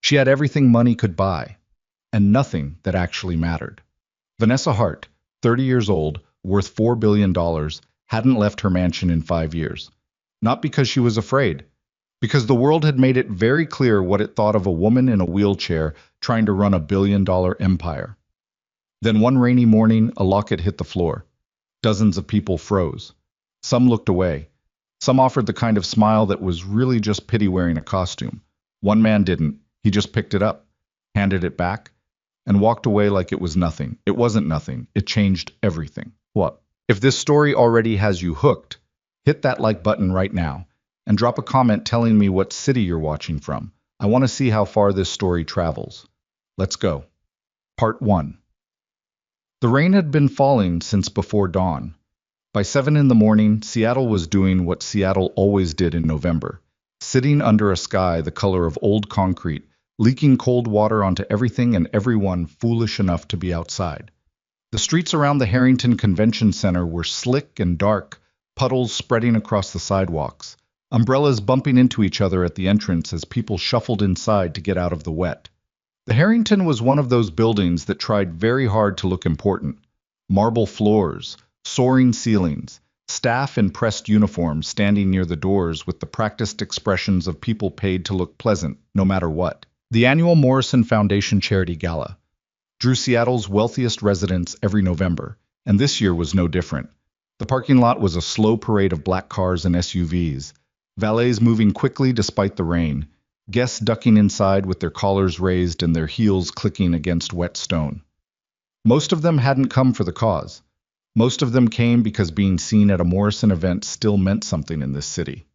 She had everything money could buy, and nothing that actually mattered. Vanessa Hart, 30 years old, worth $4 billion, hadn't left her mansion in 5 years. Not because she was afraid, because the world had made it very clear what it thought of a woman in a wheelchair trying to run a billion-dollar empire. Then one rainy morning, a locket hit the floor. Dozens of people froze. Some looked away. Some offered the kind of smile that was really just pity wearing a costume. One man didn't. He just picked it up, handed it back, and walked away like it was nothing. It wasn't nothing. It changed everything. What? If this story already has you hooked, hit that like button right now and drop a comment telling me what city you're watching from. I want to see how far this story travels. Let's go. Part 1. The rain had been falling since before dawn. By 7 in the morning, Seattle was doing what Seattle always did in November, sitting under a sky the color of old concrete, leaking cold water onto everything and everyone foolish enough to be outside. The streets around the Harrington Convention Center were slick and dark, puddles spreading across the sidewalks, umbrellas bumping into each other at the entrance as people shuffled inside to get out of the wet. The Harrington was one of those buildings that tried very hard to look important. Marble floors, soaring ceilings, staff in pressed uniforms standing near the doors with the practiced expressions of people paid to look pleasant, no matter what. The annual Morrison Foundation Charity Gala drew Seattle's wealthiest residents every November, and this year was no different. The parking lot was a slow parade of black cars and SUVs, valets moving quickly despite the rain, guests ducking inside with their collars raised and their heels clicking against wet stone. Most of them hadn't come for the cause. Most of them came because being seen at a Morrison event still meant something in this city.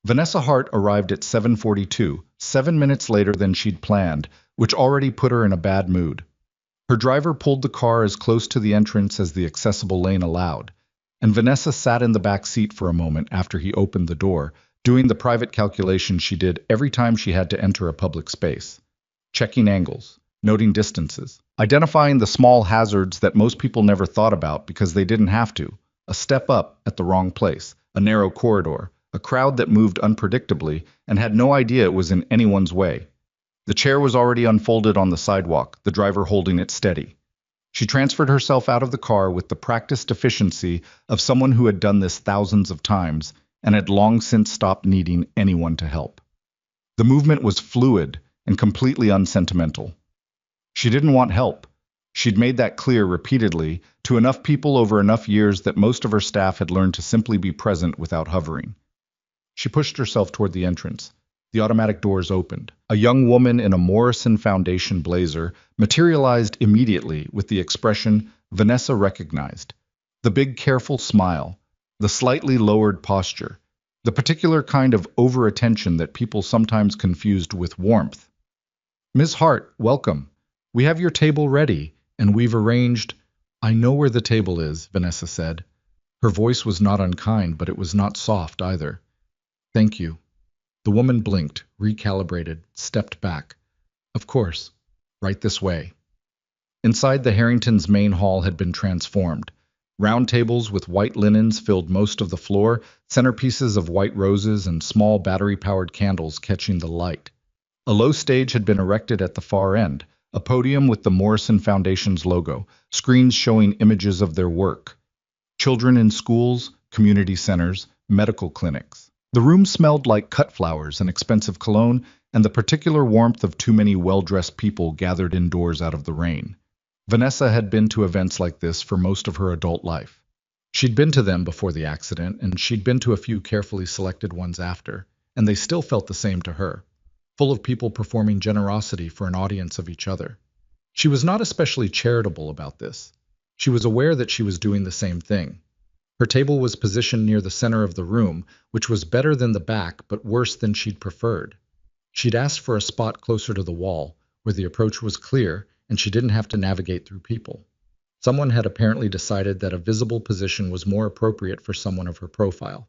Vanessa Hart arrived at 7:42, 7 minutes later than she'd planned, which already put her in a bad mood. Her driver pulled the car as close to the entrance as the accessible lane allowed, and Vanessa sat in the back seat for a moment after he opened the door, doing the private calculation she did every time she had to enter a public space. Checking angles, noting distances, identifying the small hazards that most people never thought about because they didn't have to. A step up at the wrong place, a narrow corridor, a crowd that moved unpredictably and had no idea it was in anyone's way. The chair was already unfolded on the sidewalk, the driver holding it steady. She transferred herself out of the car with the practiced efficiency of someone who had done this thousands of times and had long since stopped needing anyone to help. The movement was fluid and completely unsentimental. She didn't want help. She'd made that clear repeatedly to enough people over enough years that most of her staff had learned to simply be present without hovering. She pushed herself toward the entrance. The automatic doors opened. A young woman in a Morrison Foundation blazer materialized immediately with the expression Vanessa recognized. The big careful smile, the slightly lowered posture, the particular kind of over-attention that people sometimes confused with warmth. "Ms. Hart, welcome. We have your table ready, and we've arranged—" "I know where the table is," Vanessa said. Her voice was not unkind, but it was not soft either. "Thank you." The woman blinked, recalibrated, stepped back. "Of course. Right this way." Inside, the Harrington's main hall had been transformed. Round tables with white linens filled most of the floor, centerpieces of white roses and small battery-powered candles catching the light. A low stage had been erected at the far end, a podium with the Morrison Foundation's logo, screens showing images of their work. Children in schools, community centers, medical clinics. The room smelled like cut flowers and expensive cologne, and the particular warmth of too many well-dressed people gathered indoors out of the rain. Vanessa had been to events like this for most of her adult life. She'd been to them before the accident, and she'd been to a few carefully selected ones after, and they still felt the same to her, full of people performing generosity for an audience of each other. She was not especially charitable about this. She was aware that she was doing the same thing. Her table was positioned near the center of the room, which was better than the back but worse than she'd preferred. She'd asked for a spot closer to the wall, where the approach was clear and she didn't have to navigate through people. Someone had apparently decided that a visible position was more appropriate for someone of her profile.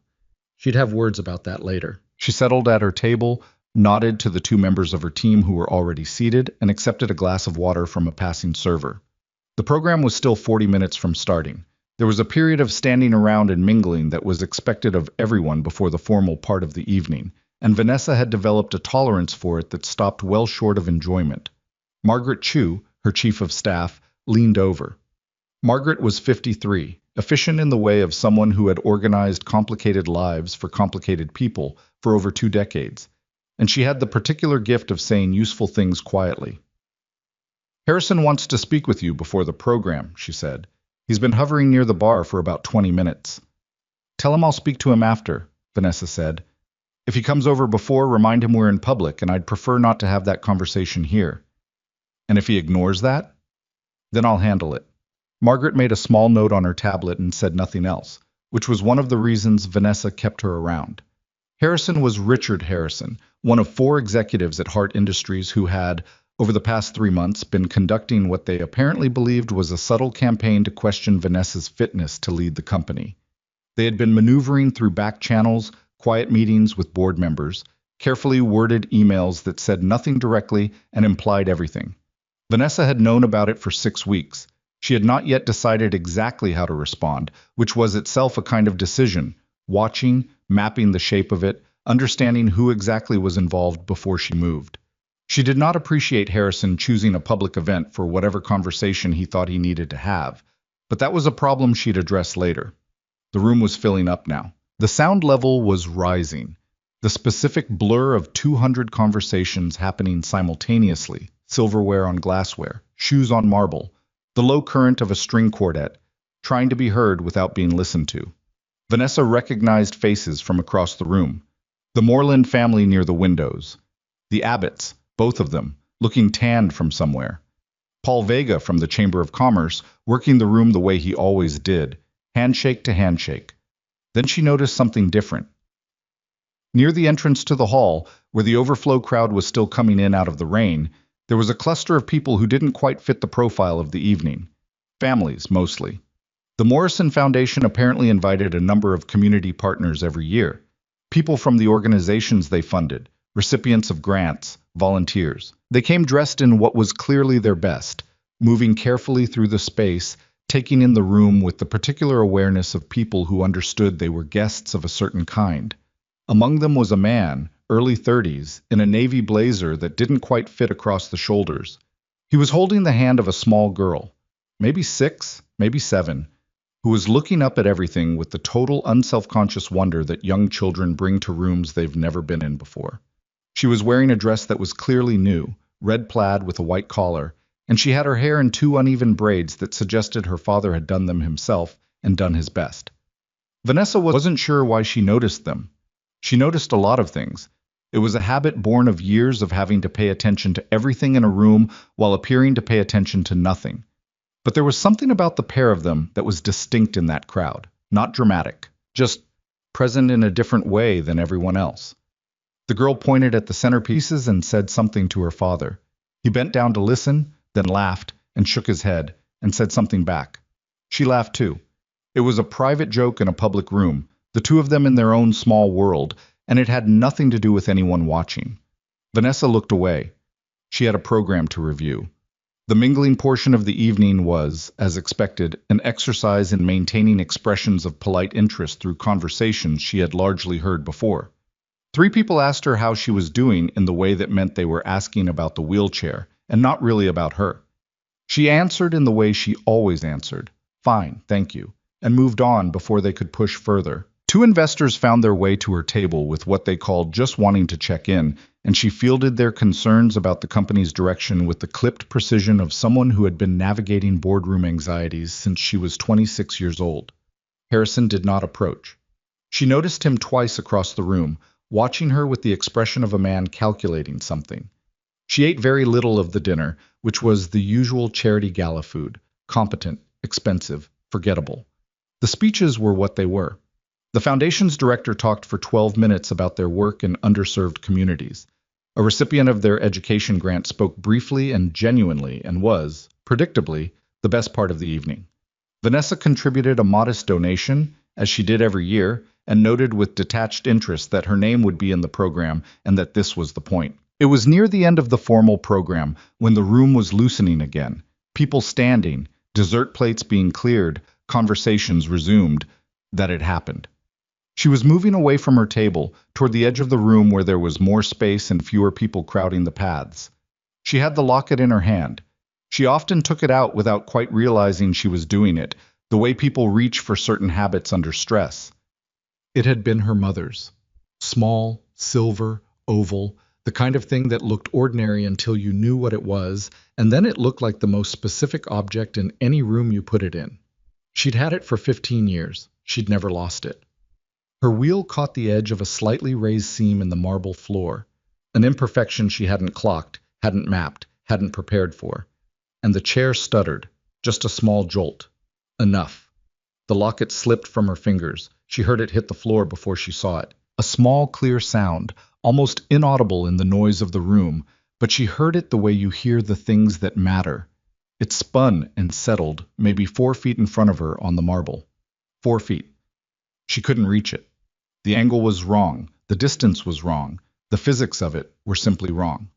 She'd have words about that later. She settled at her table, nodded to the 2 members of her team who were already seated, and accepted a glass of water from a passing server. The program was still 40 minutes from starting. There was a period of standing around and mingling that was expected of everyone before the formal part of the evening, and Vanessa had developed a tolerance for it that stopped well short of enjoyment. Margaret Chu, her chief of staff, leaned over. Margaret was 53, efficient in the way of someone who had organized complicated lives for complicated people for over 2 decades, and she had the particular gift of saying useful things quietly. "Harrison wants to speak with you before the program," she said. "He's been hovering near the bar for about 20 minutes. "Tell him I'll speak to him after," Vanessa said. "If he comes over before, remind him we're in public, and I'd prefer not to have that conversation here. And if he ignores that, then I'll handle it." Margaret made a small note on her tablet and said nothing else, which was one of the reasons Vanessa kept her around. Harrison was Richard Harrison, one of 4 executives at Hart Industries who had, over the past 3 months, been conducting what they apparently believed was a subtle campaign to question Vanessa's fitness to lead the company. They had been maneuvering through back channels, quiet meetings with board members, carefully worded emails that said nothing directly and implied everything. Vanessa had known about it for 6 weeks. She had not yet decided exactly how to respond, which was itself a kind of decision, watching, mapping the shape of it, understanding who exactly was involved before she moved. She did not appreciate Harrison choosing a public event for whatever conversation he thought he needed to have, but that was a problem she'd address later. The room was filling up now. The sound level was rising. The specific blur of 200 conversations happening simultaneously, silverware on glassware, shoes on marble, the low current of a string quartet, trying to be heard without being listened to. Vanessa recognized faces from across the room. The Moreland family near the windows. The Abbotts, both of them, looking tanned from somewhere. Paul Vega from the Chamber of Commerce, working the room the way he always did, handshake to handshake. Then she noticed something different. Near the entrance to the hall, where the overflow crowd was still coming in out of the rain, there was a cluster of people who didn't quite fit the profile of the evening. Families, mostly. The Morrison Foundation apparently invited a number of community partners every year. People from the organizations they funded, recipients of grants, volunteers. They came dressed in what was clearly their best, moving carefully through the space, taking in the room with the particular awareness of people who understood they were guests of a certain kind. Among them was a man, early 30s, in a navy blazer that didn't quite fit across the shoulders. He was holding the hand of a small girl, maybe 6, maybe 7, who was looking up at everything with the total unselfconscious wonder that young children bring to rooms they've never been in before. She was wearing a dress that was clearly new, red plaid with a white collar, and she had her hair in 2 uneven braids that suggested her father had done them himself and done his best. Vanessa wasn't sure why she noticed them. She noticed a lot of things. It was a habit born of years of having to pay attention to everything in a room while appearing to pay attention to nothing. But there was something about the pair of them that was distinct in that crowd, not dramatic, just present in a different way than everyone else. The girl pointed at the centerpieces and said something to her father. He bent down to listen, then laughed and shook his head and said something back. She laughed too. It was a private joke in a public room, the two of them in their own small world, and it had nothing to do with anyone watching. Vanessa looked away. She had a program to review. The mingling portion of the evening was, as expected, an exercise in maintaining expressions of polite interest through conversations she had largely heard before. 3 people asked her how she was doing in the way that meant they were asking about the wheelchair, and not really about her. She answered in the way she always answered, "Fine, thank you," and moved on before they could push further. 2 investors found their way to her table with what they called just wanting to check in, and she fielded their concerns about the company's direction with the clipped precision of someone who had been navigating boardroom anxieties since she was 26 years old. Harrison did not approach. She noticed him twice across the room, watching her with the expression of a man calculating something. She ate very little of the dinner, which was the usual charity gala food, competent, expensive, forgettable. The speeches were what they were. The foundation's director talked for 12 minutes about their work in underserved communities. A recipient of their education grant spoke briefly and genuinely and was, predictably, the best part of the evening. Vanessa contributed a modest donation, as she did every year, and noted with detached interest that her name would be in the program and that this was the point. It was near the end of the formal program, when the room was loosening again, people standing, dessert plates being cleared, conversations resumed, that it happened. She was moving away from her table, toward the edge of the room where there was more space and fewer people crowding the paths. She had the locket in her hand. She often took it out without quite realizing she was doing it, the way people reach for certain habits under stress. It had been her mother's. Small, silver, oval, the kind of thing that looked ordinary until you knew what it was, and then it looked like the most specific object in any room you put it in. She'd had it for 15 years. She'd never lost it. Her wheel caught the edge of a slightly raised seam in the marble floor, an imperfection she hadn't clocked, hadn't mapped, hadn't prepared for. And the chair stuttered, just a small jolt. Enough. The locket slipped from her fingers. She heard it hit the floor before she saw it. A small, clear sound, almost inaudible in the noise of the room, but she heard it the way you hear the things that matter. It spun and settled, maybe 4 feet in front of her on the marble. 4 feet. She couldn't reach it. The angle was wrong. The distance was wrong. The physics of it were simply wrong.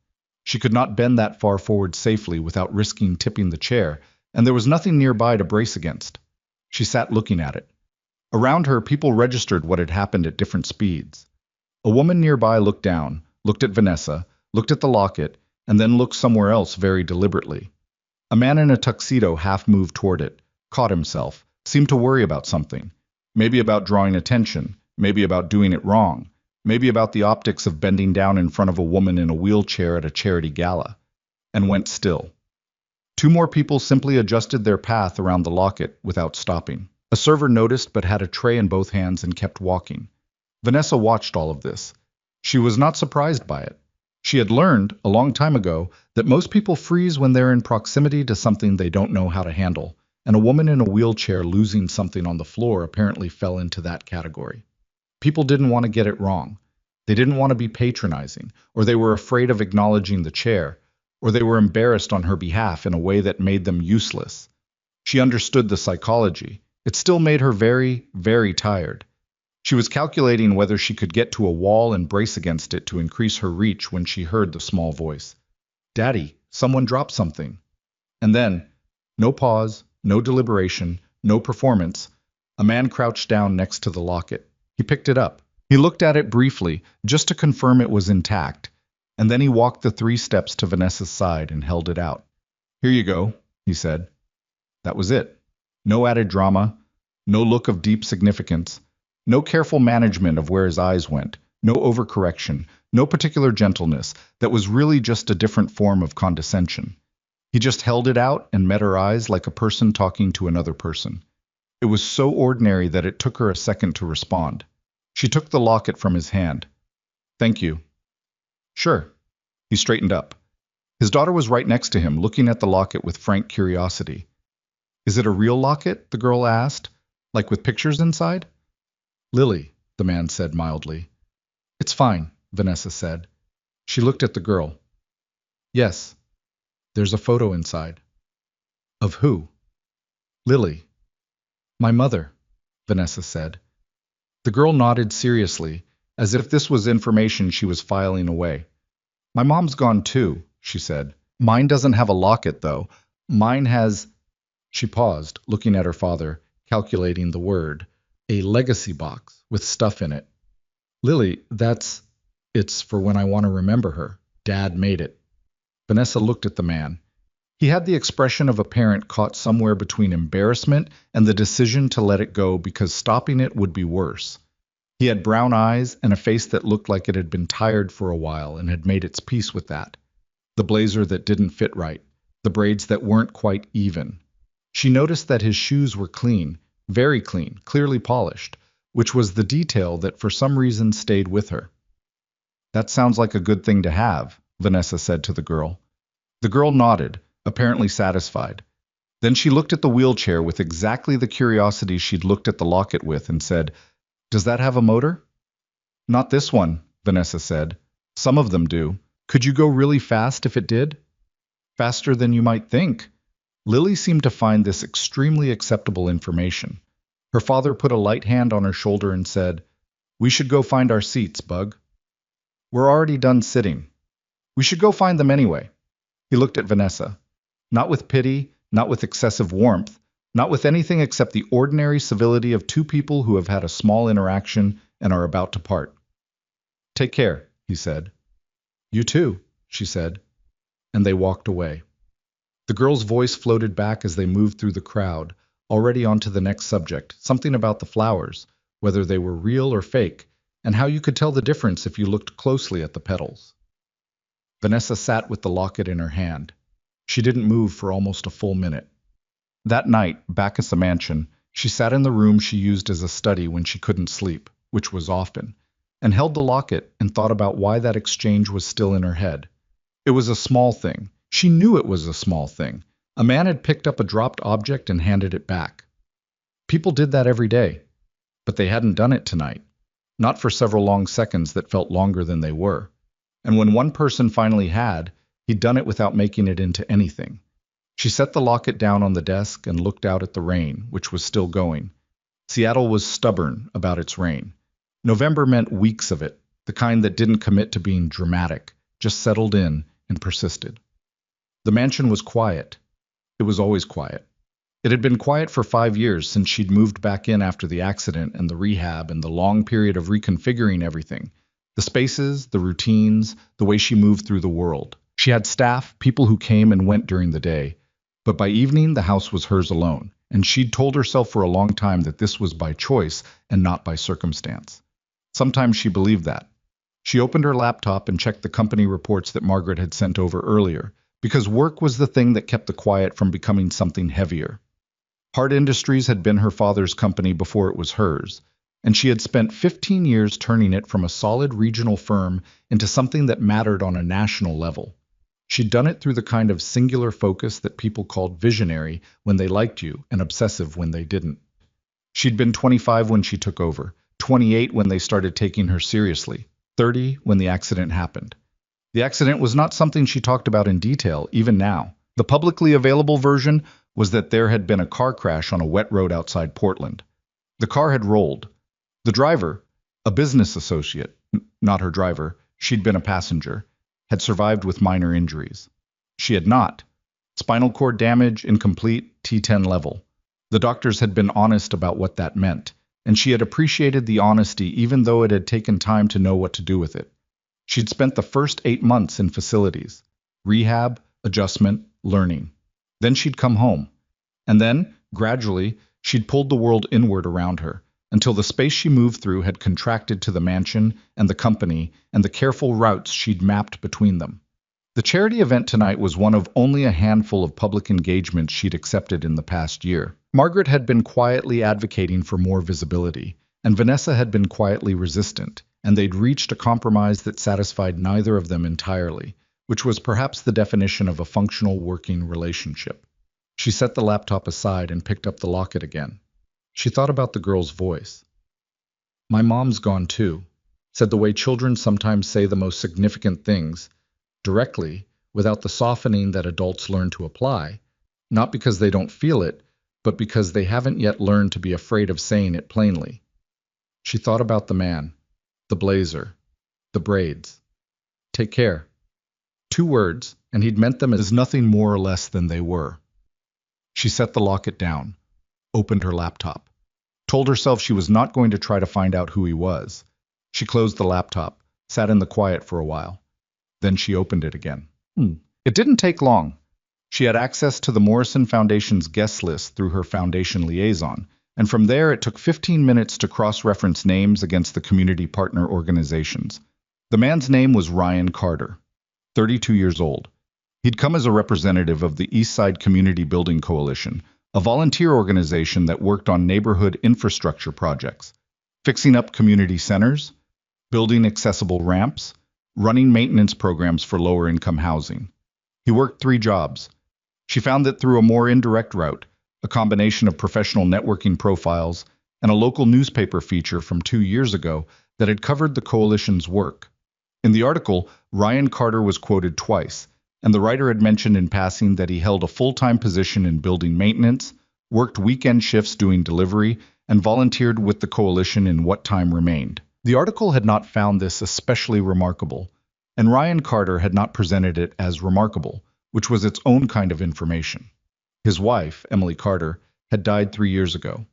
She could not bend that far forward safely without risking tipping the chair, and there was nothing nearby to brace against. She sat looking at it. Around her, people registered what had happened at different speeds. A woman nearby looked down, looked at Vanessa, looked at the locket, and then looked somewhere else very deliberately. A man in a tuxedo half moved toward it, caught himself, seemed to worry about something. Maybe about drawing attention, maybe about doing it wrong, maybe about the optics of bending down in front of a woman in a wheelchair at a charity gala, and went still. 2 more people simply adjusted their path around the locket without stopping. A server noticed but had a tray in both hands and kept walking. Vanessa watched all of this. She was not surprised by it. She had learned, a long time ago, that most people freeze when they're in proximity to something they don't know how to handle, and a woman in a wheelchair losing something on the floor apparently fell into that category. People didn't want to get it wrong. They didn't want to be patronizing, or they were afraid of acknowledging the chair, or they were embarrassed on her behalf in a way that made them useless. She understood the psychology. It still made her very, very tired. She was calculating whether she could get to a wall and brace against it to increase her reach when she heard the small voice. "Daddy, someone dropped something." And then, no pause, no deliberation, no performance, a man crouched down next to the locket. He picked it up. He looked at it briefly, just to confirm it was intact, and then he walked the 3 steps to Vanessa's side and held it out. "Here you go," he said. That was it. No added drama, no look of deep significance, no careful management of where his eyes went, no overcorrection, no particular gentleness. That was really just a different form of condescension. He just held it out and met her eyes like a person talking to another person. It was so ordinary that it took her a second to respond. She took the locket from his hand. "Thank you." "Sure." He straightened up. His daughter was right next to him, looking at the locket with frank curiosity. "Is it a real locket?" the girl asked. "Like with pictures inside?" "Lily," the man said mildly. "It's fine," Vanessa said. She looked at the girl. "Yes. There's a photo inside." "Of who?" "Lily." "My mother," Vanessa said. The girl nodded seriously, as if this was information she was filing away. "My mom's gone too," she said. "Mine doesn't have a locket, though. Mine has—" She paused, looking at her father, calculating the word. "A legacy box with stuff in it." "Lily, it's for when I want to remember her. Dad made it." Vanessa looked at the man. He had the expression of a parent caught somewhere between embarrassment and the decision to let it go because stopping it would be worse. He had brown eyes and a face that looked like it had been tired for a while and had made its peace with that. The blazer that didn't fit right, the braids that weren't quite even. She noticed that his shoes were clean, very clean, clearly polished, which was the detail that for some reason stayed with her. "That sounds like a good thing to have," Vanessa said to the girl. The girl nodded, apparently satisfied. Then she looked at the wheelchair with exactly the curiosity she'd looked at the locket with and said, "Does that have a motor?" "Not this one," Vanessa said. "Some of them do. Could you go really fast if it did?" "Faster than you might think." Lily seemed to find this extremely acceptable information. Her father put a light hand on her shoulder and said, "We should go find our seats, Bug. We're already done sitting. We should go find them anyway." He looked at Vanessa. Not with pity, not with excessive warmth, Not with anything except the ordinary civility of two people who have had a small interaction and are about to part. Take care, he said. You too, she said, and they walked away. The girl's voice floated back as they moved through the crowd, already on to the next subject, something about the flowers, whether they were real or fake, and how you could tell the difference if you looked closely at the petals. Vanessa sat with the locket in her hand. She didn't move for almost a full minute. That night, back at the mansion, she sat in the room she used as a study when she couldn't sleep, which was often, and held the locket and thought about why that exchange was still in her head. It was a small thing. She knew it was a small thing. A man had picked up a dropped object and handed it back. People did that every day, but they hadn't done it tonight. Not for several long seconds that felt longer than they were. And when one person finally had, he'd done it without making it into anything. She set the locket down on the desk and looked out at the rain, which was still going. Seattle was stubborn about its rain. November meant weeks of it, the kind that didn't commit to being dramatic, just settled in and persisted. The mansion was quiet. It was always quiet. It had been quiet for 5 years since she'd moved back in after the accident and the rehab and the long period of reconfiguring everything. The spaces, the routines, the way she moved through the world. She had staff, people who came and went during the day, but by evening the house was hers alone, and she'd told herself for a long time that this was by choice and not by circumstance. Sometimes she believed that. She opened her laptop and checked the company reports that Margaret had sent over earlier, because work was the thing that kept the quiet from becoming something heavier. Hart Industries had been her father's company before it was hers, and she had spent 15 years turning it from a solid regional firm into something that mattered on a national level. She'd done it through the kind of singular focus that people called visionary when they liked you and obsessive when they didn't. She'd been 25 when she took over, 28 when they started taking her seriously, 30 when the accident happened. The accident was not something she talked about in detail, even now. The publicly available version was that there had been a car crash on a wet road outside Portland. The car had rolled. The driver, a business associate, not her driver, she'd been a passenger, had survived with minor injuries. She had not. Spinal cord damage, incomplete, T10 level. The doctors had been honest about what that meant, and she had appreciated the honesty even though it had taken time to know what to do with it. She'd spent the first 8 months in facilities, rehab, adjustment, learning. Then she'd come home. And then, gradually, she'd pulled the world inward around her, until the space she moved through had contracted to the mansion and the company and the careful routes she'd mapped between them. The charity event tonight was one of only a handful of public engagements she'd accepted in the past year. Margaret had been quietly advocating for more visibility, and Vanessa had been quietly resistant, and they'd reached a compromise that satisfied neither of them entirely, which was perhaps the definition of a functional working relationship. She set the laptop aside and picked up the locket again. She thought about the girl's voice. My mom's gone too, said the way children sometimes say the most significant things, directly, without the softening that adults learn to apply, not because they don't feel it, but because they haven't yet learned to be afraid of saying it plainly. She thought about the man, the blazer, the braids. Take care. 2 words, and he'd meant them as nothing more or less than they were. She set the locket down, opened her laptop, told herself she was not going to try to find out who he was. She closed the laptop, sat in the quiet for a while. Then she opened it again. It didn't take long. She had access to the Morrison Foundation's guest list through her foundation liaison, and from there it took 15 minutes to cross-reference names against the community partner organizations. The man's name was Ryan Carter, 32 years old. He'd come as a representative of the Eastside Community Building Coalition, a volunteer organization that worked on neighborhood infrastructure projects, fixing up community centers, building accessible ramps, running maintenance programs for lower-income housing. He worked 3 jobs. She found that through a more indirect route, a combination of professional networking profiles and a local newspaper feature from 2 years ago that had covered the coalition's work. In the article, Ryan Carter was quoted twice, and the writer had mentioned in passing that he held a full-time position in building maintenance, worked weekend shifts doing delivery, and volunteered with the coalition in what time remained. The article had not found this especially remarkable, and Ryan Carter had not presented it as remarkable, which was its own kind of information. His wife, Emily Carter, had died 3 years ago.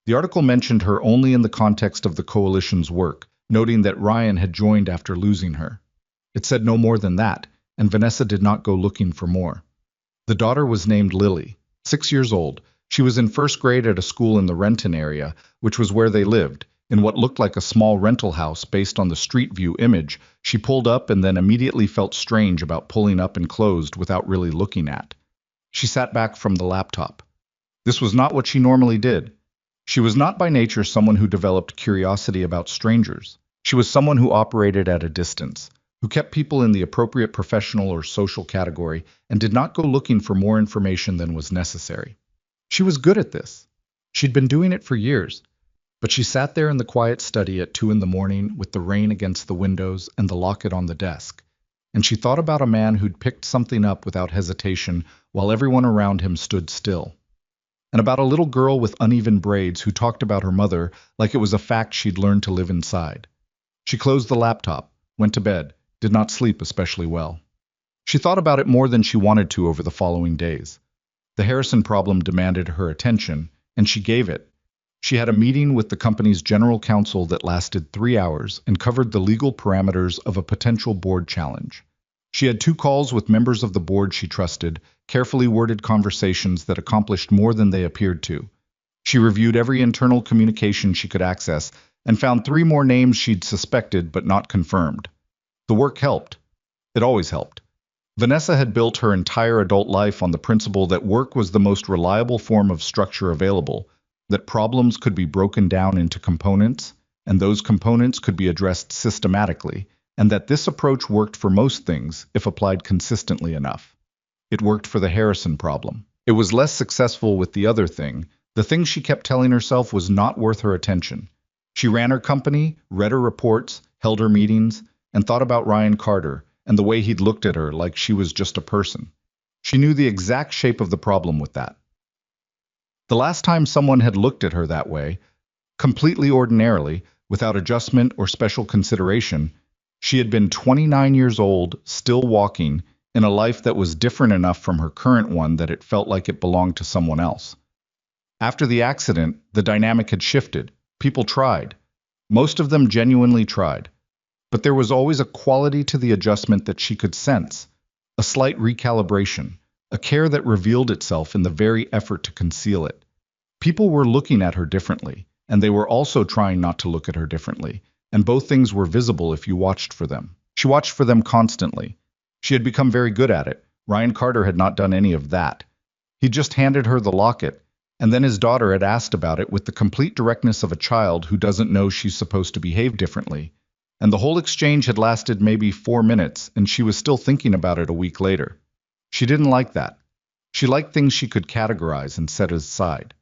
The article mentioned her only in the context of the coalition's work, noting that Ryan had joined after losing her. It said no more than that, and Vanessa did not go looking for more. The daughter was named Lily, 6 years old. She was in first grade at a school in the Renton area, which was where they lived. In what looked like a small rental house based on the street view image, she pulled up and then immediately felt strange about pulling up and closed without really looking at. She sat back from the laptop. This was not what she normally did. She was not by nature someone who developed curiosity about strangers. She was someone who operated at a distance, who kept people in the appropriate professional or social category and did not go looking for more information than was necessary. She was good at this. She'd been doing it for years. But she sat there in the quiet study at 2 in the morning with the rain against the windows and the locket on the desk, and she thought about a man who'd picked something up without hesitation while everyone around him stood still, and about a little girl with uneven braids who talked about her mother like it was a fact she'd learned to live inside. She closed the laptop, went to bed, did not sleep especially well. She thought about it more than she wanted to over the following days. The Harrison problem demanded her attention, and she gave it. She had a meeting with the company's general counsel that lasted 3 hours and covered the legal parameters of a potential board challenge. She had 2 calls with members of the board she trusted, carefully worded conversations that accomplished more than they appeared to. She reviewed every internal communication she could access and found 3 more names she'd suspected but not confirmed. The work helped. It always helped. Vanessa had built her entire adult life on the principle that work was the most reliable form of structure available, that problems could be broken down into components, and those components could be addressed systematically, and that this approach worked for most things if applied consistently enough. It worked for the Harrison problem. It was less successful with the other thing. The thing she kept telling herself was not worth her attention. She ran her company, read her reports, held her meetings, and thought about Ryan Carter and the way he'd looked at her like she was just a person. She knew the exact shape of the problem with that. The last time someone had looked at her that way, completely ordinarily, without adjustment or special consideration, she had been 29 years old, still walking, in a life that was different enough from her current one that it felt like it belonged to someone else. After the accident, the dynamic had shifted. People tried. Most of them genuinely tried. But there was always a quality to the adjustment that she could sense, a slight recalibration, a care that revealed itself in the very effort to conceal it. People were looking at her differently, and they were also trying not to look at her differently, and both things were visible if you watched for them. She watched for them constantly. She had become very good at it. Ryan Carter had not done any of that. He just handed her the locket, and then his daughter had asked about it with the complete directness of a child who doesn't know she's supposed to behave differently. And the whole exchange had lasted maybe 4 minutes, and she was still thinking about it a week later. She didn't like that. She liked things she could categorize and set aside.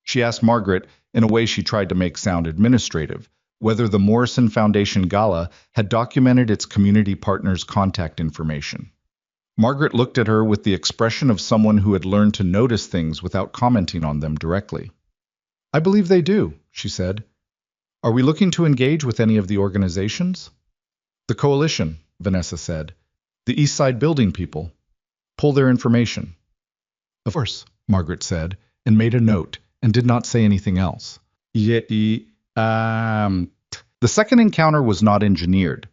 She asked Margaret, in a way she tried to make sound administrative, whether the Morrison Foundation Gala had documented its community partners' contact information. Margaret looked at her with the expression of someone who had learned to notice things without commenting on them directly. "I believe they do," she said. "Are we looking to engage with any of the organizations?" "The coalition," Vanessa said. "The East Side building people. Pull their information." "Of course," Margaret said, and made a note, and did not say anything else. The second encounter was not engineered.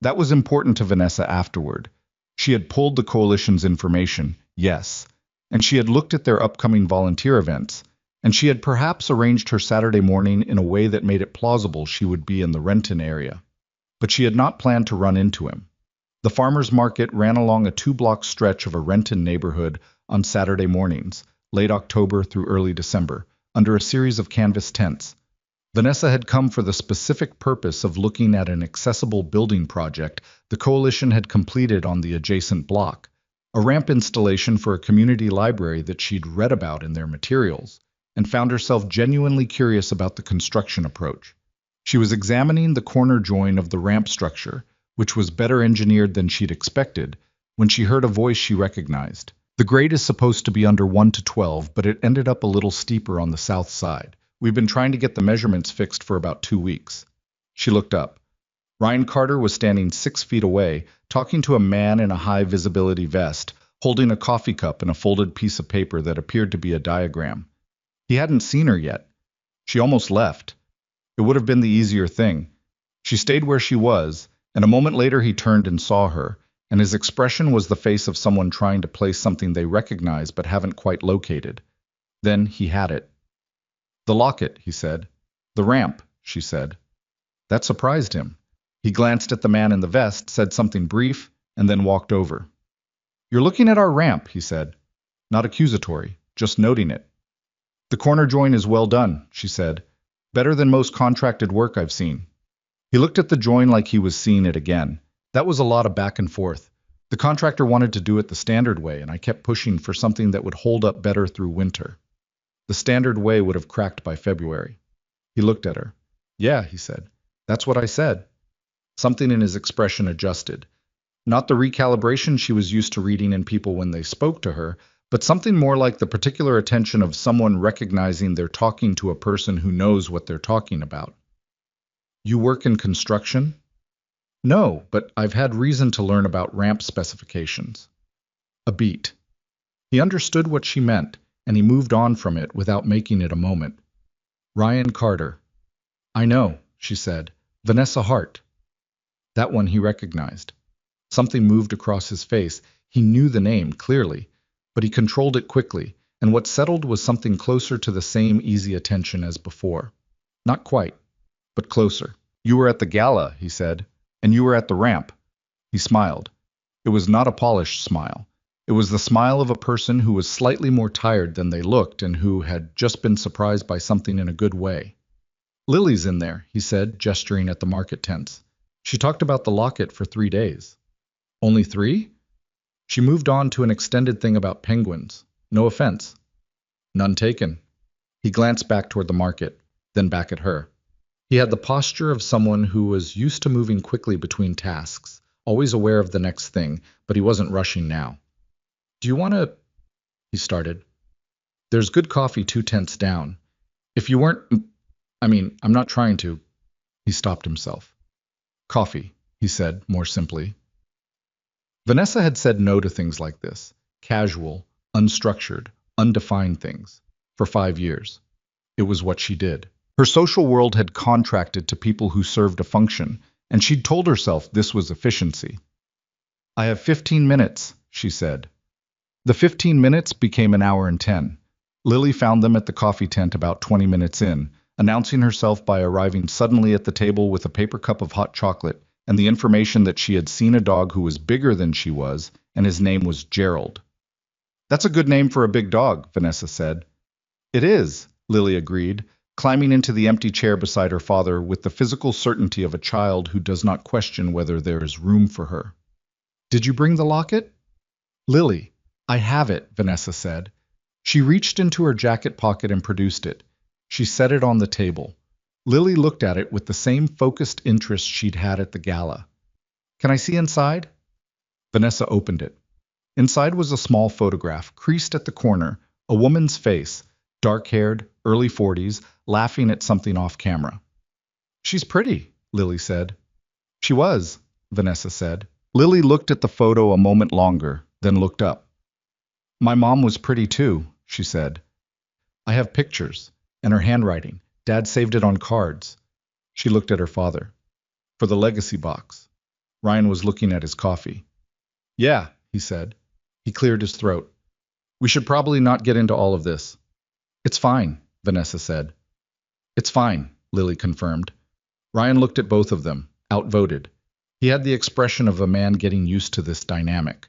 That was important to Vanessa afterward. She had pulled the coalition's information, yes, and she had looked at their upcoming volunteer events, and she had perhaps arranged her Saturday morning in a way that made it plausible she would be in the Renton area. But she had not planned to run into him. The farmers' market ran along a 2-block stretch of a Renton neighborhood on Saturday mornings, late October through early December, under a series of canvas tents. Vanessa had come for the specific purpose of looking at an accessible building project the coalition had completed on the adjacent block, a ramp installation for a community library that she'd read about in their materials, and found herself genuinely curious about the construction approach. She was examining the corner join of the ramp structure, which was better engineered than she'd expected, when she heard a voice she recognized. The grade is supposed to be under 1 to 12, but it ended up a little steeper on the south side. We've been trying to get the measurements fixed for about 2 weeks. She looked up. Ryan Carter was standing 6 feet away, talking to a man in a high-visibility vest, holding a coffee cup and a folded piece of paper that appeared to be a diagram. He hadn't seen her yet. She almost left. It would have been the easier thing. She stayed where she was, and a moment later he turned and saw her, and his expression was the face of someone trying to place something they recognize but haven't quite located. Then he had it. "The locket," he said. "The ramp," she said. That surprised him. He glanced at the man in the vest, said something brief, and then walked over. "You're looking at our ramp," he said. Not accusatory, just noting it. "The corner join is well done," she said. "Better than most contracted work I've seen." He looked at the join like he was seeing it again. That was a lot of back and forth. The contractor wanted to do it the standard way, and I kept pushing for something that would hold up better through winter. The standard way would have cracked by February. He looked at her. "Yeah," he said. "That's what I said." Something in his expression adjusted. Not the recalibration she was used to reading in people when they spoke to her, but something more like the particular attention of someone recognizing they're talking to a person who knows what they're talking about. "You work in construction?" "No, but I've had reason to learn about ramp specifications." A beat. He understood what she meant, and he moved on from it without making it a moment. "Ryan Carter." "I know," she said. "Vanessa Hart." That one he recognized. Something moved across his face. He knew the name, clearly, but he controlled it quickly, and what settled was something closer to the same easy attention as before. Not quite, but closer. "You were at the gala," he said, "and you were at the ramp." He smiled. It was not a polished smile. It was the smile of a person who was slightly more tired than they looked and who had just been surprised by something in a good way. "Lily's in there," he said, gesturing at the market tents. "She talked about the locket for 3 days." "Only 3?" "She moved on to an extended thing about penguins. No offense." "None taken." He glanced back toward the market, then back at her. He had the posture of someone who was used to moving quickly between tasks, always aware of the next thing, but he wasn't rushing now. "Do you want to—" he started. "There's good coffee 2 tents down. If you weren't— I'm not trying to—" He stopped himself. "Coffee," he said, more simply. Vanessa had said no to things like this, casual, unstructured, undefined things, for 5 years. It was what she did. Her social world had contracted to people who served a function, and she'd told herself this was efficiency. "I have 15 minutes, she said. The 15 minutes became an hour and 10. Lily found them at the coffee tent about 20 minutes in, announcing herself by arriving suddenly at the table with a paper cup of hot chocolate and the information that she had seen a dog who was bigger than she was, and his name was Gerald. "That's a good name for a big dog," Vanessa said. "It is," Lily agreed, climbing into the empty chair beside her father with the physical certainty of a child who does not question whether there is room for her. "Did you bring the locket?" "Lily, I have it," Vanessa said. She reached into her jacket pocket and produced it. She set it on the table. Lily looked at it with the same focused interest she'd had at the gala. "Can I see inside?" Vanessa opened it. Inside was a small photograph, creased at the corner, a woman's face, dark-haired, early 40s, laughing at something off camera. "She's pretty," Lily said. "She was," Vanessa said. Lily looked at the photo a moment longer, then looked up. "My mom was pretty too," she said. "I have pictures, and her handwriting. Dad saved it on cards." She looked at her father. "For the legacy box." Ryan was looking at his coffee. "Yeah," he said. He cleared his throat. "We should probably not get into all of this." "It's fine," Vanessa said. "It's fine," Lily confirmed. Ryan looked at both of them, outvoted. He had the expression of a man getting used to this dynamic.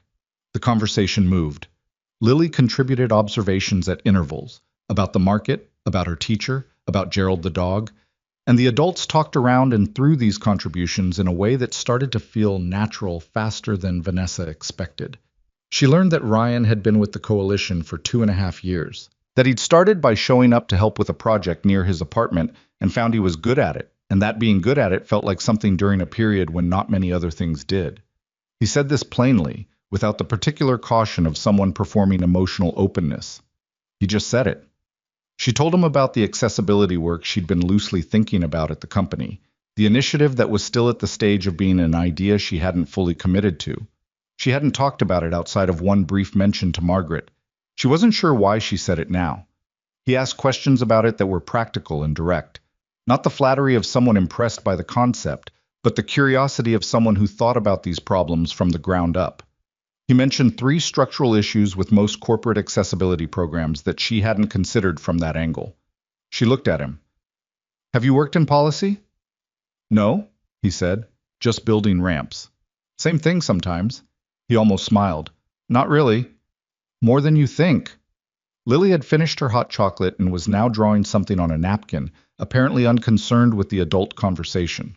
The conversation moved. Lily contributed observations at intervals, about the market, about her teacher, about Gerald the dog, and the adults talked around and through these contributions in a way that started to feel natural faster than Vanessa expected. She learned that Ryan had been with the coalition for 2.5 years, that he'd started by showing up to help with a project near his apartment and found he was good at it, and that being good at it felt like something during a period when not many other things did. He said this plainly, without the particular caution of someone performing emotional openness. He just said it. She told him about the accessibility work she'd been loosely thinking about at the company, the initiative that was still at the stage of being an idea she hadn't fully committed to. She hadn't talked about it outside of one brief mention to Margaret. She wasn't sure why she said it now. He asked questions about it that were practical and direct. Not the flattery of someone impressed by the concept, but the curiosity of someone who thought about these problems from the ground up. He mentioned three structural issues with most corporate accessibility programs that she hadn't considered from that angle. She looked at him. Have you worked in policy? No, he said, just building ramps. Same thing sometimes. He almost smiled. Not really. More than you think. Lily had finished her hot chocolate and was now drawing something on a napkin, apparently unconcerned with the adult conversation.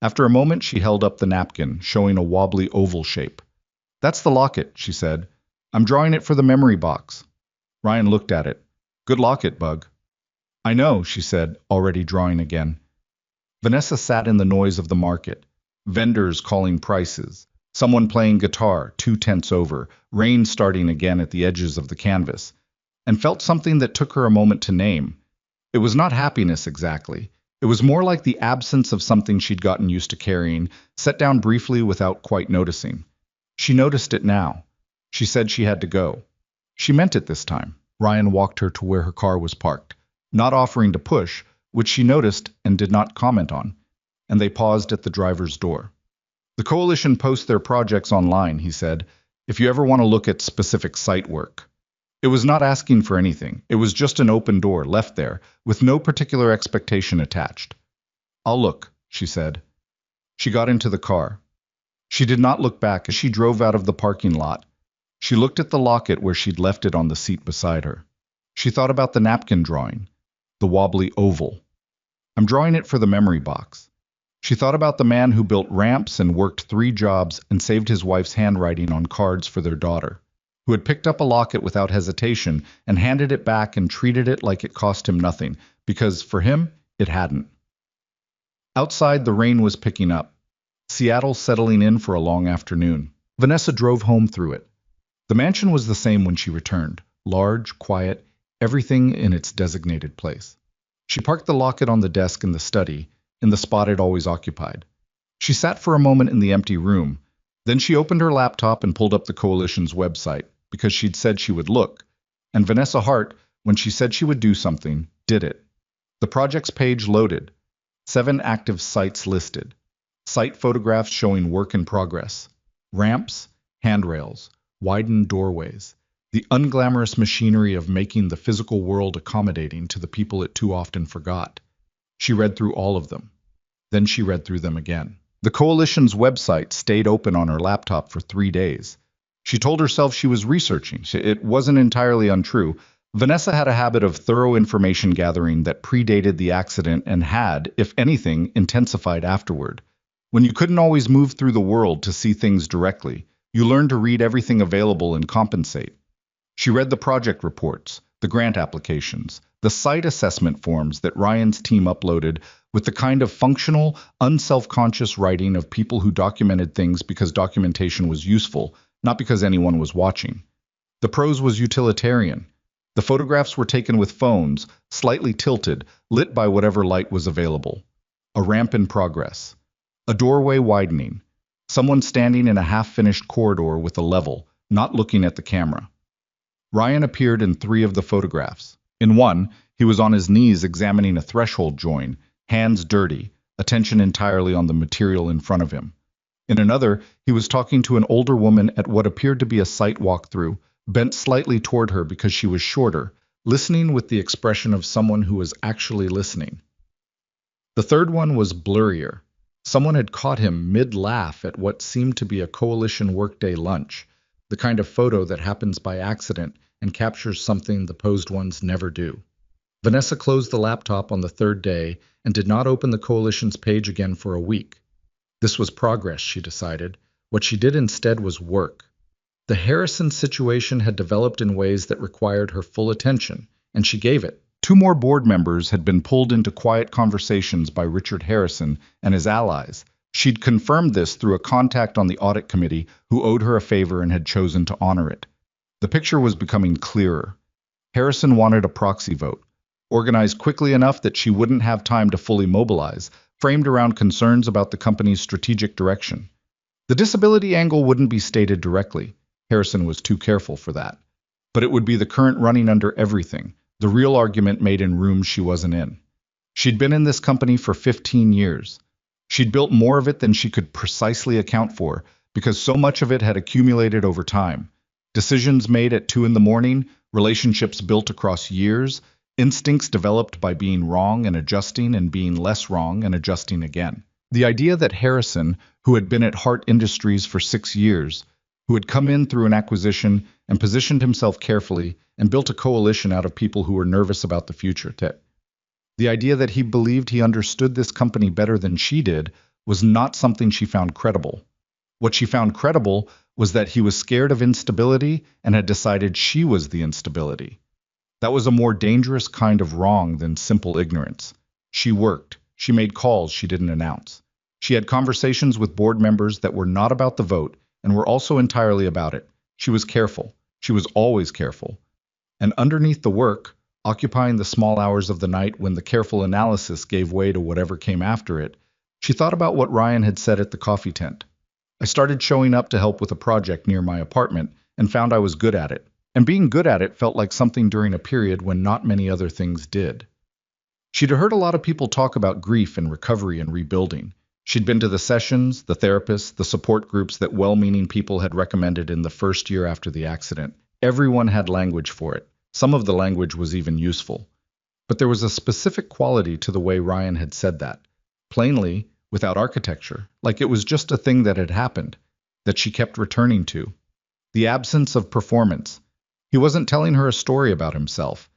After a moment, she held up the napkin, showing a wobbly oval shape. That's the locket, she said. I'm drawing it for the memory box. Ryan looked at it. Good locket, Bug. I know, she said, already drawing again. Vanessa sat in the noise of the market. Vendors calling prices. Someone playing guitar, 2 tenths over, rain starting again at the edges of the canvas, and felt something that took her a moment to name. It was not happiness exactly. It was more like the absence of something she'd gotten used to carrying, set down briefly without quite noticing. She noticed it now. She said she had to go. She meant it this time. Ryan walked her to where her car was parked, not offering to push, which she noticed and did not comment on, and they paused at the driver's door. The coalition posts their projects online, he said, if you ever want to look at specific site work. It was not asking for anything. It was just an open door left there, with no particular expectation attached. I'll look, she said. She got into the car. She did not look back as she drove out of the parking lot. She looked at the locket where she'd left it on the seat beside her. She thought about the napkin drawing, the wobbly oval. I'm drawing it for the memory box. She thought about the man who built ramps and worked 3 jobs and saved his wife's handwriting on cards for their daughter, who had picked up a locket without hesitation and handed it back and treated it like it cost him nothing, because for him, it hadn't. Outside, the rain was picking up. Seattle settling in for a long afternoon. Vanessa drove home through it. The mansion was the same when she returned, large, quiet, everything in its designated place. She parked the locket on the desk in the study, in the spot it always occupied. She sat for a moment in the empty room. Then she opened her laptop and pulled up the coalition's website, because she'd said she would look. And Vanessa Hart, when she said she would do something, did it. The project's page loaded. 7 active sites listed. Site photographs showing work in progress. Ramps, handrails, widened doorways. The unglamorous machinery of making the physical world accommodating to the people it too often forgot. She read through all of them. Then she read through them again. The coalition's website stayed open on her laptop for 3 days. She told herself she was researching. It wasn't entirely untrue. Vanessa had a habit of thorough information gathering that predated the accident and had, if anything, intensified afterward. When you couldn't always move through the world to see things directly, you learned to read everything available and compensate. She read the project reports, the grant applications, the site assessment forms that Ryan's team uploaded with the kind of functional, unself-conscious writing of people who documented things because documentation was useful, not because anyone was watching. The prose was utilitarian. The photographs were taken with phones, slightly tilted, lit by whatever light was available. A ramp in progress. A doorway widening. Someone standing in a half-finished corridor with a level, not looking at the camera. Ryan appeared in 3 of the photographs. In one, he was on his knees examining a threshold join, hands dirty, attention entirely on the material in front of him. In another, he was talking to an older woman at what appeared to be a site walkthrough, bent slightly toward her because she was shorter, listening with the expression of someone who was actually listening. The third one was blurrier. Someone had caught him mid-laugh at what seemed to be a coalition workday lunch, the kind of photo that happens by accident and captures something the posed ones never do. Vanessa closed the laptop on the 3rd day and did not open the coalition's page again for a week. This was progress, she decided. What she did instead was work. The Harrison situation had developed in ways that required her full attention, and she gave it. 2 more board members had been pulled into quiet conversations by Richard Harrison and his allies. She'd confirmed this through a contact on the audit committee who owed her a favor and had chosen to honor it. The picture was becoming clearer. Harrison wanted a proxy vote, organized quickly enough that she wouldn't have time to fully mobilize, framed around concerns about the company's strategic direction. The disability angle wouldn't be stated directly. Harrison was too careful for that. But it would be the current running under everything, The real argument made in rooms she wasn't in. She'd been in this company for 15 years. She'd built more of it than she could precisely account for, because so much of it had accumulated over time. Decisions made at 2 in the morning, relationships built across years, instincts developed by being wrong and being less wrong and adjusting again. The idea that Harrison, who had been at Hart Industries for 6 years, who had come in through an acquisition and positioned himself carefully and built a coalition out of people who were nervous about the future, the idea that he believed he understood this company better than she did was not something she found credible. What she found credible was that he was scared of instability and had decided she was the instability. That was a more dangerous kind of wrong than simple ignorance. She worked. She made calls she didn't announce. She had conversations with board members that were not about the vote and were also entirely about it. She was careful. She was always careful. And underneath the work, occupying the small hours of the night when the careful analysis gave way to whatever came after it, she thought about what Ryan had said at the coffee tent. I started showing up to help with a project near my apartment and found I was good at it. And being good at it felt like something during a period when not many other things did. She'd heard a lot of people talk about grief and recovery and rebuilding. She'd been to the sessions, the therapists, the support groups that well-meaning people had recommended in the first year after the accident. Everyone had language for it. Some of the language was even useful. But there was a specific quality to the way Ryan had said that. Plainly, without architecture, like it was just a thing that had happened, that she kept returning to. The absence of performance. He wasn't telling her a story about himself.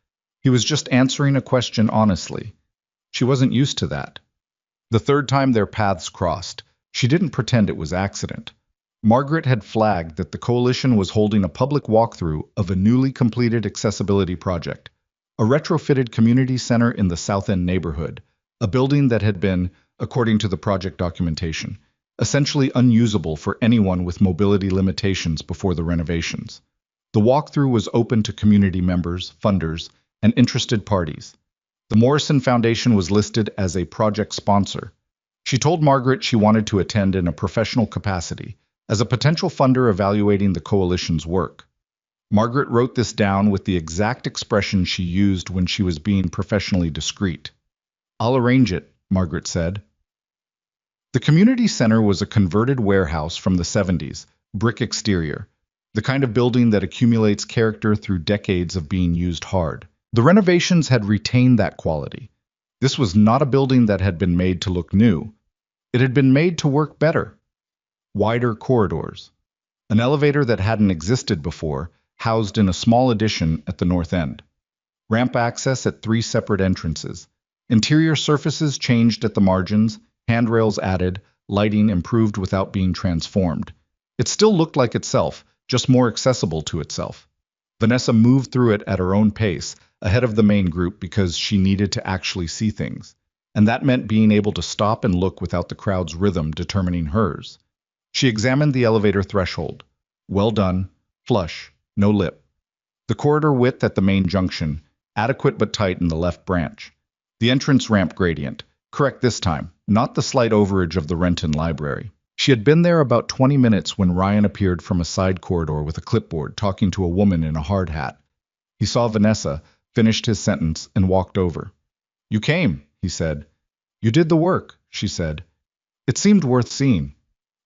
He was just answering a question honestly. She wasn't used to that. The third time their paths crossed, she didn't pretend it was accident. Margaret had flagged that the coalition was holding a public walkthrough of a newly completed accessibility project, a retrofitted community center in the South End neighborhood, a building that had been, according to the project documentation, essentially unusable for anyone with mobility limitations before the renovations. The walkthrough was open to community members, funders, and interested parties. The Morrison Foundation was listed as a project sponsor. She told Margaret she wanted to attend in a professional capacity, as a potential funder evaluating the coalition's work. Margaret wrote this down with the exact expression she used when she was being professionally discreet. "I'll arrange it," Margaret said. The community center was a converted warehouse from the 70s, brick exterior, the kind of building that accumulates character through decades of being used hard. The renovations had retained that quality. This was not a building that had been made to look new. It had been made to work better. Wider corridors. An elevator that hadn't existed before, housed in a small addition at the north end. Ramp access at 3 separate entrances. Interior surfaces changed at the margins, handrails added, lighting improved without being transformed. It still looked like itself, just more accessible to itself. Vanessa moved through it at her own pace, ahead of the main group because she needed to actually see things. And that meant being able to stop and look without the crowd's rhythm determining hers. She examined the elevator threshold. Well done, flush, no lip. The corridor width at the main junction, adequate but tight in the left branch. The entrance ramp gradient, correct this time, not the slight overage of the Renton Library. She had been there about 20 minutes when Ryan appeared from a side corridor with a clipboard talking to a woman in a hard hat. He saw Vanessa, finished his sentence, and walked over. "You came," he said. "You did the work," she said. It seemed worth seeing.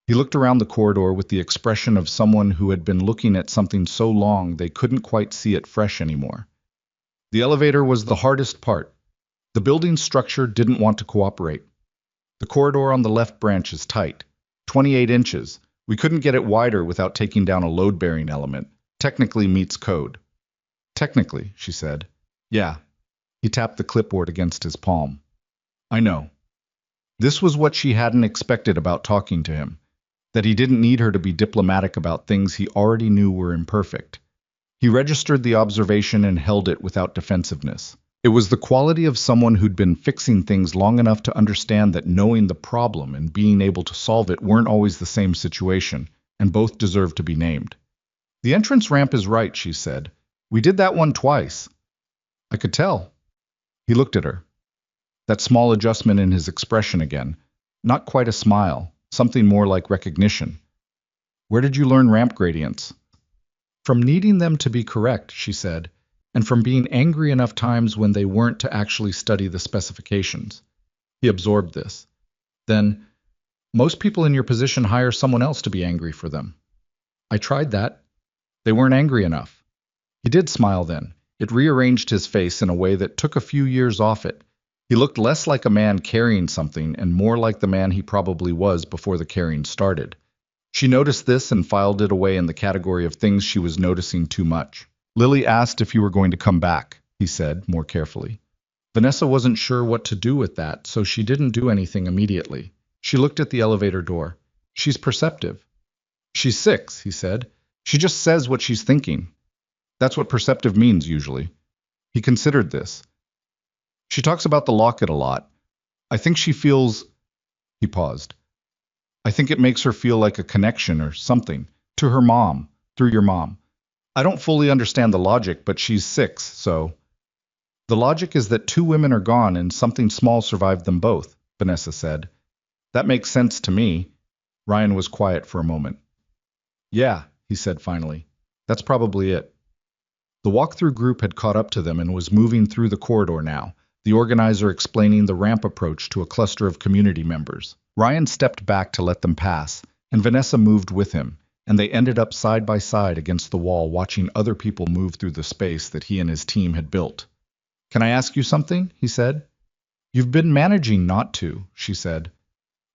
He looked around the corridor with the expression of someone who had been looking at something so long they couldn't quite see it fresh anymore. The elevator was the hardest part. The building structure didn't want to cooperate. The corridor on the left branch is tight, 28 inches. We couldn't get it wider without taking down a load-bearing element. Technically meets code. "Technically," she said. "Yeah." He tapped the clipboard against his palm. "I know." This was what she hadn't expected about talking to him, that he didn't need her to be diplomatic about things he already knew were imperfect. He registered the observation and held it without defensiveness. It was the quality of someone who'd been fixing things long enough to understand that knowing the problem and being able to solve it weren't always the same situation, and both deserved to be named. "The entrance ramp is right," she said. "We did that one twice." "I could tell." He looked at her. That small adjustment in his expression again. Not quite a smile, something more like recognition. "Where did you learn ramp gradients?" "From needing them to be correct," she said. and from being angry enough times when they weren't to actually study the specifications. He absorbed this. Then, most people in your position hire someone else to be angry for them. I tried that. They weren't angry enough. He did smile then. It rearranged his face in a way that took a few years off it. He looked less like a man carrying something and more like the man he probably was before the carrying started. She noticed this and filed it away in the category of things she was noticing too much. Lily asked if you were going to come back, he said, more carefully. Vanessa wasn't sure what to do with that, so she didn't do anything immediately. She looked at the elevator door. She's perceptive. She's 6, he said. She just says what she's thinking. That's what perceptive means, usually. He considered this. She talks about the locket a lot. I think she feels... He paused. I think it makes her feel like a connection or something, to her mom, through your mom. I don't fully understand the logic, but she's 6, so... The logic is that 2 women are gone and something small survived them both, Vanessa said. That makes sense to me. Ryan was quiet for a moment. Yeah, he said finally. That's probably it. The walkthrough group had caught up to them and was moving through the corridor now, the organizer explaining the ramp approach to a cluster of community members. Ryan stepped back to let them pass, and Vanessa moved with him, and they ended up side by side against the wall watching other people move through the space that he and his team had built. Can I ask you something? He said. You've been managing not to, she said.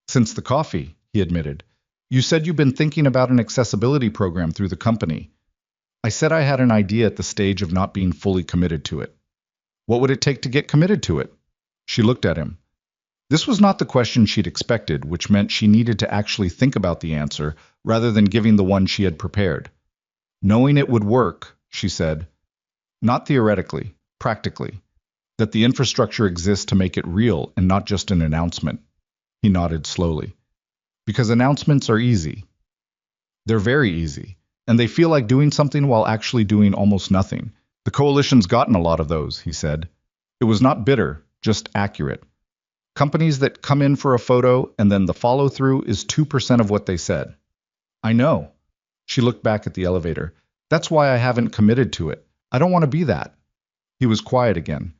Since the coffee, he admitted. You said you've been thinking about an accessibility program through the company. I said I had an idea at the stage of not being fully committed to it. What would it take to get committed to it? She looked at him. This was not the question she'd expected, which meant she needed to actually think about the answer rather than giving the one she had prepared. Knowing it would work, she said. Not theoretically, practically. That the infrastructure exists to make it real and not just an announcement. He nodded slowly. Because announcements are easy. They're very easy, and they feel like doing something while actually doing almost nothing. The coalition's gotten a lot of those, he said. It was not bitter, just accurate. Companies that come in for a photo and then the follow-through is 2% of what they said. I know. She looked back at the elevator. That's why I haven't committed to it. I don't want to be that. He was quiet again.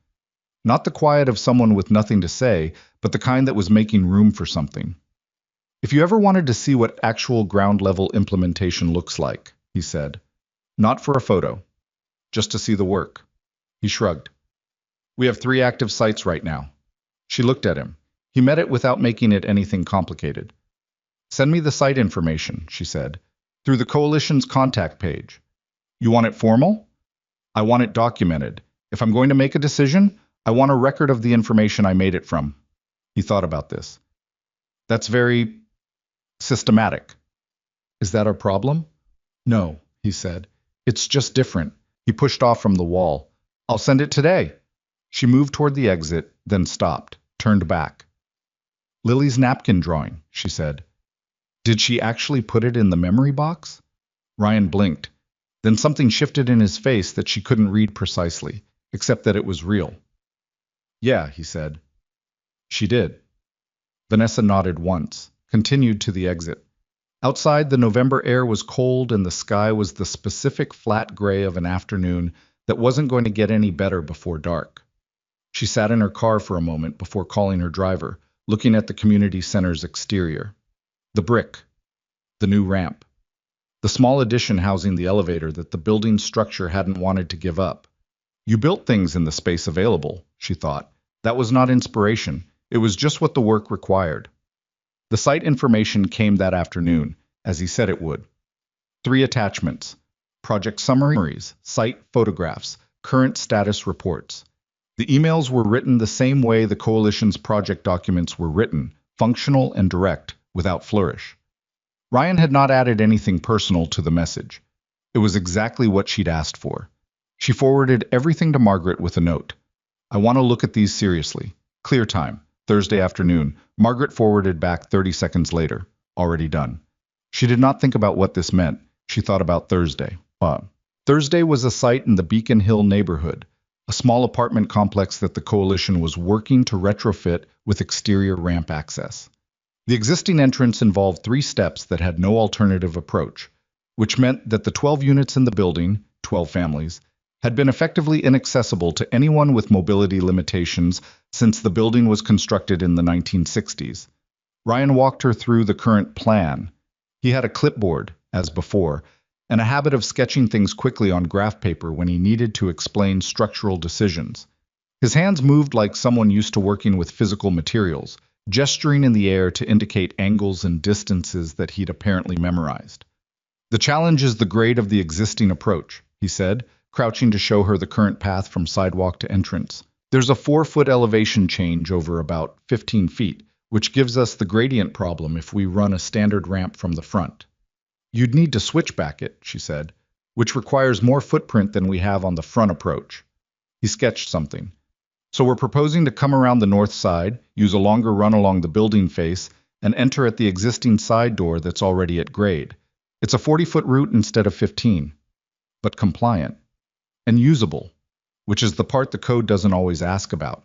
Not the quiet of someone with nothing to say, but the kind that was making room for something. If you ever wanted to see what actual ground-level implementation looks like, he said. Not for a photo. Just to see the work. He shrugged. We have 3 active sites right now. She looked at him. He met it without making it anything complicated. Send me the site information, she said, through the coalition's contact page. You want it formal? I want it documented. If I'm going to make a decision, I want a record of the information I made it from. He thought about this. That's very systematic. Is that a problem? No, he said. It's just different. He pushed off from the wall. I'll send it today. She moved toward the exit, then stopped, turned back. Lily's napkin drawing, she said. Did she actually put it in the memory box? Ryan blinked. Then something shifted in his face that she couldn't read precisely, except that it was real. Yeah, he said. She did. Vanessa nodded once, continued to the exit. Outside, the November air was cold and the sky was the specific flat gray of an afternoon that wasn't going to get any better before dark. She sat in her car for a moment before calling her driver, looking at the community center's exterior. The brick. The new ramp. The small addition housing the elevator that the building structure hadn't wanted to give up. You built things in the space available, she thought. That was not inspiration. It was just what the work required. The site information came that afternoon, as he said it would. 3 attachments. Project summaries, site photographs, current status reports. The emails were written the same way the coalition's project documents were written, functional and direct, without flourish. Ryan had not added anything personal to the message. It was exactly what she'd asked for. She forwarded everything to Margaret with a note. I want to look at these seriously. Clear time, Thursday afternoon. Margaret forwarded back 30 seconds later. Already done. She did not think about what this meant. She thought about Thursday. Thursday was a site in the Beacon Hill neighborhood, a small apartment complex that the coalition was working to retrofit with exterior ramp access. The existing entrance involved 3 steps that had no alternative approach, which meant that the 12 units in the building, 12 families, had been effectively inaccessible to anyone with mobility limitations since the building was constructed in the 1960s. Ryan walked her through the current plan. He had a clipboard, as before, and a habit of sketching things quickly on graph paper when he needed to explain structural decisions. His hands moved like someone used to working with physical materials, gesturing in the air to indicate angles and distances that he'd apparently memorized. The challenge is the grade of the existing approach, he said, crouching to show her the current path from sidewalk to entrance. There's a 4-foot elevation change over about 15 feet, which gives us the gradient problem if we run a standard ramp from the front. You'd need to switchback it, she said, which requires more footprint than we have on the front approach. He sketched something. So we're proposing to come around the north side, use a longer run along the building face, and enter at the existing side door that's already at grade. It's a 40-foot route instead of 15, but compliant. And usable, which is the part the code doesn't always ask about.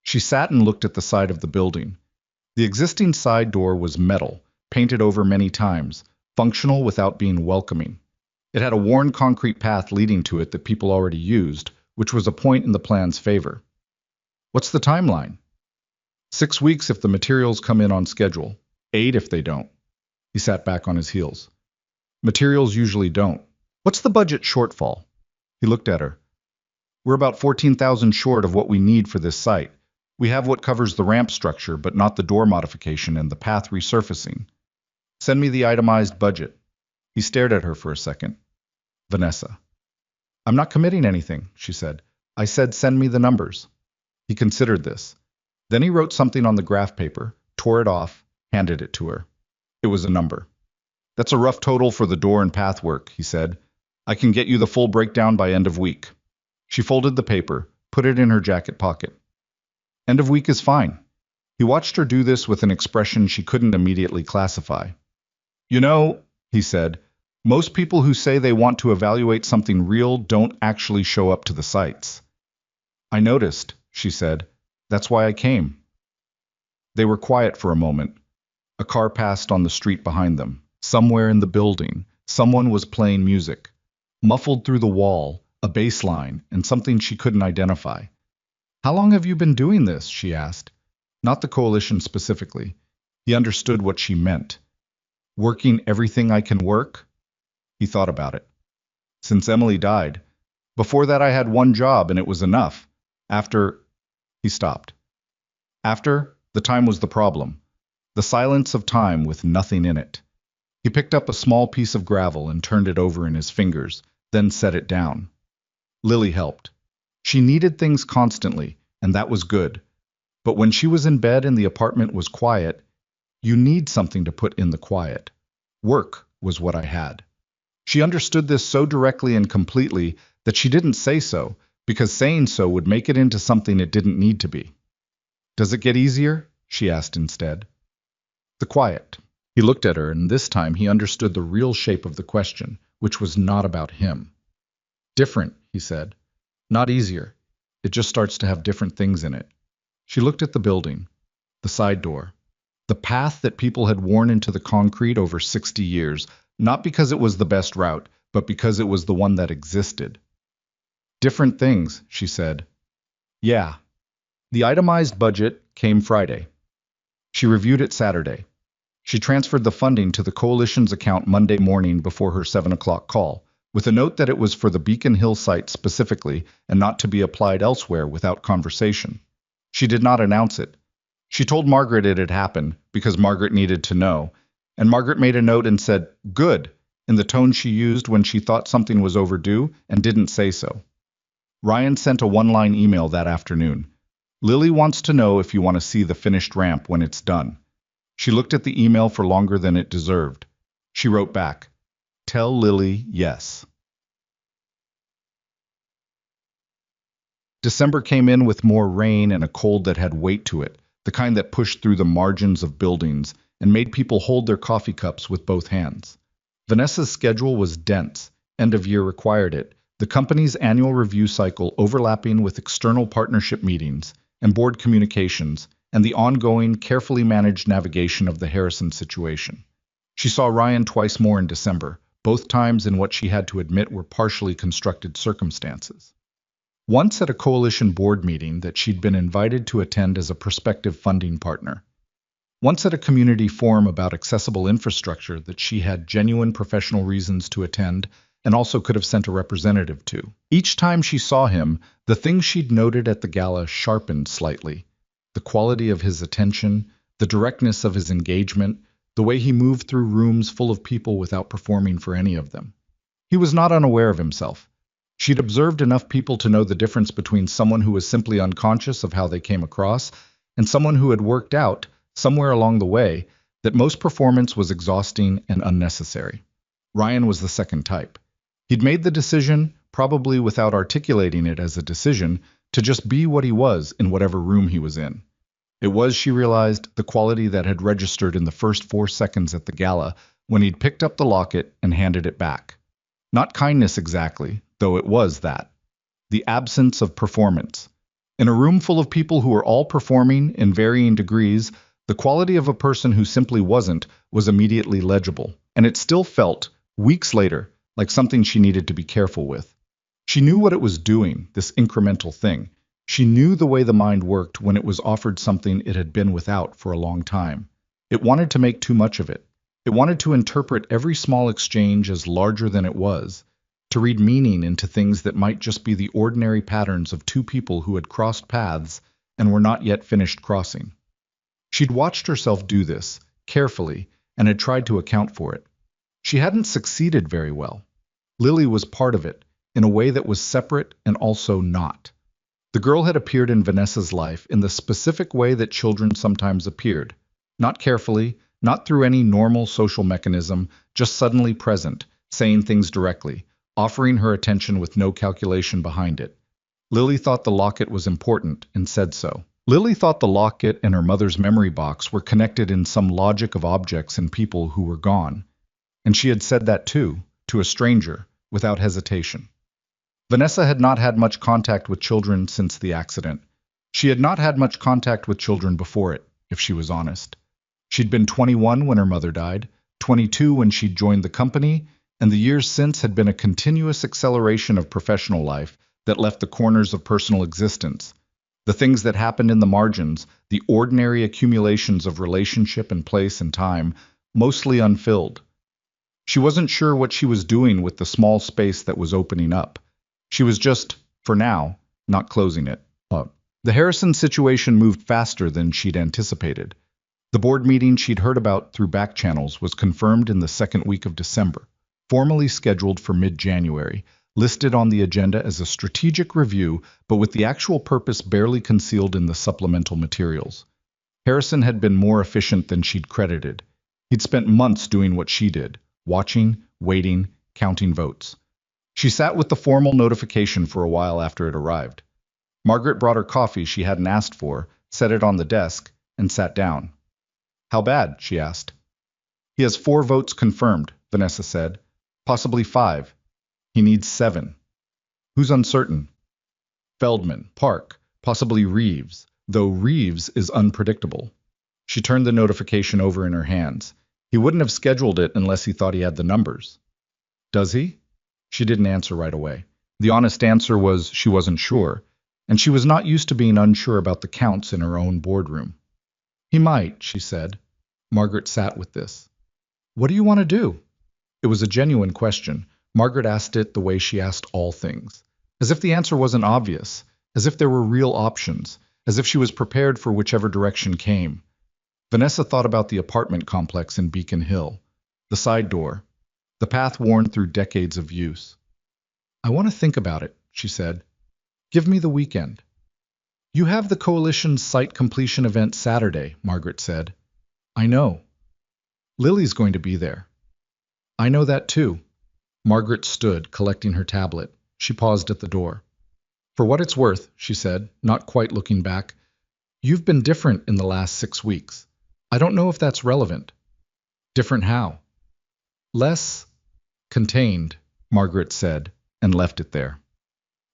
She sat and looked at the side of the building. The existing side door was metal, painted over many times, functional without being welcoming. It had a worn concrete path leading to it that people already used, which was a point in the plan's favor. What's the timeline? 6 weeks if the materials come in on schedule, 8 if they don't. He sat back on his heels. Materials usually don't. What's the budget shortfall? He looked at her. We're about 14,000 short of what we need for this site. We have what covers the ramp structure, but not the door modification and the path resurfacing. Send me the itemized budget. He stared at her for a second. Vanessa. I'm not committing anything, she said. I said send me the numbers. He considered this. Then he wrote something on the graph paper, tore it off, handed it to her. It was a number. That's a rough total for the door and path work, he said. I can get you the full breakdown by end of week. She folded the paper, put it in her jacket pocket. End of week is fine. He watched her do this with an expression she couldn't immediately classify. You know, he said, most people who say they want to evaluate something real don't actually show up to the sites. I noticed, she said. That's why I came. They were quiet for a moment. A car passed on the street behind them. Somewhere in the building, someone was playing music. Muffled through the wall, a bass line, and something she couldn't identify. How long have you been doing this? She asked. Not the coalition specifically. He understood what she meant. Working everything I can work? He thought about it. Since Emily died. Before that I had one job and it was enough. After... He stopped. After, the time was the problem. The silence of time with nothing in it. He picked up a small piece of gravel and turned it over in his fingers, then set it down. Lily helped. She needed things constantly, and that was good. But when she was in bed and the apartment was quiet, you need something to put in the quiet. Work was what I had. She understood this so directly and completely that she didn't say so, because saying so would make it into something it didn't need to be. Does it get easier? She asked instead. The quiet. He looked at her, and this time he understood the real shape of the question, which was not about him. Different, he said. Not easier. It just starts to have different things in it. She looked at the building, the side door, the path that people had worn into the concrete over 60 years, not because it was the best route, but because it was the one that existed. Different things, she said. Yeah. The itemized budget came Friday. She reviewed it Saturday. She transferred the funding to the coalition's account Monday morning before her 7 o'clock call, with a note that it was for the Beacon Hill site specifically and not to be applied elsewhere without conversation. She did not announce it. She told Margaret it had happened because Margaret needed to know, and Margaret made a note and said, "Good," in the tone she used when she thought something was overdue and didn't say so. Ryan sent a one-line email that afternoon. Lily wants to know if you want to see the finished ramp when it's done. She looked at the email for longer than it deserved. She wrote back, "Tell Lily yes." December came in with more rain and a cold that had weight to it, the kind that pushed through the margins of buildings and made people hold their coffee cups with both hands. Vanessa's schedule was dense. End of year required it. The company's annual review cycle overlapping with external partnership meetings and board communications and the ongoing, carefully managed navigation of the Harrison situation. She saw Ryan twice more in December, both times in what she had to admit were partially constructed circumstances. Once at a coalition board meeting that she'd been invited to attend as a prospective funding partner. Once at a community forum about accessible infrastructure that she had genuine professional reasons to attend and also could have sent a representative to. Each time she saw him, the things she'd noted at the gala sharpened slightly. The quality of his attention, the directness of his engagement, the way he moved through rooms full of people without performing for any of them. He was not unaware of himself. She'd observed enough people to know the difference between someone who was simply unconscious of how they came across and someone who had worked out, somewhere along the way, that most performance was exhausting and unnecessary. Ryan was the second type. He'd made the decision, probably without articulating it as a decision, to just be what he was in whatever room he was in. It was, she realized, the quality that had registered in the first 4 seconds at the gala when he'd picked up the locket and handed it back. Not kindness exactly, though it was that. The absence of performance. In a room full of people who were all performing in varying degrees, the quality of a person who simply wasn't was immediately legible, and it still felt, weeks later, like something she needed to be careful with. She knew what it was doing, this incremental thing. She knew the way the mind worked when it was offered something it had been without for a long time. It wanted to make too much of it. It wanted to interpret every small exchange as larger than it was, to read meaning into things that might just be the ordinary patterns of two people who had crossed paths and were not yet finished crossing. She'd watched herself do this, carefully, and had tried to account for it. She hadn't succeeded very well. Lily was part of it, in a way that was separate and also not. The girl had appeared in Vanessa's life in the specific way that children sometimes appeared, not carefully, not through any normal social mechanism, just suddenly present, saying things directly, offering her attention with no calculation behind it. Lily thought the locket was important and said so. Lily thought the locket and her mother's memory box were connected in some logic of objects and people who were gone. And she had said that too, to a stranger, without hesitation. Vanessa had not had much contact with children since the accident. She had not had much contact with children before it, if she was honest. She'd been 21 when her mother died, 22 when she'd joined the company, and the years since had been a continuous acceleration of professional life that left the corners of personal existence, the things that happened in the margins, the ordinary accumulations of relationship and place and time, mostly unfilled. She wasn't sure what she was doing with the small space that was opening up. She was just, for now, not closing it up. The Harrison situation moved faster than she'd anticipated. The board meeting she'd heard about through back channels was confirmed in the second week of December, formally scheduled for mid-January, listed on the agenda as a strategic review, but with the actual purpose barely concealed in the supplemental materials. Harrison had been more efficient than she'd credited. He'd spent months doing what she did, watching, waiting, counting votes. She sat with the formal notification for a while after it arrived. Margaret brought her coffee she hadn't asked for, set it on the desk, and sat down. "How bad?" she asked. "He has 4 votes confirmed," Vanessa said. "Possibly 5. He needs 7. Who's uncertain?" "Feldman, Park, possibly Reeves, though Reeves is unpredictable." She turned the notification over in her hands. He wouldn't have scheduled it unless he thought he had the numbers. "Does he?" She didn't answer right away. The honest answer was she wasn't sure, and she was not used to being unsure about the counts in her own boardroom. "He might," she said. Margaret sat with this. "What do you want to do?" It was a genuine question. Margaret asked it the way she asked all things, as if the answer wasn't obvious, as if there were real options, as if she was prepared for whichever direction came. Vanessa thought about the apartment complex in Beacon Hill, the side door, the path worn through decades of use. "I want to think about it," she said. "Give me the weekend." "You have the Coalition's site completion event Saturday," Margaret said. "I know. Lily's going to be there." "I know that too." Margaret stood, collecting her tablet. She paused at the door. "For what it's worth," she said, not quite looking back, "you've been different in the last 6 weeks. I don't know if that's relevant." "Different how?" "Less contained," Margaret said, and left it there.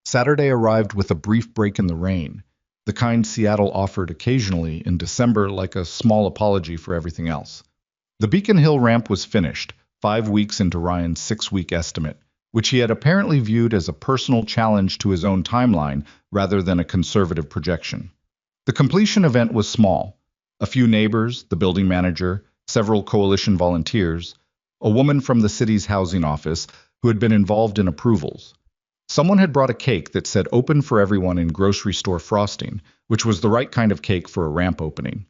Saturday arrived with a brief break in the rain, the kind Seattle offered occasionally in December like a small apology for everything else. The Beacon Hill ramp was finished, 5 weeks into Ryan's 6-week estimate, which he had apparently viewed as a personal challenge to his own timeline rather than a conservative projection. The completion event was small. A few neighbors, the building manager, several coalition volunteers, a woman from the city's housing office who had been involved in approvals. Someone had brought a cake that said open for everyone in grocery store frosting, which was the right kind of cake for a ramp opening.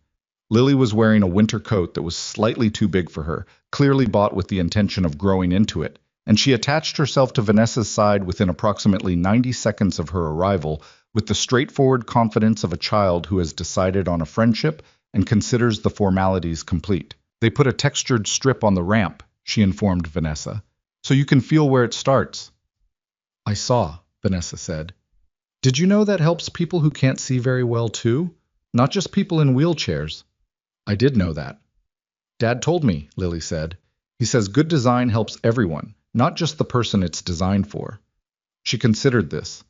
Lily was wearing a winter coat that was slightly too big for her, clearly bought with the intention of growing into it, and she attached herself to Vanessa's side within approximately 90 seconds of her arrival with the straightforward confidence of a child who has decided on a friendship and considers the formalities complete. They put a textured strip on the ramp, she informed Vanessa, so you can feel where it starts. I saw, Vanessa said. Did you know that helps people who can't see very well too? Not just people in wheelchairs. I did know that. Dad told me, Lily said. He says good design helps everyone, not just the person it's designed for. She considered this.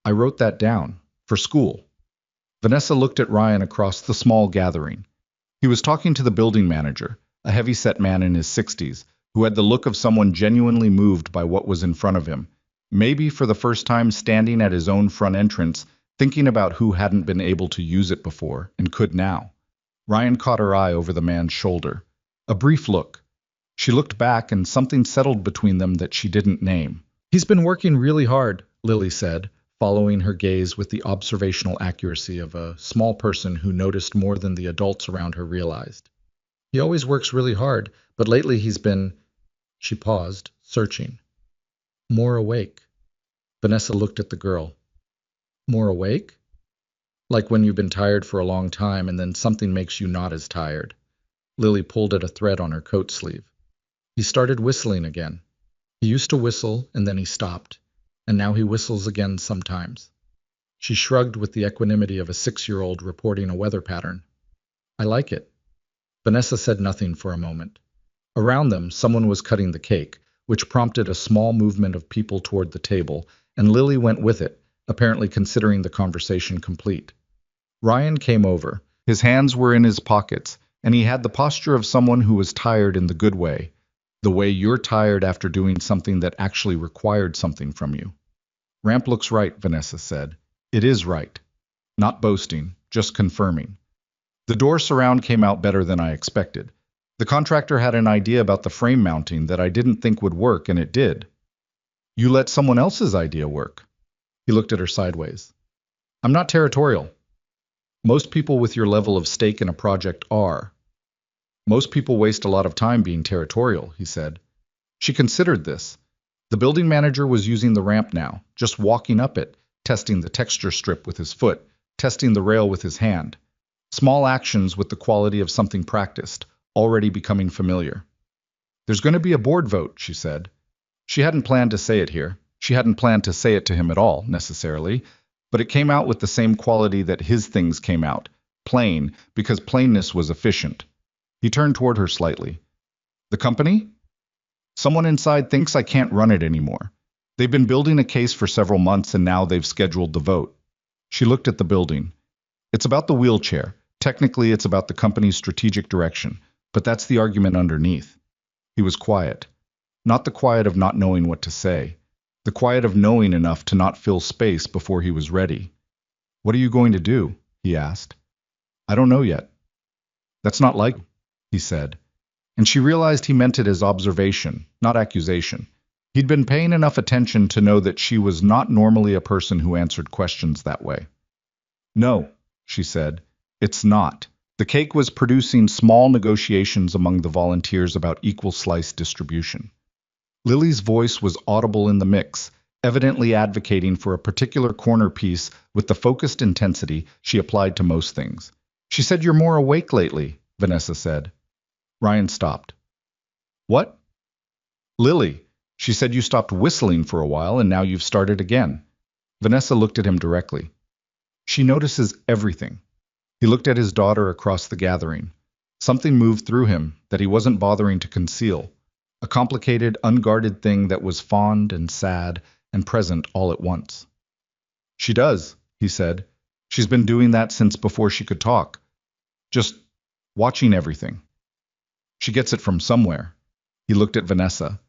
I wrote that down. For school. Vanessa looked at Ryan across the small gathering. He was talking to the building manager, a heavy-set man in his 60s, who had the look of someone genuinely moved by what was in front of him, maybe for the first time standing at his own front entrance, thinking about who hadn't been able to use it before and could now. Ryan caught her eye over the man's shoulder. A brief look. She looked back and something settled between them that she didn't name. He's been working really hard, Lily said, following her gaze with the observational accuracy of a small person who noticed more than the adults around her realized. He always works really hard, but lately he's been... She paused, searching. More awake. Vanessa looked at the girl. More awake? Like when you've been tired for a long time and then something makes you not as tired. Lily pulled at a thread on her coat sleeve. He started whistling again. He used to whistle and then he stopped, and now he whistles again sometimes. She shrugged with the equanimity of a 6-year-old reporting a weather pattern. I like it. Vanessa said nothing for a moment. Around them, someone was cutting the cake, which prompted a small movement of people toward the table, and Lily went with it, apparently considering the conversation complete. Ryan came over. His hands were in his pockets, and he had the posture of someone who was tired in the good way, the way you're tired after doing something that actually required something from you. Ramp looks right, Vanessa said. It is right. Not boasting, just confirming. The door surround came out better than I expected. The contractor had an idea about the frame mounting that I didn't think would work, and it did. You let someone else's idea work. He looked at her sideways. I'm not territorial. Most people with your level of stake in a project are. Most people waste a lot of time being territorial, he said. She considered this. The building manager was using the ramp now, just walking up it, testing the texture strip with his foot, testing the rail with his hand. Small actions with the quality of something practiced, already becoming familiar. There's going to be a board vote, she said. She hadn't planned to say it here. She hadn't planned to say it to him at all, necessarily, but it came out with the same quality that his things came out, plain, because plainness was efficient. He turned toward her slightly. The company? Someone inside thinks I can't run it anymore. They've been building a case for several months and now they've scheduled the vote. She looked at the building. It's about the wheelchair. Technically, it's about the company's strategic direction, but that's the argument underneath. He was quiet. Not the quiet of not knowing what to say. The quiet of knowing enough to not fill space before he was ready. What are you going to do? He asked. I don't know yet. That's not like, he said. And she realized he meant it as observation, not accusation. He'd been paying enough attention to know that she was not normally a person who answered questions that way. No, she said. It's not. The cake was producing small negotiations among the volunteers about equal slice distribution. Lily's voice was audible in the mix, evidently advocating for a particular corner piece with the focused intensity she applied to most things. She said, "You're more awake lately," Vanessa said. Ryan stopped. What? Lily, she said you stopped whistling for a while and now you've started again. Vanessa looked at him directly. She notices everything. He looked at his daughter across the gathering. Something moved through him that he wasn't bothering to conceal. A complicated, unguarded thing that was fond and sad and present all at once. She does, he said. She's been doing that since before she could talk. Just watching everything. She gets it from somewhere. He looked at Vanessa.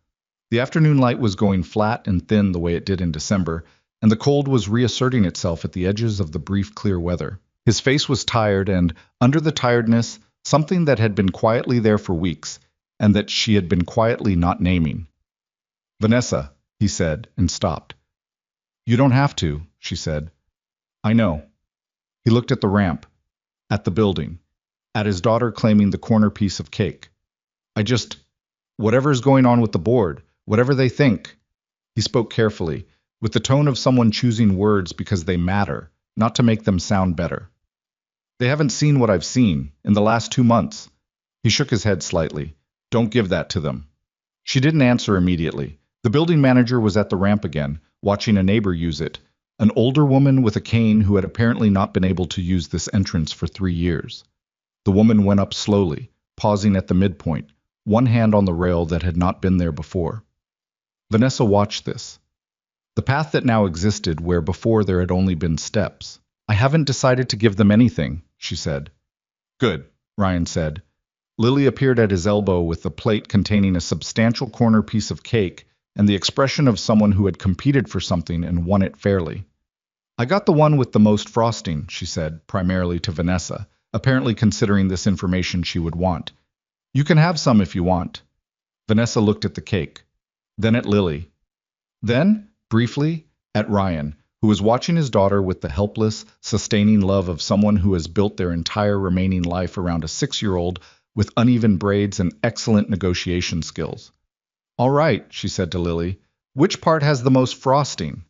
The afternoon light was going flat and thin the way it did in December, and the cold was reasserting itself at the edges of the brief clear weather. His face was tired, and under the tiredness, something that had been quietly there for weeks, and that she had been quietly not naming. Vanessa, he said, and stopped. You don't have to, she said. I know. He looked at the ramp, at the building, at his daughter claiming the corner piece of cake. Whatever's going on with the board, whatever they think. He spoke carefully, with the tone of someone choosing words because they matter, not to make them sound better. They haven't seen what I've seen in the last 2 months. He shook his head slightly. Don't give that to them. She didn't answer immediately. The building manager was at the ramp again, watching a neighbor use it, an older woman with a cane who had apparently not been able to use this entrance for 3 years. The woman went up slowly, pausing at the midpoint, one hand on the rail that had not been there before. Vanessa watched this. The path that now existed where before there had only been steps. I haven't decided to give them anything, she said. Good, Ryan said. Lily appeared at his elbow with a plate containing a substantial corner piece of cake and the expression of someone who had competed for something and won it fairly. I got the one with the most frosting, she said, primarily to Vanessa, apparently considering this information she would want. You can have some if you want. Vanessa looked at the cake, then at Lily. Then, briefly, at Ryan, who was watching his daughter with the helpless, sustaining love of someone who has built their entire remaining life around a 6-year-old with uneven braids and excellent negotiation skills. All right, she said to Lily. Which part has the most frosting?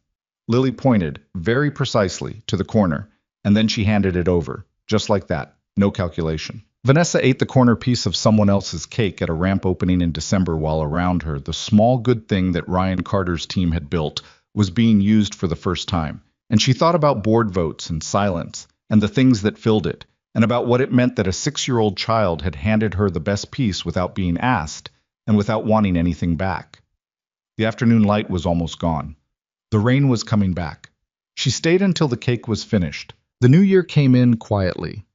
Lily pointed, very precisely, to the corner, and then she handed it over, just like that, no calculation. Vanessa ate the corner piece of someone else's cake at a ramp opening in December while around her the small good thing that Ryan Carter's team had built was being used for the first time, and she thought about board votes and silence, and the things that filled it, and about what it meant that a 6-year-old child had handed her the best piece without being asked, and without wanting anything back. The afternoon light was almost gone. The rain was coming back. She stayed until the cake was finished. The new year came in quietly.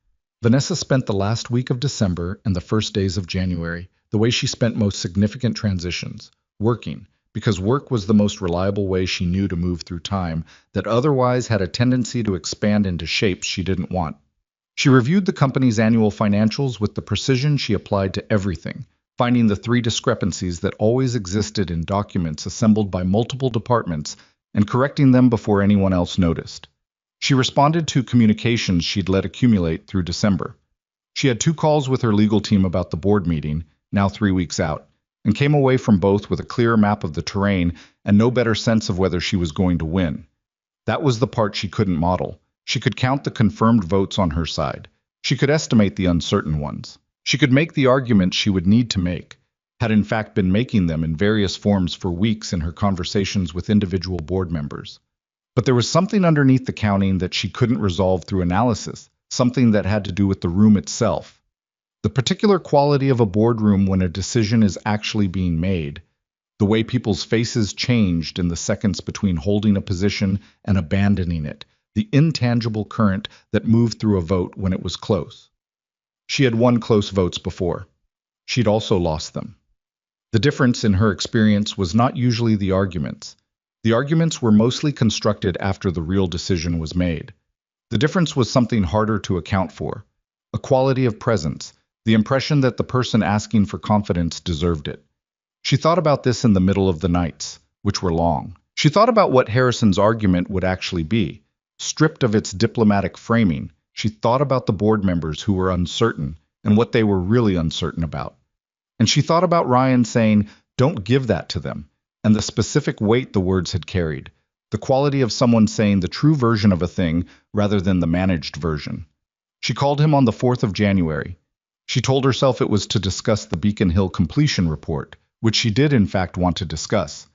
Vanessa spent the last week of December and the first days of January the way she spent most significant transitions, working, because work was the most reliable way she knew to move through time that otherwise had a tendency to expand into shapes she didn't want. She reviewed the company's annual financials with the precision she applied to everything, finding the 3 discrepancies that always existed in documents assembled by multiple departments and correcting them before anyone else noticed. She responded to communications she'd let accumulate through December. She had 2 calls with her legal team about the board meeting, now 3 weeks out, and came away from both with a clearer map of the terrain and no better sense of whether she was going to win. That was the part she couldn't model. She could count the confirmed votes on her side. She could estimate the uncertain ones. She could make the arguments she would need to make, had in fact been making them in various forms for weeks in her conversations with individual board members. But there was something underneath the counting that she couldn't resolve through analysis, something that had to do with the room itself. The particular quality of a boardroom when a decision is actually being made, the way people's faces changed in the seconds between holding a position and abandoning it, the intangible current that moved through a vote when it was close. She had won close votes before. She'd also lost them. The difference in her experience was not usually the arguments. The arguments were mostly constructed after the real decision was made. The difference was something harder to account for, a quality of presence, the impression that the person asking for confidence deserved it. She thought about this in the middle of the nights, which were long. She thought about what Harrison's argument would actually be. Stripped of its diplomatic framing, she thought about the board members who were uncertain and what they were really uncertain about. And she thought about Ryan saying, "Don't give that to them," and the specific weight the words had carried, the quality of someone saying the true version of a thing rather than the managed version. She called him on the 4th of January. She told herself it was to discuss the Beacon Hill completion report, which she did in fact want to discuss.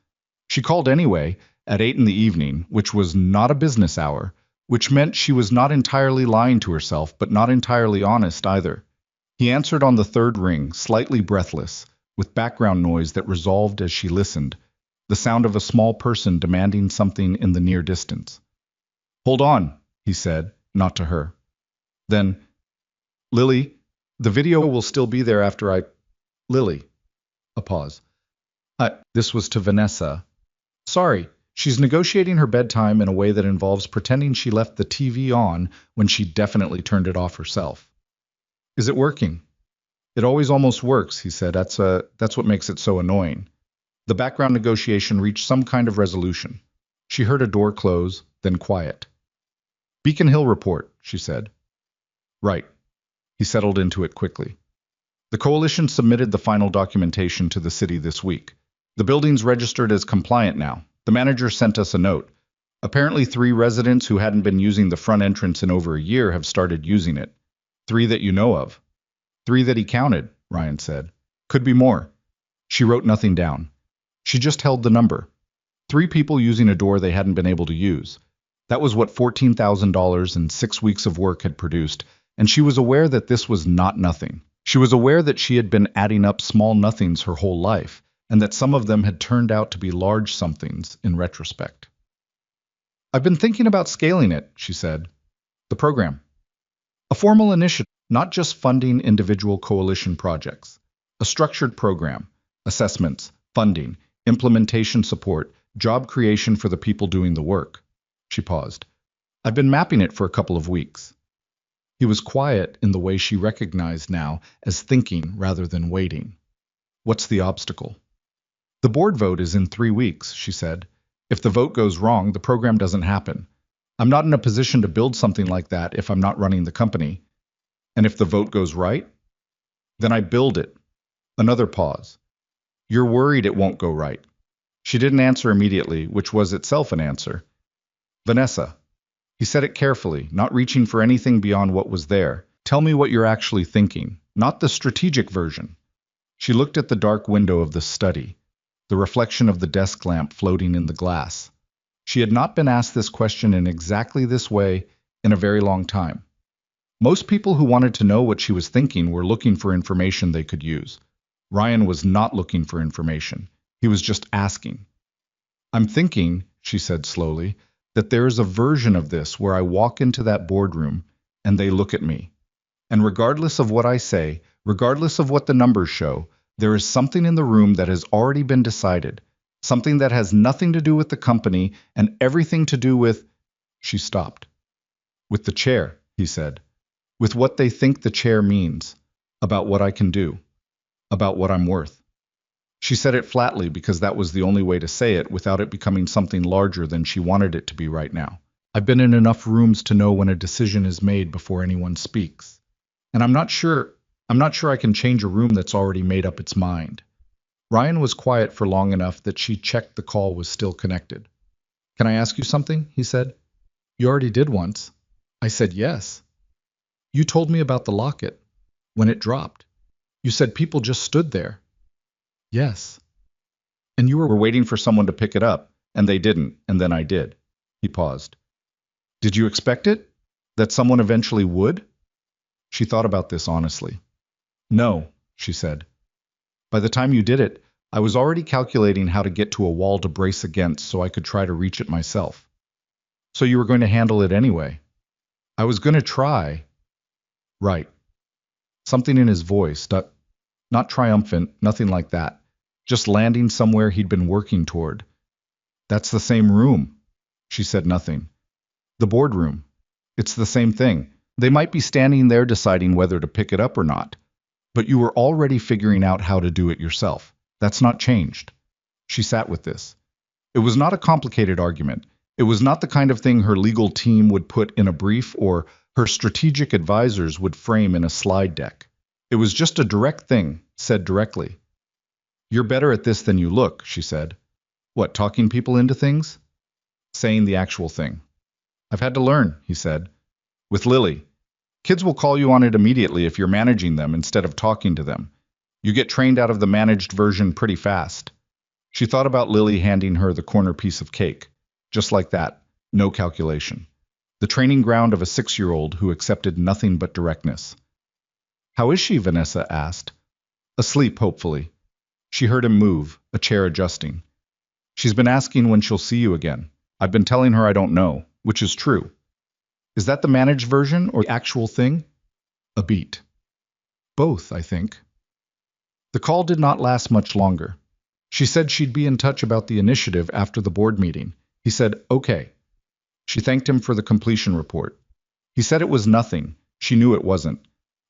She called anyway, at 8 in the evening, which was not a business hour, which meant she was not entirely lying to herself, but not entirely honest either. He answered on the 3rd ring, slightly breathless, with background noise that resolved as she listened, the sound of a small person demanding something in the near distance. "Hold on," he said, not to her. Then, "Lily, the video will still be there after I—" "Lily." A pause. This was to Vanessa. Sorry, she's negotiating her bedtime in a way that involves pretending she left the TV on when she definitely turned it off herself. Is it working? It always almost works, he said. That's what makes it so annoying. The background negotiation reached some kind of resolution. She heard a door close, then quiet. Beacon Hill report, she said. Right. He settled into it quickly. The coalition submitted the final documentation to the city this week. The building's registered as compliant now. The manager sent us a note. Apparently 3 residents who hadn't been using the front entrance in over a year have started using it. 3 that you know of. 3 that he counted, Ryan said. Could be more. She wrote nothing down. She just held the number. 3 people using a door they hadn't been able to use. That was what $14,000 and 6 weeks of work had produced, and she was aware that this was not nothing. She was aware that she had been adding up small nothings her whole life, and that some of them had turned out to be large somethings in retrospect. I've been thinking about scaling it, she said. The program. A formal initiative, not just funding individual coalition projects. A structured program. Assessments, funding, implementation support, job creation for the people doing the work. She paused. I've been mapping it for a couple of weeks. He was quiet in the way she recognized now as thinking rather than waiting. What's the obstacle? The board vote is in 3 weeks, she said. If the vote goes wrong, the program doesn't happen. I'm not in a position to build something like that if I'm not running the company. And if the vote goes right? Then I build it. Another pause. You're worried it won't go right. She didn't answer immediately, which was itself an answer. Vanessa. He said it carefully, not reaching for anything beyond what was there. Tell me what you're actually thinking, not the strategic version. She looked at the dark window of the study, the reflection of the desk lamp floating in the glass. She had not been asked this question in exactly this way in a very long time. Most people who wanted to know what she was thinking were looking for information they could use. Ryan was not looking for information. He was just asking. I'm thinking, she said slowly, that there is a version of this where I walk into that boardroom and they look at me. And regardless of what I say, regardless of what the numbers show, there is something in the room that has already been decided, something that has nothing to do with the company and everything to do with... She stopped. With the chair, he said. With what they think the chair means, about what I can do, about what I'm worth. She said it flatly because that was the only way to say it without it becoming something larger than she wanted it to be right now. I've been in enough rooms to know when a decision is made before anyone speaks. And I'm not sure I can change a room that's already made up its mind. Ryan was quiet for long enough that she checked the call was still connected. Can I ask you something? He said. You already did once. I said yes. You told me about the locket, when it dropped. You said people just stood there. Yes. And you were waiting for someone to pick it up, and they didn't, and then I did. He paused. Did you expect it? That someone eventually would? She thought about this honestly. No, she said. By the time you did it, I was already calculating how to get to a wall to brace against so I could try to reach it myself. So you were going to handle it anyway? I was going to try. Right. Something in his voice, not triumphant, nothing like that. Just landing somewhere he'd been working toward. That's the same room. She said nothing. The boardroom. It's the same thing. They might be standing there deciding whether to pick it up or not. But you were already figuring out how to do it yourself. That's not changed. She sat with this. It was not a complicated argument. It was not the kind of thing her legal team would put in a brief or her strategic advisors would frame in a slide deck. It was just a direct thing, said directly. You're better at this than you look, she said. What, talking people into things? Saying the actual thing. I've had to learn, he said. With Lily. Kids will call you on it immediately if you're managing them instead of talking to them. You get trained out of the managed version pretty fast. She thought about Lily handing her the corner piece of cake. Just like that, no calculation. The training ground of a 6-year-old who accepted nothing but directness. How is she? Vanessa asked. Asleep, hopefully. She heard him move, a chair adjusting. She's been asking when she'll see you again. I've been telling her I don't know, which is true. Is that the managed version or the actual thing? A beat. Both, I think. The call did not last much longer. She said she'd be in touch about the initiative after the board meeting. He said, okay. She thanked him for the completion report. He said it was nothing. She knew it wasn't.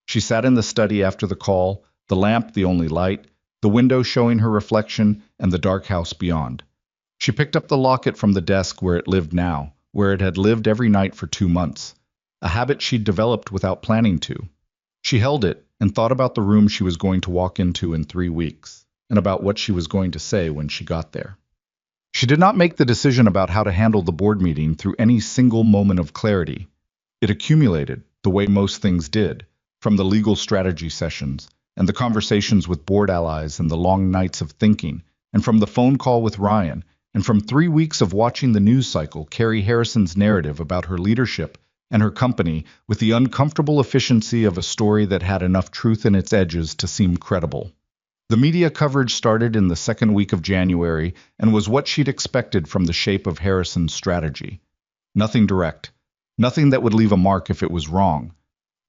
She sat in the study after the call, the lamp the only light, the window showing her reflection, and the dark house beyond. She picked up the locket from the desk where it lived now, where it had lived every night for 2 months, a habit she'd developed without planning to. She held it and thought about the room she was going to walk into in 3 weeks, and about what she was going to say when she got there. She did not make the decision about how to handle the board meeting through any single moment of clarity. It accumulated, the way most things did, from the legal strategy sessions, and the conversations with board allies and the long nights of thinking, and from the phone call with Ryan, and from 3 weeks of watching the news cycle carry Harrison's narrative about her leadership and her company with the uncomfortable efficiency of a story that had enough truth in its edges to seem credible. The media coverage started in the second week of January and was what she'd expected from the shape of Harrison's strategy. Nothing direct, nothing that would leave a mark if it was wrong.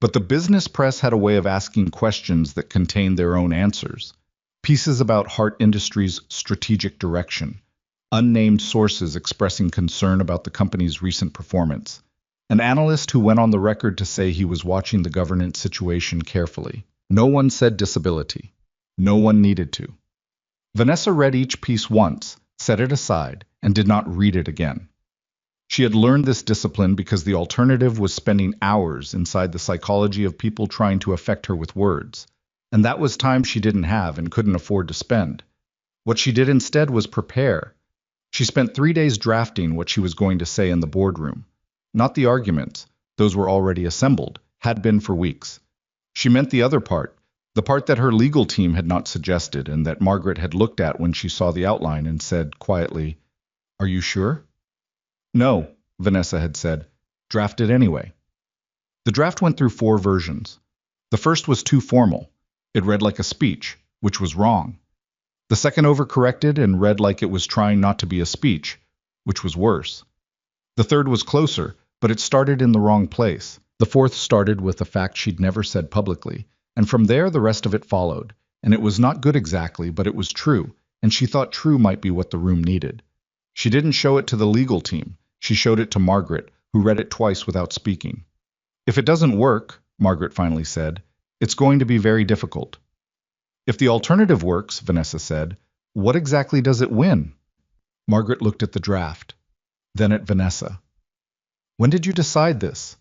But the business press had a way of asking questions that contained their own answers. Pieces about Hart Industries' strategic direction, unnamed sources expressing concern about the company's recent performance, an analyst who went on the record to say he was watching the governance situation carefully. No one said disability. No one needed to. Vanessa read each piece once, set it aside, and did not read it again. She had learned this discipline because the alternative was spending hours inside the psychology of people trying to affect her with words, and that was time she didn't have and couldn't afford to spend. What she did instead was prepare. She spent 3 days drafting what she was going to say in the boardroom. Not the arguments, those were already assembled, had been for weeks. She meant the other part, the part that her legal team had not suggested and that Margaret had looked at when she saw the outline and said quietly, "Are you sure?" "No," Vanessa had said. "Draft it anyway." The draft went through 4 versions. The first was too formal. It read like a speech, which was wrong. The second overcorrected and read like it was trying not to be a speech, which was worse. The third was closer, but it started in the wrong place. The fourth started with a fact she'd never said publicly, and from there the rest of it followed. And it was not good exactly, but it was true, and she thought true might be what the room needed. She didn't show it to the legal team. She showed it to Margaret, who read it twice without speaking. "If it doesn't work," Margaret finally said, "it's going to be very difficult." "If the alternative works," Vanessa said, "what exactly does it win?" Margaret looked at the draft, then at Vanessa. "When did you decide this?"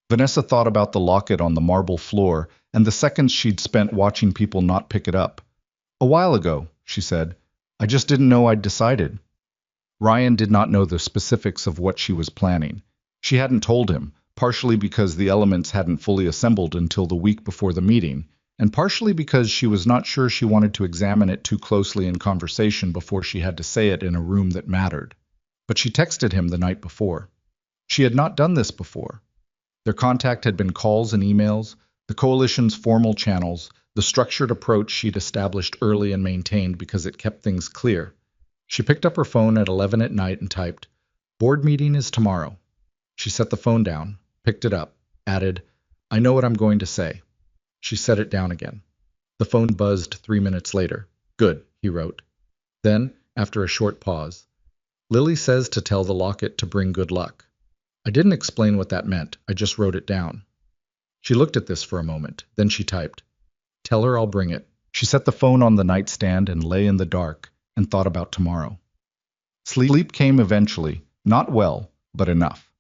Vanessa thought about the locket on the marble floor and the seconds she'd spent watching people not pick it up. "A while ago," she said. "I just didn't know I'd decided." Ryan did not know the specifics of what she was planning. She hadn't told him, partially because the elements hadn't fully assembled until the week before the meeting, and partially because she was not sure she wanted to examine it too closely in conversation before she had to say it in a room that mattered. But she texted him the night before. She had not done this before. Their contact had been calls and emails, the coalition's formal channels, the structured approach she'd established early and maintained because it kept things clear. She picked up her phone at 11 at night and typed, "Board meeting is tomorrow." She set the phone down, picked it up, added, "I know what I'm going to say." She set it down again. The phone buzzed 3 minutes later. "Good," he wrote. Then, after a short pause, "Lily says to tell the Locket to bring good luck." I didn't explain what that meant. I just wrote it down. She looked at this for a moment. Then she typed, "Tell her I'll bring it." She set the phone on the nightstand and lay in the dark and thought about tomorrow. Sleep came eventually, not well, but enough.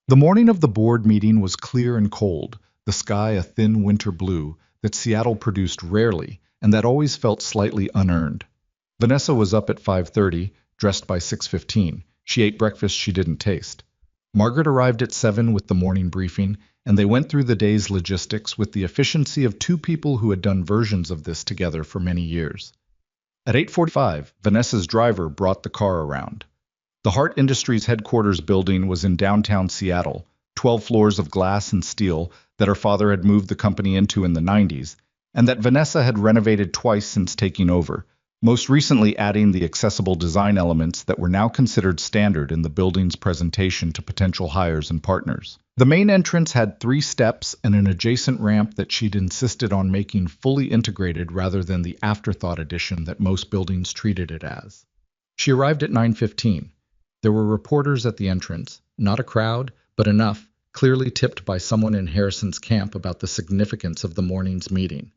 The morning of the board meeting was clear and cold, the sky a thin winter blue that Seattle produced rarely and that always felt slightly unearned. Vanessa was up at 5:30, dressed by 6:15. She ate breakfast she didn't taste. Margaret arrived at 7 with the morning briefing, and they went through the day's logistics with the efficiency of 2 people who had done versions of this together for many years. At 8:45, Vanessa's driver brought the car around. The Hart Industries headquarters building was in downtown Seattle, 12 floors of glass and steel that her father had moved the company into in the 90s, and that Vanessa had renovated twice since taking over, most recently adding the accessible design elements that were now considered standard in the building's presentation to potential hires and partners. The main entrance had 3 steps and an adjacent ramp that she'd insisted on making fully integrated rather than the afterthought addition that most buildings treated it as. She arrived at 9:15. There were reporters at the entrance, not a crowd, but enough, clearly tipped by someone in Harrison's camp about the significance of the morning's meeting.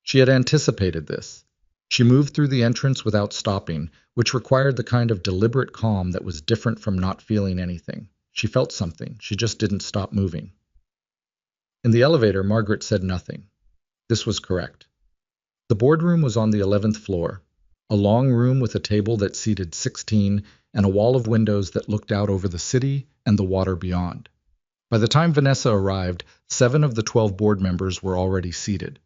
She had anticipated this. She moved through the entrance without stopping, which required the kind of deliberate calm that was different from not feeling anything. She felt something, she just didn't stop moving. In the elevator, Margaret said nothing. This was correct. The boardroom was on the 11th floor, a long room with a table that seated 16 and a wall of windows that looked out over the city and the water beyond. By the time Vanessa arrived, 7 of the 12 board members were already seated.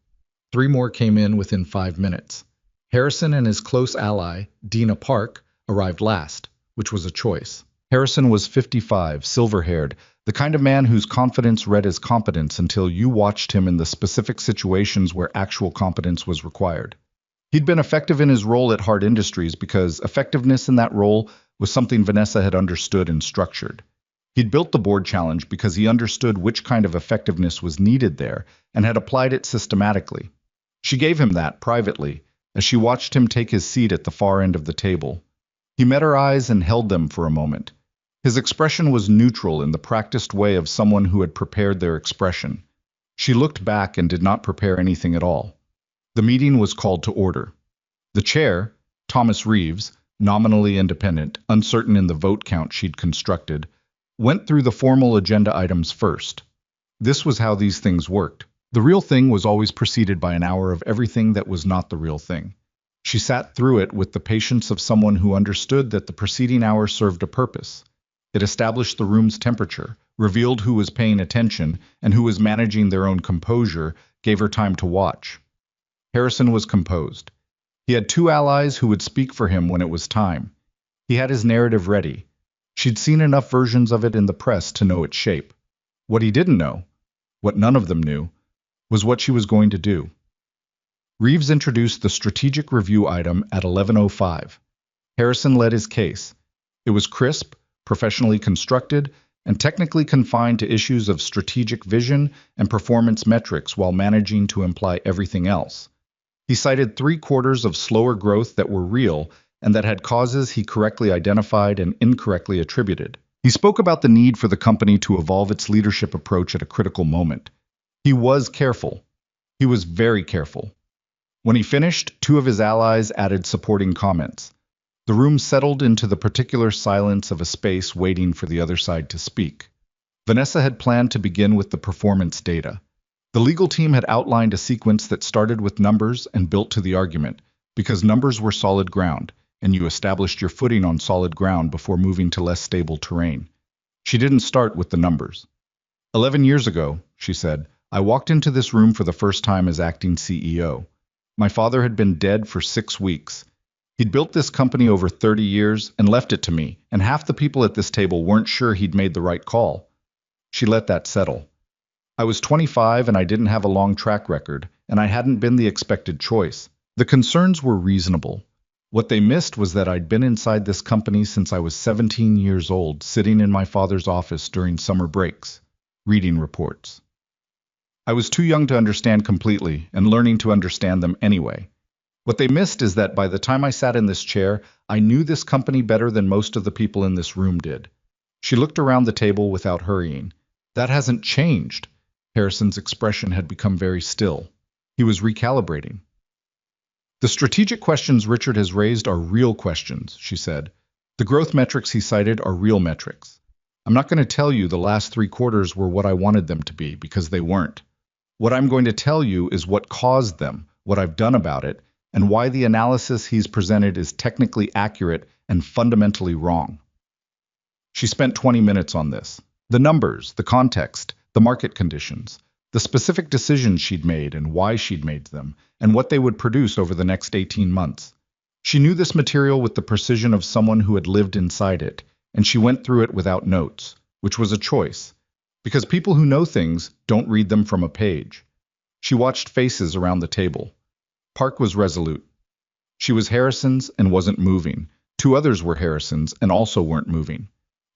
3 more came in within 5 minutes. Harrison and his close ally, Dina Park, arrived last, which was a choice. Harrison was 55, silver-haired, the kind of man whose confidence read as competence until you watched him in the specific situations where actual competence was required. He'd been effective in his role at Hart Industries because effectiveness in that role was something Vanessa had understood and structured. He'd built the board challenge because he understood which kind of effectiveness was needed there and had applied it systematically. She gave him that privately, as she watched him take his seat at the far end of the table. He met her eyes and held them for a moment. His expression was neutral in the practiced way of someone who had prepared their expression. She looked back and did not prepare anything at all. The meeting was called to order. The chair, Thomas Reeves, nominally independent, uncertain in the vote count she'd constructed, went through the formal agenda items first. This was how these things worked. The real thing was always preceded by an hour of everything that was not the real thing. She sat through it with the patience of someone who understood that the preceding hour served a purpose. It established the room's temperature, revealed who was paying attention and who was managing their own composure, gave her time to watch. Harrison was composed. He had 2 allies who would speak for him when it was time. He had his narrative ready. She'd seen enough versions of it in the press to know its shape. What he didn't know, what none of them knew, was what she was going to do. Reeves introduced the strategic review item at 11:05. Harrison led his case. It was crisp, professionally constructed, and technically confined to issues of strategic vision and performance metrics while managing to imply everything else. He cited 3 quarters of slower growth that were real and that had causes he correctly identified and incorrectly attributed. He spoke about the need for the company to evolve its leadership approach at a critical moment. He was careful. He was very careful. When he finished, 2 of his allies added supporting comments. The room settled into the particular silence of a space waiting for the other side to speak. Vanessa had planned to begin with the performance data. The legal team had outlined a sequence that started with numbers and built to the argument, because numbers were solid ground, and you established your footing on solid ground before moving to less stable terrain. She didn't start with the numbers. 11 years ago, she said, I walked into this room for the first time as acting CEO. My father had been dead for 6 weeks. He'd built this company over 30 years and left it to me, and half the people at this table weren't sure he'd made the right call. She let that settle. I was 25 and I didn't have a long track record, and I hadn't been the expected choice. The concerns were reasonable. What they missed was that I'd been inside this company since I was 17 years old, sitting in my father's office during summer breaks, reading reports. I was too young to understand completely, and learning to understand them anyway. What they missed is that by the time I sat in this chair, I knew this company better than most of the people in this room did. She looked around the table without hurrying. That hasn't changed. Harrison's expression had become very still. He was recalibrating. The strategic questions Richard has raised are real questions, she said. The growth metrics he cited are real metrics. I'm not going to tell you the last 3 quarters were what I wanted them to be, because they weren't. What I'm going to tell you is what caused them, what I've done about it, and why the analysis he's presented is technically accurate and fundamentally wrong. She spent 20 minutes on this. The numbers, the context, the market conditions, the specific decisions she'd made and why she'd made them, and what they would produce over the next 18 months. She knew this material with the precision of someone who had lived inside it, and she went through it without notes, which was a choice. Because people who know things don't read them from a page. She watched faces around the table. Park was resolute. She was Harrison's and wasn't moving. Two others were Harrison's and also weren't moving.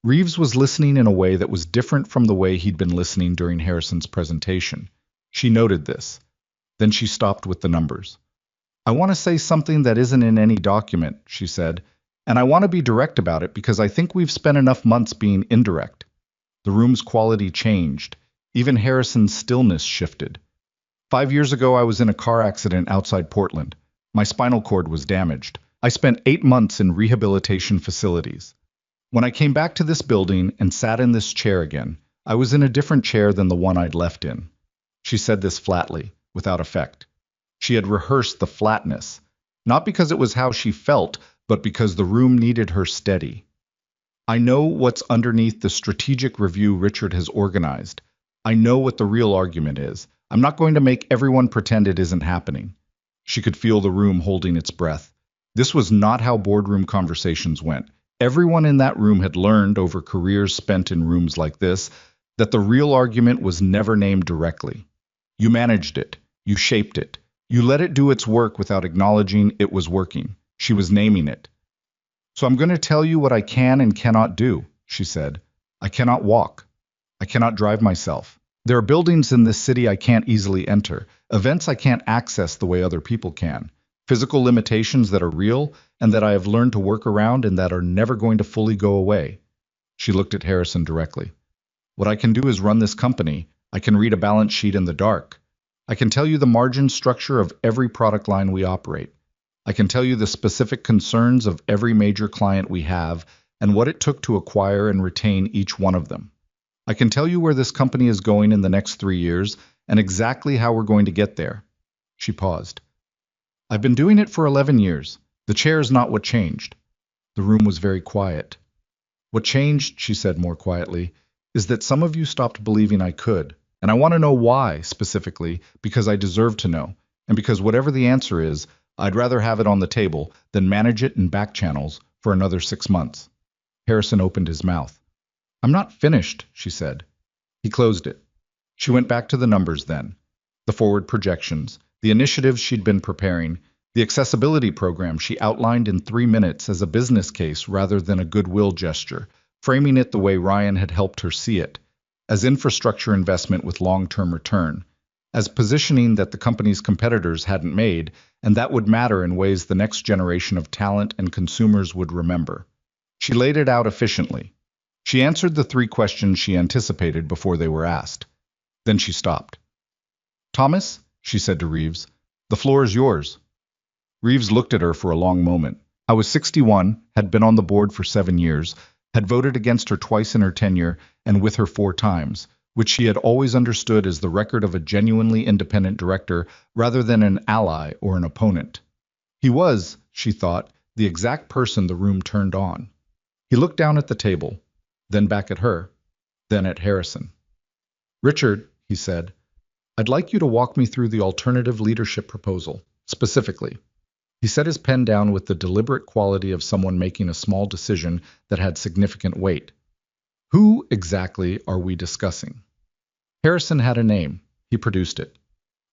Reeves was listening in a way that was different from the way he'd been listening during Harrison's presentation. She noted this. Then she stopped with the numbers. I want to say something that isn't in any document, she said, and I want to be direct about it because I think we've spent enough months being indirect. The room's quality changed. Even Harrison's stillness shifted. 5 years ago, I was in a car accident outside Portland. My spinal cord was damaged. I spent 8 months in rehabilitation facilities. When I came back to this building and sat in this chair again, I was in a different chair than the one I'd left in. She said this flatly, without effect. She had rehearsed the flatness, not because it was how she felt, but because the room needed her steady. I know what's underneath the strategic review Richard has organized. I know what the real argument is. I'm not going to make everyone pretend it isn't happening. She could feel the room holding its breath. This was not how boardroom conversations went. Everyone in that room had learned over careers spent in rooms like this that the real argument was never named directly. You managed it. You shaped it. You let it do its work without acknowledging it was working. She was naming it. So I'm going to tell you what I can and cannot do, she said. I cannot walk. I cannot drive myself. There are buildings in this city I can't easily enter, events I can't access the way other people can, physical limitations that are real and that I have learned to work around and that are never going to fully go away. She looked at Harrison directly. What I can do is run this company. I can read a balance sheet in the dark. I can tell you the margin structure of every product line we operate. I can tell you the specific concerns of every major client we have and what it took to acquire and retain each one of them. I can tell you where this company is going in the next 3 years and exactly how we're going to get there. She paused. I've been doing it for 11 years. The chair is not what changed. The room was very quiet. What changed, she said more quietly, is that some of you stopped believing I could. And I want to know why, specifically, because I deserve to know. And because whatever the answer is, I'd rather have it on the table than manage it in back channels for another 6 months. Harrison opened his mouth. I'm not finished, she said. He closed it. She went back to the numbers then. The forward projections, the initiatives she'd been preparing, the accessibility program she outlined in 3 minutes as a business case rather than a goodwill gesture, framing it the way Ryan had helped her see it, as infrastructure investment with long-term return, as positioning that the company's competitors hadn't made, and that would matter in ways the next generation of talent and consumers would remember. She laid it out efficiently. She answered the 3 questions she anticipated before they were asked. Then she stopped. Thomas, she said to Reeves, the floor is yours. Reeves looked at her for a long moment. I was 61, had been on the board for 7 years, had voted against her twice in her tenure and with her 4 times, which she had always understood as the record of a genuinely independent director rather than an ally or an opponent. He was, she thought, the exact person the room turned on. He looked down at the table, then back at her, then at Harrison. Richard, he said, I'd like you to walk me through the alternative leadership proposal, specifically. He set his pen down with the deliberate quality of someone making a small decision that had significant weight. Who exactly are we discussing? Harrison had a name. He produced it.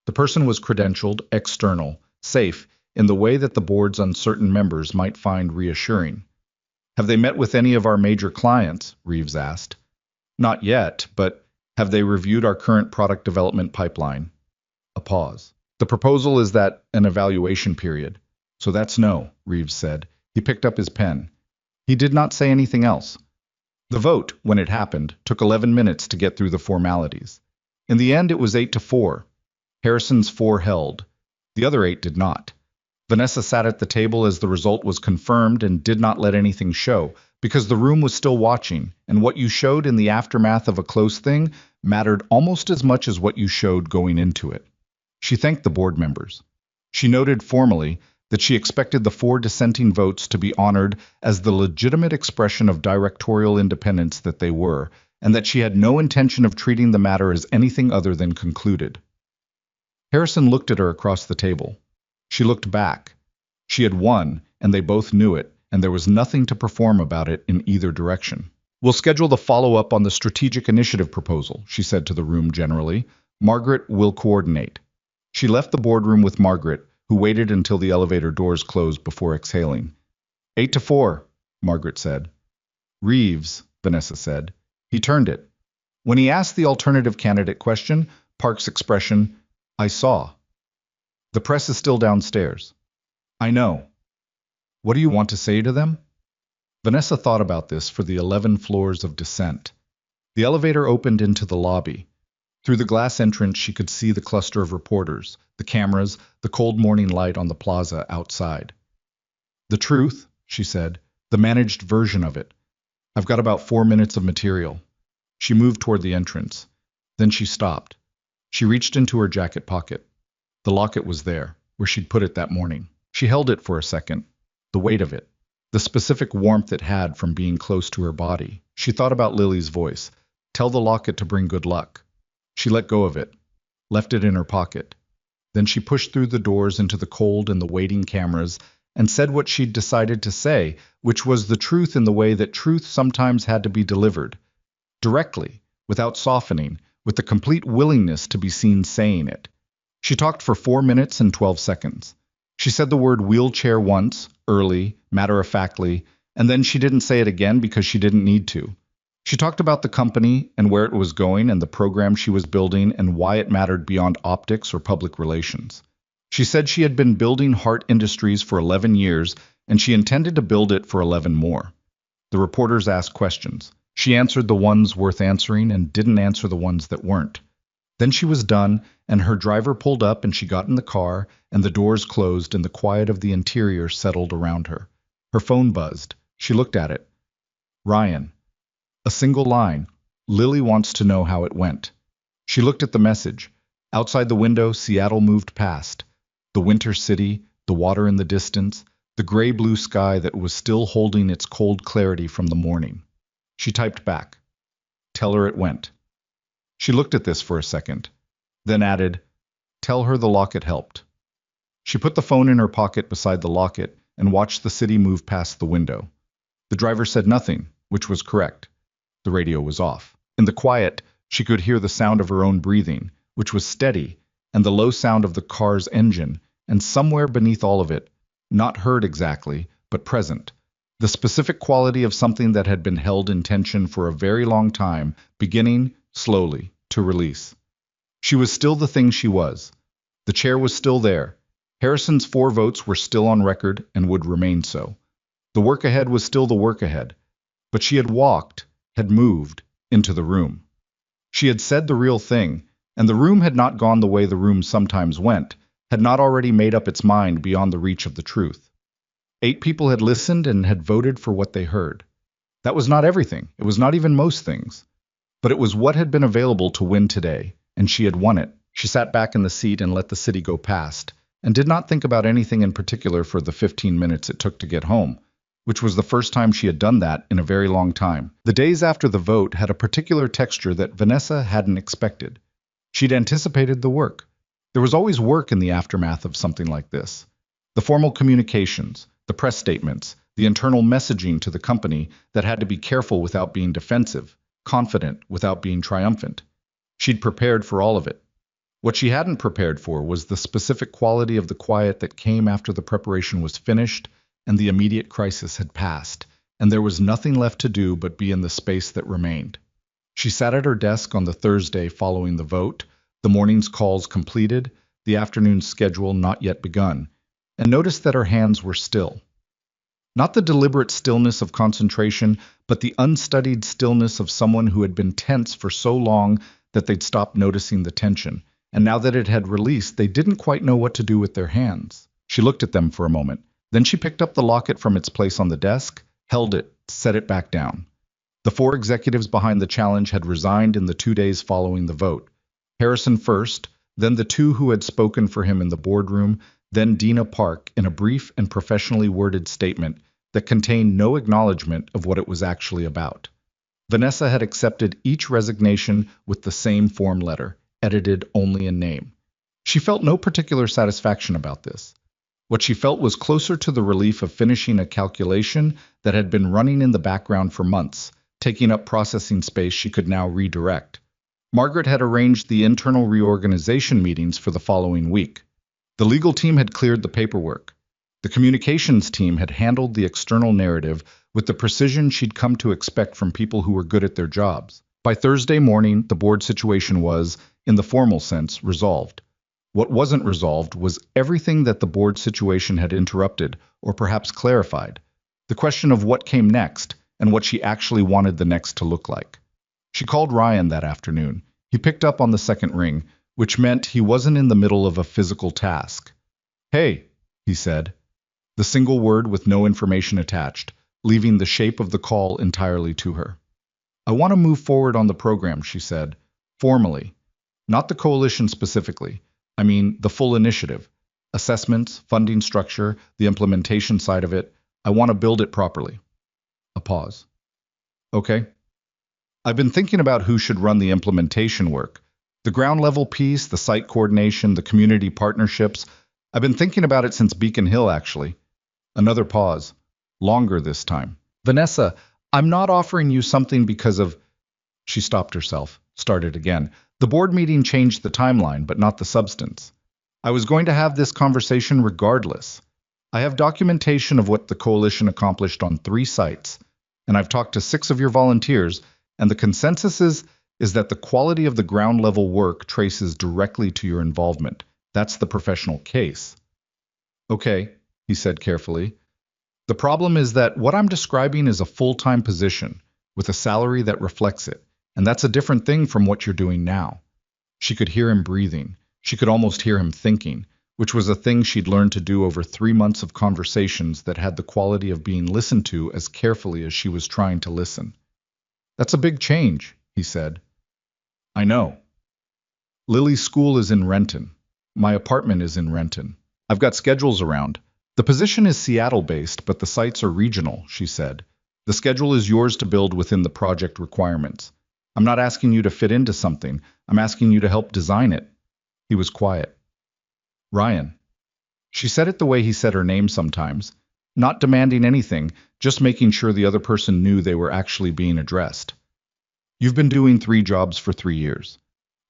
The person was credentialed, external, safe, in the way that the board's uncertain members might find reassuring. Have they met with any of our major clients? Reeves asked. Not yet, but have they reviewed our current product development pipeline? A pause. The proposal is that an evaluation period. So that's no, Reeves said. He picked up his pen. He did not say anything else. The vote, when it happened, took 11 minutes to get through the formalities. In the end, it was 8-4. Harrison's 4 held. The other 8 did not. Vanessa sat at the table as the result was confirmed and did not let anything show, because the room was still watching, and what you showed in the aftermath of a close thing mattered almost as much as what you showed going into it. She thanked the board members. She noted formally that she expected the 4 dissenting votes to be honored as the legitimate expression of directorial independence that they were, and that she had no intention of treating the matter as anything other than concluded. Harrison looked at her across the table. She looked back. She had won, and they both knew it, and there was nothing to perform about it in either direction. We'll schedule the follow-up on the strategic initiative proposal, she said to the room generally. Margaret will coordinate. She left the boardroom with Margaret, who waited until the elevator doors closed before exhaling. 8 to 4, Margaret said. Reeves, Vanessa said. He turned it. When he asked the alternative candidate question, Park's expression, I saw. The press is still downstairs. I know. What do you want to say to them? Vanessa thought about this for the 11 floors of descent. The elevator opened into the lobby. Through the glass entrance, she could see the cluster of reporters, the cameras, the cold morning light on the plaza outside. The truth, she said, the managed version of it. I've got about 4 minutes of material. She moved toward the entrance. Then she stopped. She reached into her jacket pocket. The locket was there, where she'd put it that morning. She held it for a second. The weight of it. The specific warmth it had from being close to her body. She thought about Lily's voice. Tell the locket to bring good luck. She let go of it. Left it in her pocket. Then she pushed through the doors into the cold and the waiting cameras and said what she'd decided to say, which was the truth in the way that truth sometimes had to be delivered. Directly, without softening, with the complete willingness to be seen saying it. She talked for 4 minutes and 12 seconds. She said the word wheelchair once, early, matter-of-factly, and then she didn't say it again because she didn't need to. She talked about the company and where it was going and the program she was building and why it mattered beyond optics or public relations. She said she had been building Heart Industries for 11 years and she intended to build it for 11 more. The reporters asked questions. She answered the ones worth answering and didn't answer the ones that weren't. Then she was done, and her driver pulled up and she got in the car, and the doors closed and the quiet of the interior settled around her. Her phone buzzed. She looked at it. Ryan. A single line. Lily wants to know how it went. She looked at the message. Outside the window, Seattle moved past. The winter city, the water in the distance, the gray-blue sky that was still holding its cold clarity from the morning. She typed back. Tell her it went. She looked at this for a second, then added, Tell her the locket helped. She put the phone in her pocket beside the locket and watched the city move past the window. The driver said nothing, which was correct. The radio was off. In the quiet, she could hear the sound of her own breathing, which was steady, and the low sound of the car's engine, and somewhere beneath all of it, not heard exactly, but present, the specific quality of something that had been held in tension for a very long time, beginning, slowly, to release. She was still the thing she was. The chair was still there. Harrison's 4 votes were still on record and would remain so. The work ahead was still the work ahead. But she had walked, had moved, into the room. She had said the real thing, and the room had not gone the way the room sometimes went, had not already made up its mind beyond the reach of the truth. 8 people had listened and had voted for what they heard. That was not everything. It was not even most things. But it was what had been available to win today, and she had won it. She sat back in the seat and let the city go past, and did not think about anything in particular for the 15 minutes it took to get home, which was the first time she had done that in a very long time. The days after the vote had a particular texture that Vanessa hadn't expected. She'd anticipated the work. There was always work in the aftermath of something like this. The formal communications, the press statements, the internal messaging to the company that had to be careful without being defensive, confident without being triumphant. She'd prepared for all of it. What she hadn't prepared for was the specific quality of the quiet that came after the preparation was finished and the immediate crisis had passed, and there was nothing left to do but be in the space that remained. She sat at her desk on the Thursday following the vote, the morning's calls completed, the afternoon's schedule not yet begun, and noticed that her hands were still. Not the deliberate stillness of concentration, but the unstudied stillness of someone who had been tense for so long that they'd stopped noticing the tension, and now that it had released, they didn't quite know what to do with their hands. She looked at them for a moment. Then she picked up the locket from its place on the desk, held it, set it back down. The 4 executives behind the challenge had resigned in the 2 days following the vote. Harrison first, then the 2 who had spoken for him in the boardroom, then Dina Park in a brief and professionally worded statement that contained no acknowledgement of what it was actually about. Vanessa had accepted each resignation with the same form letter, edited only in name. She felt no particular satisfaction about this. What she felt was closer to the relief of finishing a calculation that had been running in the background for months, taking up processing space she could now redirect. Margaret had arranged the internal reorganization meetings for the following week. The legal team had cleared the paperwork. The communications team had handled the external narrative with the precision she'd come to expect from people who were good at their jobs. By Thursday morning, the board situation was, in the formal sense, resolved. What wasn't resolved was everything that the board situation had interrupted, or perhaps clarified. The question of what came next, and what she actually wanted the next to look like. She called Ryan that afternoon. He picked up on the second ring, which meant he wasn't in the middle of a physical task. "Hey," he said, the single word with no information attached, leaving the shape of the call entirely to her. "I want to move forward on the program," she said, formally. "Not the coalition specifically. I mean, the full initiative. Assessments, funding structure, the implementation side of it. I want to build it properly." A pause. "Okay. I've been thinking about who should run the implementation work. The ground level piece, the site coordination, the community partnerships. I've been thinking about it since Beacon Hill, actually." Another pause. Longer this time. "Vanessa, I'm not offering you something because of—" She stopped herself, started again. "The board meeting changed the timeline, but not the substance. I was going to have this conversation regardless. I have documentation of what the coalition accomplished on 3 sites, and I've talked to 6 of your volunteers, and the consensus is that the quality of the ground level work traces directly to your involvement. That's the professional case." "Okay," he said carefully. "The problem is that what I'm describing is a full-time position, with a salary that reflects it, and that's a different thing from what you're doing now." She could hear him breathing. She could almost hear him thinking, which was a thing she'd learned to do over 3 months of conversations that had the quality of being listened to as carefully as she was trying to listen. "That's a big change," he said. "I know. Lily's school is in Renton. My apartment is in Renton. I've got schedules around. The position is Seattle-based, but the sites are regional," she said. "The schedule is yours to build within the project requirements. I'm not asking you to fit into something. I'm asking you to help design it." He was quiet. "Ryan." She said it the way he said her name sometimes, not demanding anything, just making sure the other person knew they were actually being addressed. "You've been doing 3 jobs for 3 years.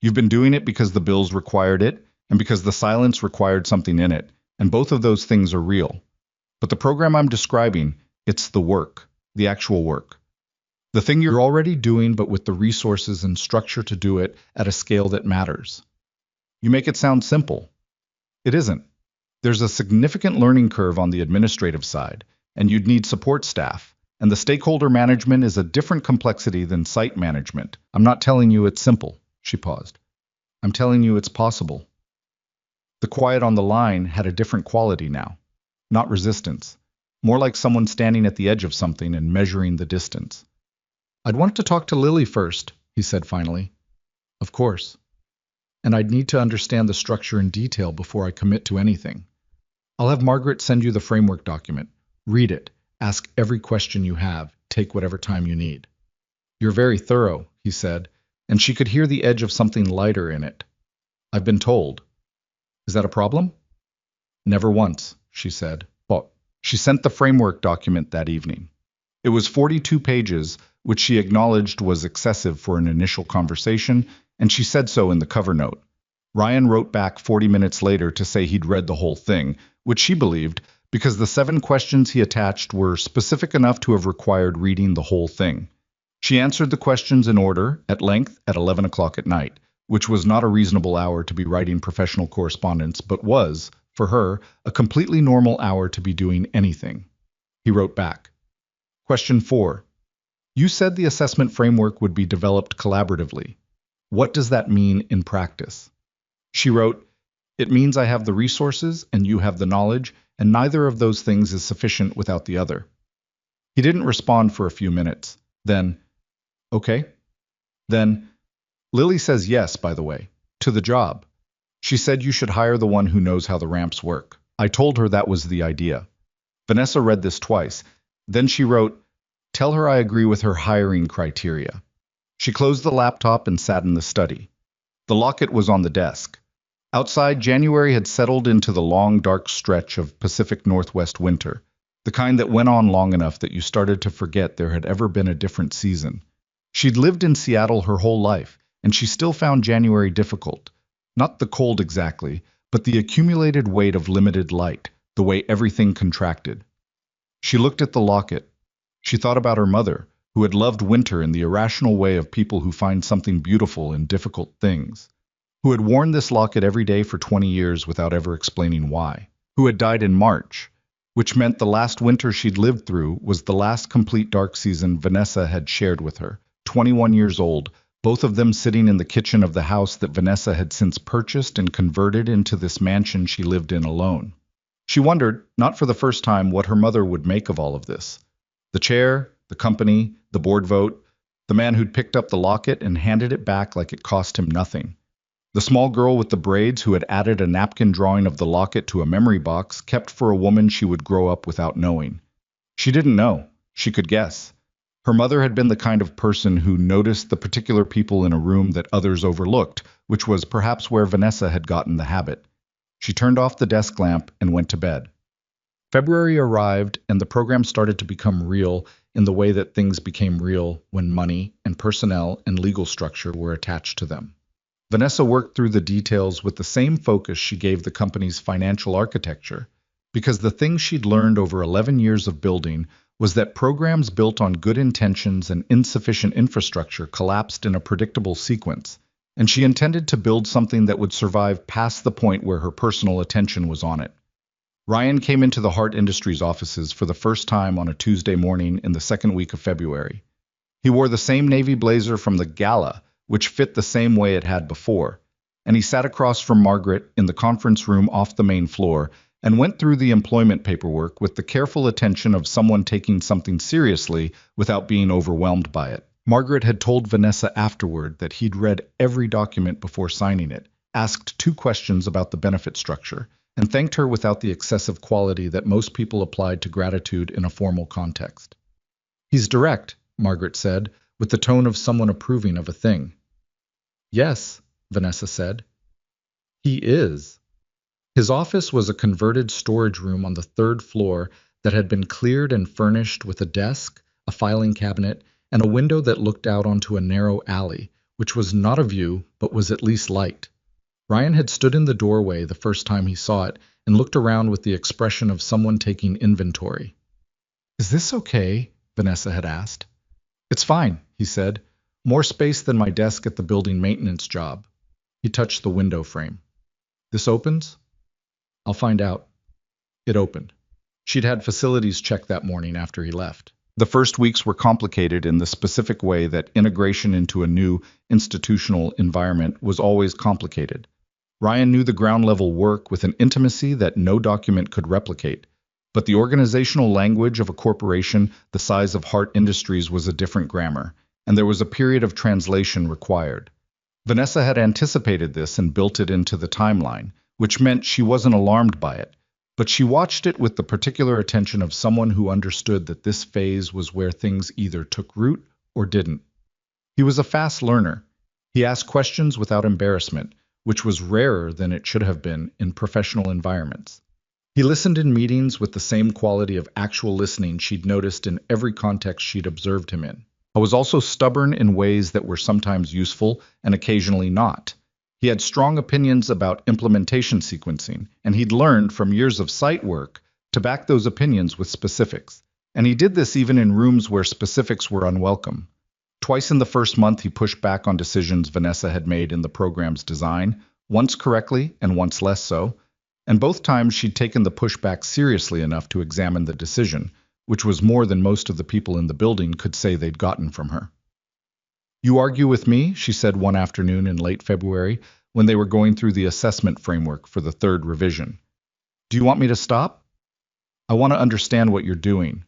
You've been doing it because the bills required it, and because the silence required something in it, and both of those things are real. But the program I'm describing, it's the work, the actual work. The thing you're already doing, but with the resources and structure to do it at a scale that matters. You make it sound simple. It isn't. There's a significant learning curve on the administrative side, and you'd need support staff, and the stakeholder management is a different complexity than site management. I'm not telling you it's simple." She paused. "I'm telling you it's possible." The quiet on the line had a different quality now. Not resistance. More like someone standing at the edge of something and measuring the distance. "I'd want to talk to Lily first," he said finally. "Of course. And I'd need to understand the structure in detail before I commit to anything. I'll have Margaret send you the framework document. Read it. Ask every question you have. Take whatever time you need." "You're very thorough," he said, and she could hear the edge of something lighter in it. "I've been told." "Is that a problem?" "Never once," she said. But she sent the framework document that evening. It was 42 pages, which she acknowledged was excessive for an initial conversation, and she said so in the cover note. Ryan wrote back 40 minutes later to say he'd read the whole thing, which she believed, because the 7 questions he attached were specific enough to have required reading the whole thing. She answered the questions in order, at length, at 11 o'clock at night, which was not a reasonable hour to be writing professional correspondence, but was, for her, a completely normal hour to be doing anything. He wrote back. Question 4. You said the assessment framework would be developed collaboratively. What does that mean in practice? She wrote, "It means I have the resources and you have the knowledge, and neither of those things is sufficient without the other." He didn't respond for a few minutes. Then, "Okay. Then, Lily says yes, by the way, to the job. She said you should hire the one who knows how the ramps work. I told her that was the idea." Vanessa read this twice. Then she wrote, "Tell her I agree with her hiring criteria." She closed the laptop and sat in the study. The locket was on the desk. Outside, January had settled into the long, dark stretch of Pacific Northwest winter, the kind that went on long enough that you started to forget there had ever been a different season. She'd lived in Seattle her whole life, and she still found January difficult. Not the cold exactly, but the accumulated weight of limited light, the way everything contracted. She looked at the locket. She thought about her mother, who had loved winter in the irrational way of people who find something beautiful in difficult things, who had worn this locket every day for 20 years without ever explaining why, who had died in March, which meant the last winter she'd lived through was the last complete dark season Vanessa had shared with her, 21 years old, both of them sitting in the kitchen of the house that Vanessa had since purchased and converted into this mansion she lived in alone. She wondered, not for the first time, what her mother would make of all of this. The chair, the company, the board vote, the man who'd picked up the locket and handed it back like it cost him nothing. The small girl with the braids who had added a napkin drawing of the locket to a memory box kept for a woman she would grow up without knowing. She didn't know. She could guess. Her mother had been the kind of person who noticed the particular people in a room that others overlooked, which was perhaps where Vanessa had gotten the habit. She turned off the desk lamp and went to bed. February arrived, and the program started to become real in the way that things became real when money and personnel and legal structure were attached to them. Vanessa worked through the details with the same focus she gave the company's financial architecture, because the thing she'd learned over 11 years of building was that programs built on good intentions and insufficient infrastructure collapsed in a predictable sequence, and she intended to build something that would survive past the point where her personal attention was on it. Ryan came into the Hart Industries offices for the first time on a Tuesday morning in the second week of February. He wore the same navy blazer from the gala, which fit the same way it had before, and he sat across from Margaret in the conference room off the main floor and went through the employment paperwork with the careful attention of someone taking something seriously without being overwhelmed by it. Margaret had told Vanessa afterward that he'd read every document before signing it, asked 2 questions about the benefit structure, and thanked her without the excessive quality that most people applied to gratitude in a formal context. "He's direct," Margaret said, with the tone of someone approving of a thing. "Yes," Vanessa said. "He is." His office was a converted storage room on the 3rd floor that had been cleared and furnished with a desk, a filing cabinet, and a window that looked out onto a narrow alley, which was not a view, but was at least light. Ryan had stood in the doorway the first time he saw it and looked around with the expression of someone taking inventory. "Is this okay?" Vanessa had asked. "It's fine," he said. "More space than my desk at the building maintenance job." He touched the window frame. "This opens?" "I'll find out." It opened. She'd had facilities check that morning after he left. The first weeks were complicated in the specific way that integration into a new institutional environment was always complicated. Ryan knew the ground-level work with an intimacy that no document could replicate, but the organizational language of a corporation the size of Hart Industries was a different grammar, and there was a period of translation required. Vanessa had anticipated this and built it into the timeline, which meant she wasn't alarmed by it, but she watched it with the particular attention of someone who understood that this phase was where things either took root or didn't. He was a fast learner. He asked questions without embarrassment, which was rarer than it should have been in professional environments. He listened in meetings with the same quality of actual listening she'd noticed in every context she'd observed him in. He was also stubborn in ways that were sometimes useful and occasionally not. He had strong opinions about implementation sequencing, and he'd learned from years of site work to back those opinions with specifics. And he did this even in rooms where specifics were unwelcome. Twice in the first month, he pushed back on decisions Vanessa had made in the program's design, once correctly and once less so, and both times she'd taken the pushback seriously enough to examine the decision, which was more than most of the people in the building could say they'd gotten from her. "You argue with me," she said one afternoon in late February, when they were going through the assessment framework for the 3rd revision. "Do you want me to stop?" "I want to understand what you're doing."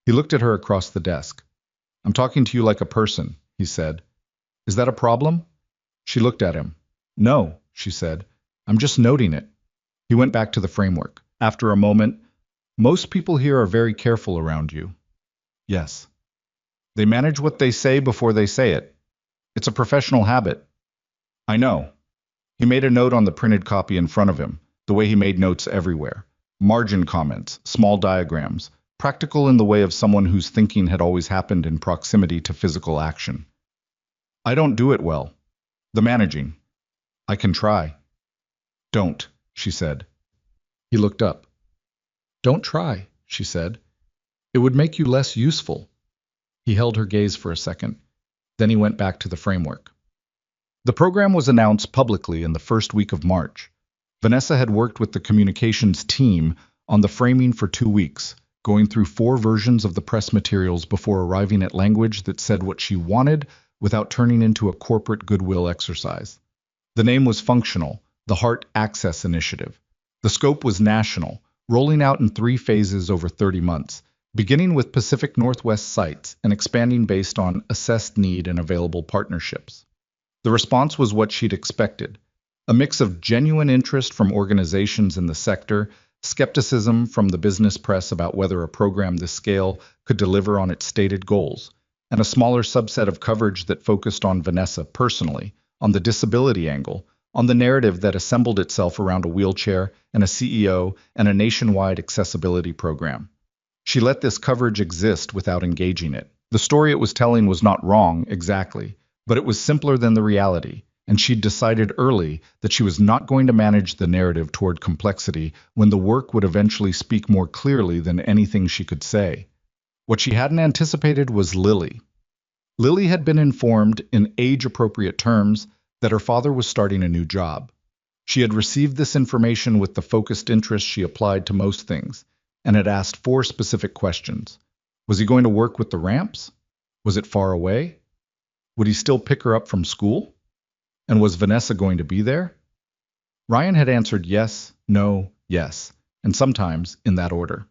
He looked at her across the desk. "I'm talking to you like a person," he said. "Is that a problem?" She looked at him. "No," she said. "I'm just noting it." He went back to the framework. After a moment, "Most people here are very careful around you." "Yes." "They manage what they say before they say it. It's a professional habit." "I know." He made a note on the printed copy in front of him, the way he made notes everywhere. Margin comments, small diagrams, practical in the way of someone whose thinking had always happened in proximity to physical action. "I don't do it well. The managing. I can try." "Don't," she said. He looked up. Don't try, she said. It would make you less useful. He held her gaze for a second. Then he went back to the framework. The program was announced publicly in the first week of March. Vanessa had worked with the communications team on the framing for 2 weeks, going through 4 versions of the press materials before arriving at language that said what she wanted without turning into a corporate goodwill exercise. The name was functional, the Heart Access Initiative. The scope was national, rolling out in 3 phases over 30 months, beginning with Pacific Northwest sites and expanding based on assessed need and available partnerships. The response was what she'd expected, a mix of genuine interest from organizations in the sector, skepticism from the business press about whether a program this scale could deliver on its stated goals, and a smaller subset of coverage that focused on Vanessa personally, on the disability angle, on the narrative that assembled itself around a wheelchair and a CEO and a nationwide accessibility program. She let this coverage exist without engaging it. The story it was telling was not wrong, exactly, but it was simpler than the reality, and she'd decided early that she was not going to manage the narrative toward complexity when the work would eventually speak more clearly than anything she could say. What she hadn't anticipated was Lily. Lily had been informed in age-appropriate terms that her father was starting a new job. She had received this information with the focused interest she applied to most things, and had asked 4 specific questions. Was he going to work with the ramps? Was it far away? Would he still pick her up from school? And was Vanessa going to be there? Ryan had answered yes, no, yes, and sometimes in that order.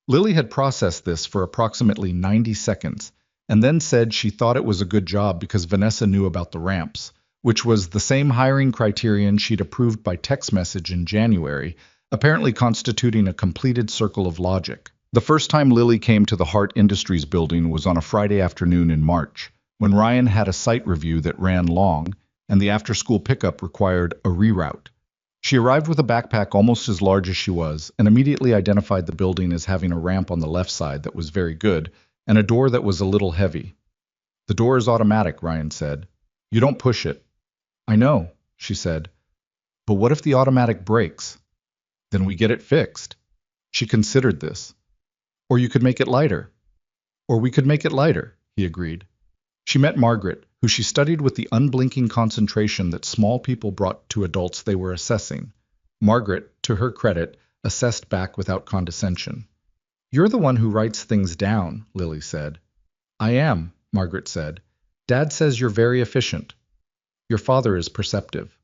Lily had processed this for approximately 90 seconds, and then said she thought it was a good job because Vanessa knew about the ramps, which was the same hiring criterion she'd approved by text message in January, apparently constituting a completed circle of logic. The first time Lily came to the Hart Industries building was on a Friday afternoon in March, when Ryan had a site review that ran long, and the after-school pickup required a reroute. She arrived with a backpack almost as large as she was, and immediately identified the building as having a ramp on the left side that was very good, and a door that was a little heavy. The door is automatic, Ryan said. You don't push it. I know, she said. But what if the automatic breaks? Then we get it fixed. She considered this. Or you could make it lighter. Or we could make it lighter, he agreed. She met Margaret, who she studied with the unblinking concentration that small people brought to adults they were assessing. Margaret, to her credit, assessed back without condescension. You're the one who writes things down, Lily said. I am, Margaret said. Dad says you're very efficient. Your father is perceptive.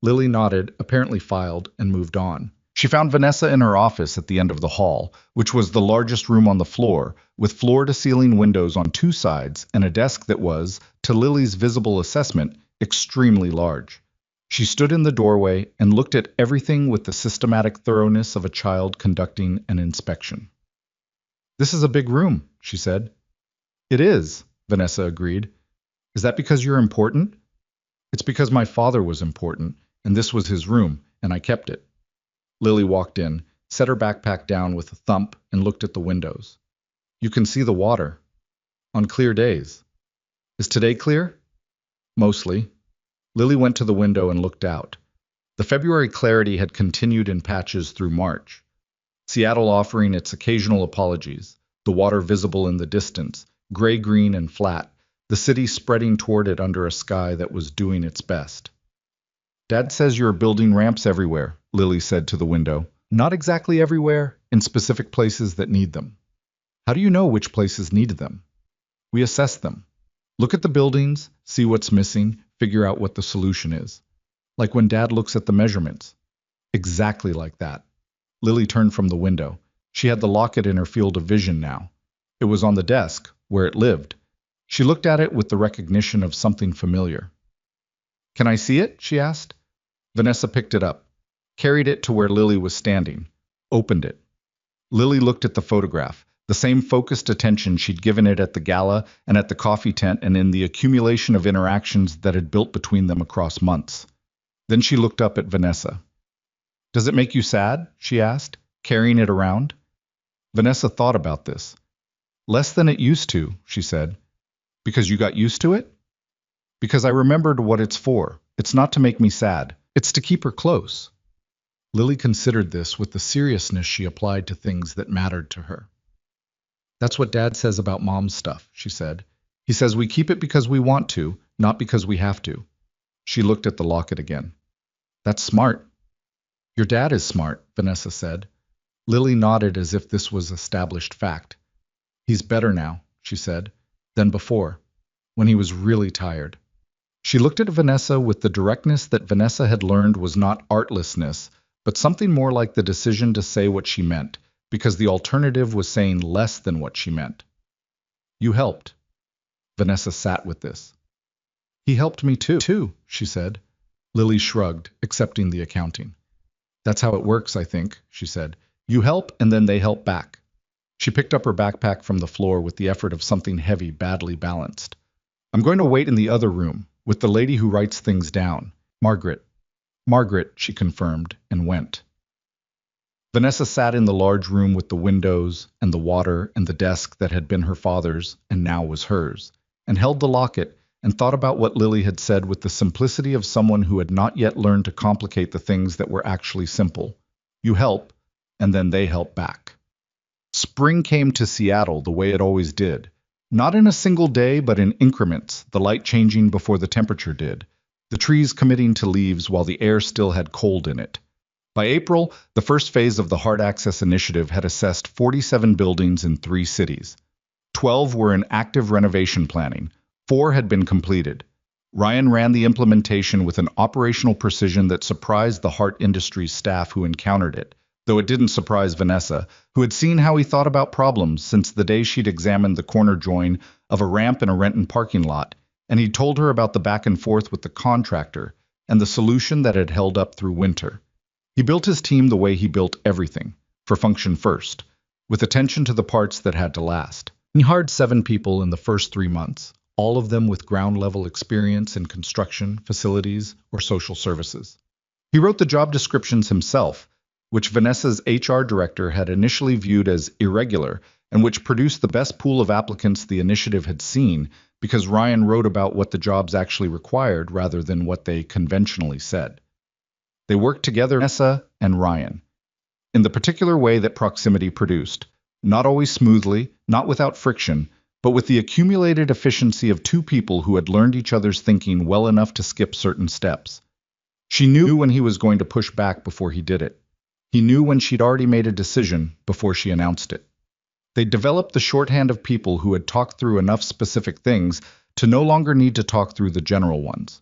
Lily nodded, apparently filed, and moved on. She found Vanessa in her office at the end of the hall, which was the largest room on the floor, with floor-to-ceiling windows on 2 sides and a desk that was, to Lily's visible assessment, extremely large. She stood in the doorway and looked at everything with the systematic thoroughness of a child conducting an inspection. This is a big room, she said. It is, Vanessa agreed. Is that because you're important? It's because my father was important, and this was his room, and I kept it. Lily walked in, set her backpack down with a thump, and looked at the windows. You can see the water. On clear days. Is today clear? Mostly. Lily went to the window and looked out. The February clarity had continued in patches through March. Seattle offering its occasional apologies, the water visible in the distance, gray-green and flat, the city spreading toward it under a sky that was doing its best. Dad says you're building ramps everywhere, Lily said to the window. Not exactly everywhere, in specific places that need them. How do you know which places need them? We assess them. Look at the buildings, see what's missing, figure out what the solution is. Like when Dad looks at the measurements. Exactly like that. Lily turned from the window. She had the locket in her field of vision now. It was on the desk, where it lived. She looked at it with the recognition of something familiar. Can I see it? She asked. Vanessa picked it up, carried it to where Lily was standing, opened it. Lily looked at the photograph, the same focused attention she'd given it at the gala and at the coffee tent and in the accumulation of interactions that had built between them across months. Then she looked up at Vanessa. Does it make you sad? She asked, carrying it around. Vanessa thought about this. Less than it used to, she said. Because you got used to it? Because I remembered what it's for. It's not to make me sad. It's to keep her close. Lily considered this with the seriousness she applied to things that mattered to her. That's what Dad says about Mom's stuff, she said. He says we keep it because we want to, not because we have to. She looked at the locket again. That's smart. Your dad is smart, Vanessa said. Lily nodded as if this was established fact. He's better now, she said, than before, when he was really tired. She looked at Vanessa with the directness that Vanessa had learned was not artlessness, but something more like the decision to say what she meant, because the alternative was saying less than what she meant. You helped. Vanessa sat with this. He helped me too, she said. Lily shrugged, accepting the accounting. That's how it works, I think, she said. You help, and then they help back. She picked up her backpack from the floor with the effort of something heavy, badly balanced. I'm going to wait in the other room, with the lady who writes things down. Margaret. Margaret, she confirmed, and went. Vanessa sat in the large room with the windows, and the water, and the desk that had been her father's, and now was hers, and held the locket, and thought about what Lily had said with the simplicity of someone who had not yet learned to complicate the things that were actually simple. You help, and then they help back. Spring came to Seattle the way it always did. Not in a single day, but in increments, the light changing before the temperature did, the trees committing to leaves while the air still had cold in it. By April, the first phase of the Hard Access Initiative had assessed 47 buildings in 3 cities. 12 were in active renovation planning. 4 had been completed. Ryan ran the implementation with an operational precision that surprised the Hart Industries staff who encountered it, though it didn't surprise Vanessa, who had seen how he thought about problems since the day she'd examined the corner join of a ramp in a Renton parking lot, and he'd told her about the back and forth with the contractor and the solution that had held up through winter. He built his team the way he built everything, for function first, with attention to the parts that had to last. He hired 7 people in the first 3 months, all of them with ground-level experience in construction, facilities, or social services. He wrote the job descriptions himself, which Vanessa's HR director had initially viewed as irregular and which produced the best pool of applicants the initiative had seen because Ryan wrote about what the jobs actually required rather than what they conventionally said. They worked together, Vanessa and Ryan, in the particular way that proximity produced, not always smoothly, not without friction, but with the accumulated efficiency of 2 people who had learned each other's thinking well enough to skip certain steps. She knew when he was going to push back before he did it. He knew when she'd already made a decision before she announced it. They developed the shorthand of people who had talked through enough specific things to no longer need to talk through the general ones.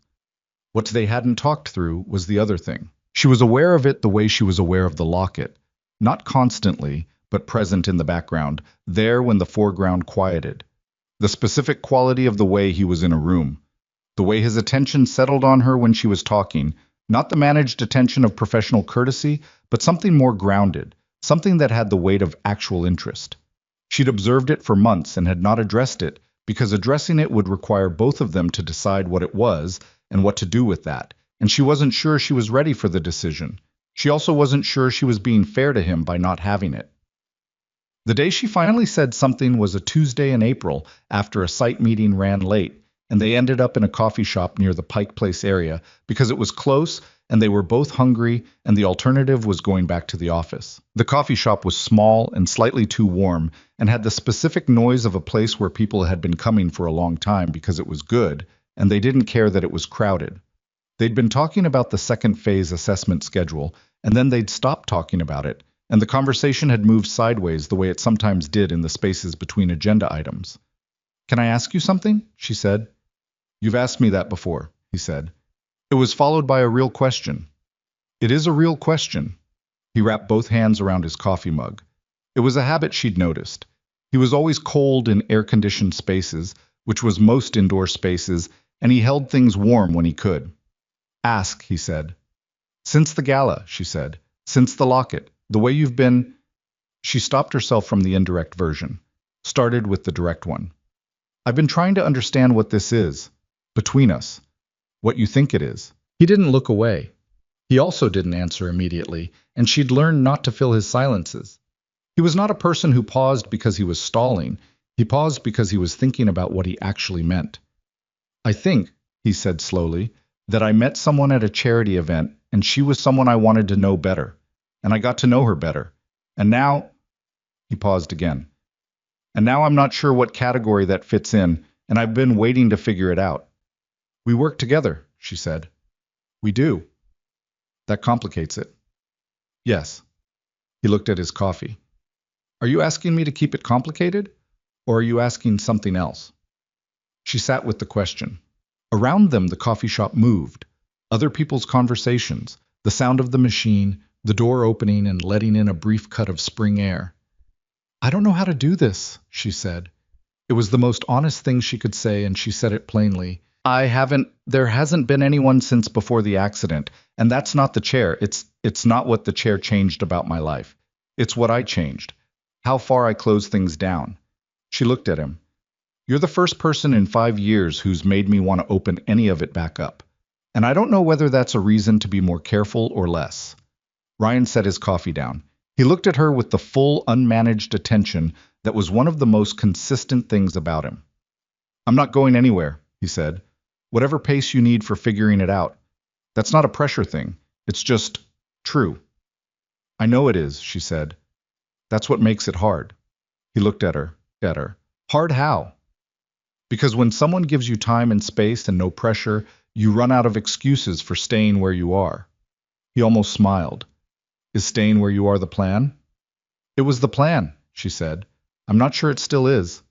What they hadn't talked through was the other thing. She was aware of it the way she was aware of the locket, not constantly, but present in the background, there when the foreground quieted. The specific quality of the way he was in a room, the way his attention settled on her when she was talking, not the managed attention of professional courtesy, but something more grounded, something that had the weight of actual interest. She'd observed it for months and had not addressed it, because addressing it would require both of them to decide what it was and what to do with that, and she wasn't sure she was ready for the decision. She also wasn't sure she was being fair to him by not having it. The day she finally said something was a Tuesday in April after a site meeting ran late, and they ended up in a coffee shop near the Pike Place area because it was close and they were both hungry and the alternative was going back to the office. The coffee shop was small and slightly too warm and had the specific noise of a place where people had been coming for a long time because it was good, and they didn't care that it was crowded. They'd been talking about the second phase assessment schedule, and then they'd stopped talking about it, and the conversation had moved sideways the way it sometimes did in the spaces between agenda items. Can I ask you something? She said. You've asked me that before, he said. It was followed by a real question. It is a real question. He wrapped both hands around his coffee mug. It was a habit she'd noticed. He was always cold in air-conditioned spaces, which was most indoor spaces, and he held things warm when he could. Ask, he said. Since the gala, she said. Since the locket. The way you've been... She stopped herself from the indirect version, started with the direct one. I've been trying to understand what this is, between us, what you think it is. He didn't look away. He also didn't answer immediately, and she'd learned not to fill his silences. He was not a person who paused because he was stalling. He paused because he was thinking about what he actually meant. I think, he said slowly, that I met someone at a charity event, and she was someone I wanted to know better. and I got to know her better. And now, he paused again. And now I'm not sure what category that fits in, and I've been waiting to figure it out. We work together, she said. We do. That complicates it. Yes. He looked at his coffee. Are you asking me to keep it complicated, or are you asking something else? She sat with the question. Around them, the coffee shop moved. Other people's conversations, the sound of the machine, the door opening and letting in a brief cut of spring air. I don't know how to do this, she said. It was the most honest thing she could say, and she said it plainly. There hasn't been anyone since before the accident, and that's not the chair. It's not what the chair changed about my life. It's what I changed. How far I close things down. She looked at him. You're the first person in 5 years who's made me want to open any of it back up. And I don't know whether that's a reason to be more careful or less. Ryan set his coffee down. He looked at her with the full, unmanaged attention that was one of the most consistent things about him. I'm not going anywhere, he said. Whatever pace you need for figuring it out. That's not a pressure thing. It's just true. I know it is, she said. That's what makes it hard. He looked at her. Hard how? Because when someone gives you time and space and no pressure, you run out of excuses for staying where you are. He almost smiled. Is staying where you are the plan? It was the plan, she said. I'm not sure it still is.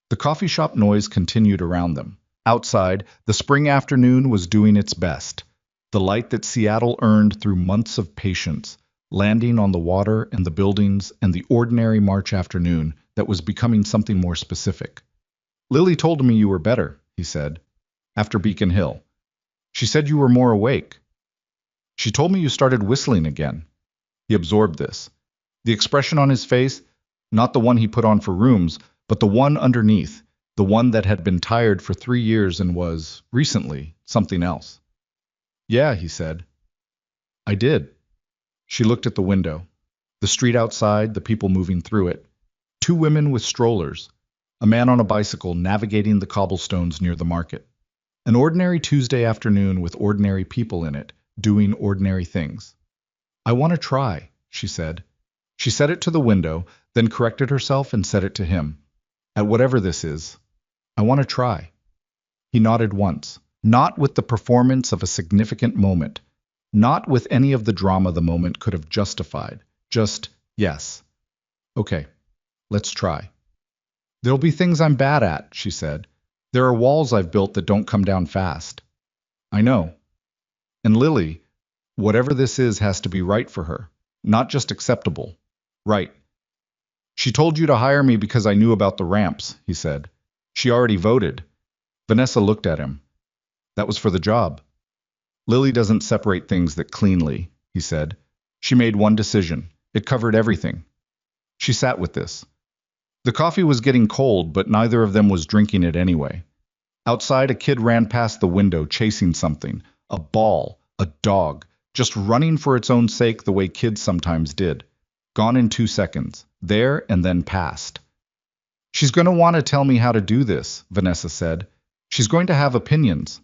The coffee shop noise continued around them. Outside, the spring afternoon was doing its best. The light that Seattle earned through months of patience, landing on the water and the buildings and the ordinary March afternoon that was becoming something more specific. Lily told me you were better, he said, after Beacon Hill. She said you were more awake. She told me you started whistling again. He absorbed this. The expression on his face, not the one he put on for rooms, but the one underneath, the one that had been tired for 3 years and was, recently, something else. Yeah, he said. I did. She looked at the window. The street outside, the people moving through it. 2 women with strollers. A man on a bicycle navigating the cobblestones near the market. An ordinary Tuesday afternoon with ordinary people in it, doing ordinary things. I want to try, she said. She said it to the window, then corrected herself and said it to him. At whatever this is, I want to try. He nodded once, not with the performance of a significant moment, not with any of the drama the moment could have justified, just yes. Okay, let's try. There'll be things I'm bad at, she said. There are walls I've built that don't come down fast. I know. And Lily, whatever this is has to be right for her, not just acceptable. Right. She told you to hire me because I knew about the ramps, he said. She already voted. Vanessa looked at him. That was for the job. Lily doesn't separate things that cleanly, he said. She made one decision. It covered everything. She sat with this. The coffee was getting cold, but neither of them was drinking it anyway. Outside, a kid ran past the window chasing something. A ball, a dog, just running for its own sake the way kids sometimes did. Gone in 2 seconds. There and then past. She's going to want to tell me how to do this, Vanessa said. She's going to have opinions.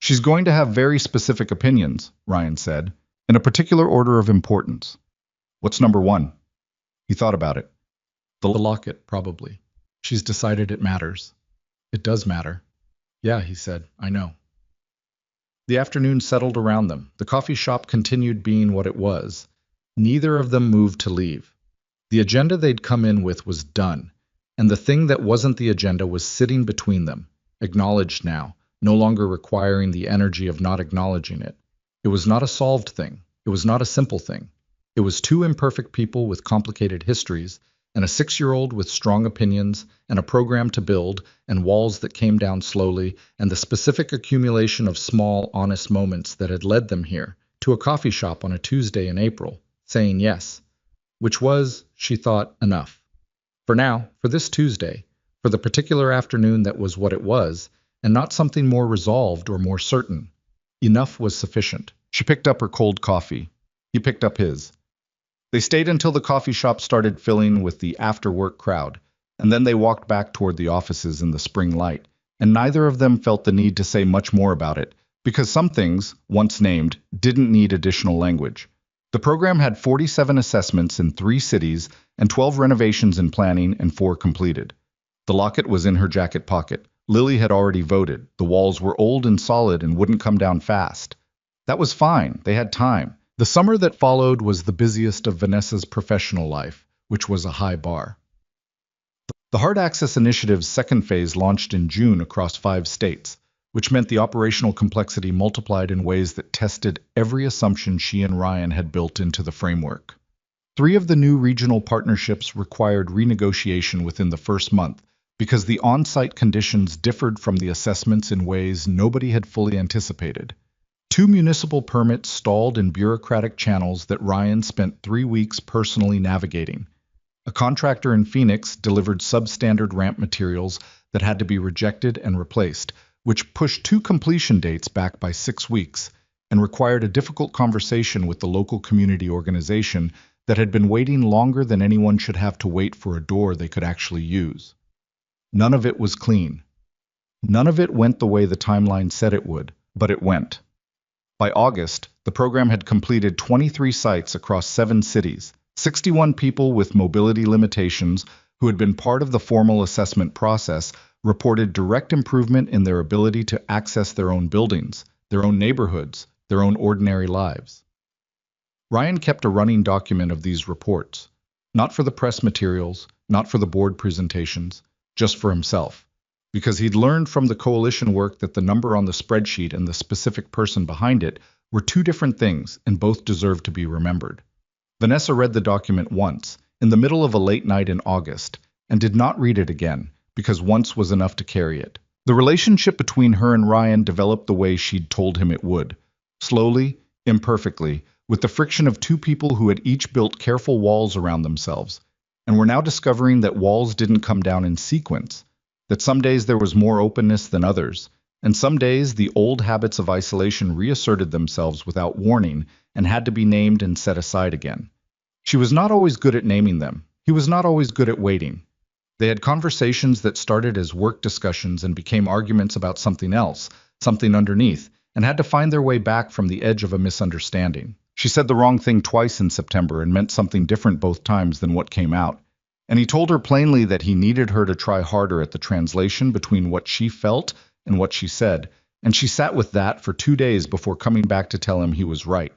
She's going to have very specific opinions, Ryan said, in a particular order of importance. What's number 1? He thought about it. The locket, probably. She's decided it matters. It does matter. Yeah, he said, I know. The afternoon settled around them. The coffee shop continued being what it was. Neither of them moved to leave. The agenda they'd come in with was done, and the thing that wasn't the agenda was sitting between them, acknowledged now, no longer requiring the energy of not acknowledging it. It was not a solved thing. It was not a simple thing. It was 2 imperfect people with complicated histories, and a 6-year-old with strong opinions, and a program to build, and walls that came down slowly, and the specific accumulation of small, honest moments that had led them here, to a coffee shop on a Tuesday in April, saying yes, which was, she thought, enough. For now, for this Tuesday, for the particular afternoon that was what it was, and not something more resolved or more certain. Enough was sufficient. She picked up her cold coffee. He picked up his. They stayed until the coffee shop started filling with the after-work crowd, and then they walked back toward the offices in the spring light, and neither of them felt the need to say much more about it, because some things, once named, didn't need additional language. The program had 47 assessments in 3 cities and 12 renovations in planning and 4 completed. The locket was in her jacket pocket. Lily had already voted. The walls were old and solid and wouldn't come down fast. That was fine. They had time. The summer that followed was the busiest of Vanessa's professional life, which was a high bar. The Hard Access Initiative's second phase launched in June across 5 states, which meant the operational complexity multiplied in ways that tested every assumption she and Ryan had built into the framework. 3 of the new regional partnerships required renegotiation within the first month because the on-site conditions differed from the assessments in ways nobody had fully anticipated. 2 municipal permits stalled in bureaucratic channels that Ryan spent 3 weeks personally navigating. A contractor in Phoenix delivered substandard ramp materials that had to be rejected and replaced, which pushed 2 completion dates back by 6 weeks and required a difficult conversation with the local community organization that had been waiting longer than anyone should have to wait for a door they could actually use. None of it was clean. None of it went the way the timeline said it would, but it went. By August, the program had completed 23 sites across 7 cities. 61 people with mobility limitations who had been part of the formal assessment process reported direct improvement in their ability to access their own buildings, their own neighborhoods, their own ordinary lives. Ryan kept a running document of these reports, not for the press materials, not for the board presentations, just for himself, because he'd learned from the coalition work that the number on the spreadsheet and the specific person behind it were 2 different things and both deserved to be remembered. Vanessa read the document once, in the middle of a late night in August, and did not read it again, because once was enough to carry it. The relationship between her and Ryan developed the way she'd told him it would. Slowly, imperfectly, with the friction of 2 people who had each built careful walls around themselves, and were now discovering that walls didn't come down in sequence, that some days there was more openness than others, and some days the old habits of isolation reasserted themselves without warning and had to be named and set aside again. She was not always good at naming them. He was not always good at waiting. They had conversations that started as work discussions and became arguments about something else, something underneath, and had to find their way back from the edge of a misunderstanding. She said the wrong thing twice in September and meant something different both times than what came out. And he told her plainly that he needed her to try harder at the translation between what she felt and what she said, and she sat with that for 2 days before coming back to tell him he was right,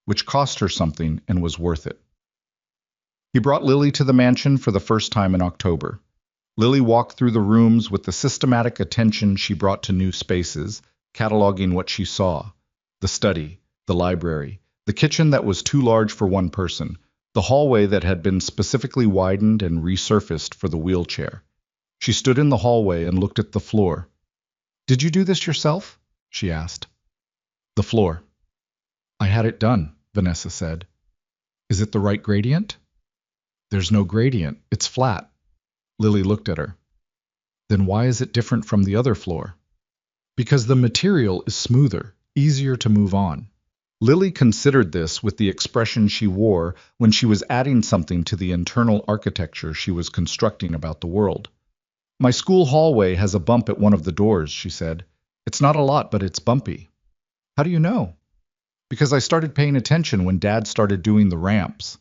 which cost her something and was worth it. He brought Lily to the mansion for the first time in October. Lily walked through the rooms with the systematic attention she brought to new spaces, cataloging what she saw: the study, the library, the kitchen that was too large for one person, the hallway that had been specifically widened and resurfaced for the wheelchair. She stood in the hallway and looked at the floor. "Did you do this yourself?" she asked. "The floor." "I had it done," Vanessa said. "Is it the right gradient?" "There's no gradient. It's flat." Lily looked at her. "Then why is it different from the other floor?" "Because the material is smoother, easier to move on." Lily considered this with the expression she wore when she was adding something to the internal architecture she was constructing about the world. "My school hallway has a bump at one of the doors," she said. "It's not a lot, but it's bumpy." "How do you know?" "Because I started paying attention when Dad started doing the ramps."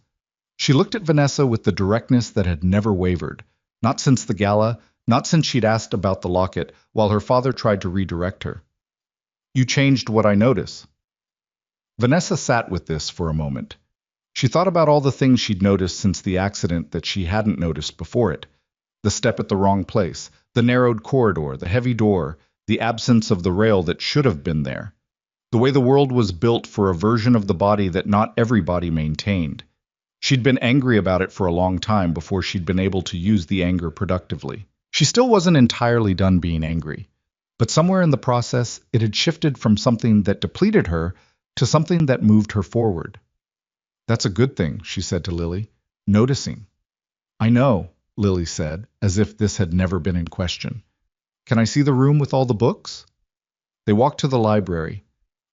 She looked at Vanessa with the directness that had never wavered, not since the gala, not since she'd asked about the locket, while her father tried to redirect her. "You changed what I notice." Vanessa sat with this for a moment. She thought about all the things she'd noticed since the accident that she hadn't noticed before it. The step at the wrong place, the narrowed corridor, the heavy door, the absence of the rail that should have been there. The way the world was built for a version of the body that not everybody maintained. She'd been angry about it for a long time before she'd been able to use the anger productively. She still wasn't entirely done being angry, but somewhere in the process, it had shifted from something that depleted her to something that moved her forward. "That's a good thing," she said to Lily, noticing. "I know," Lily said, as if this had never been in question. "Can I see the room with all the books?" They walked to the library.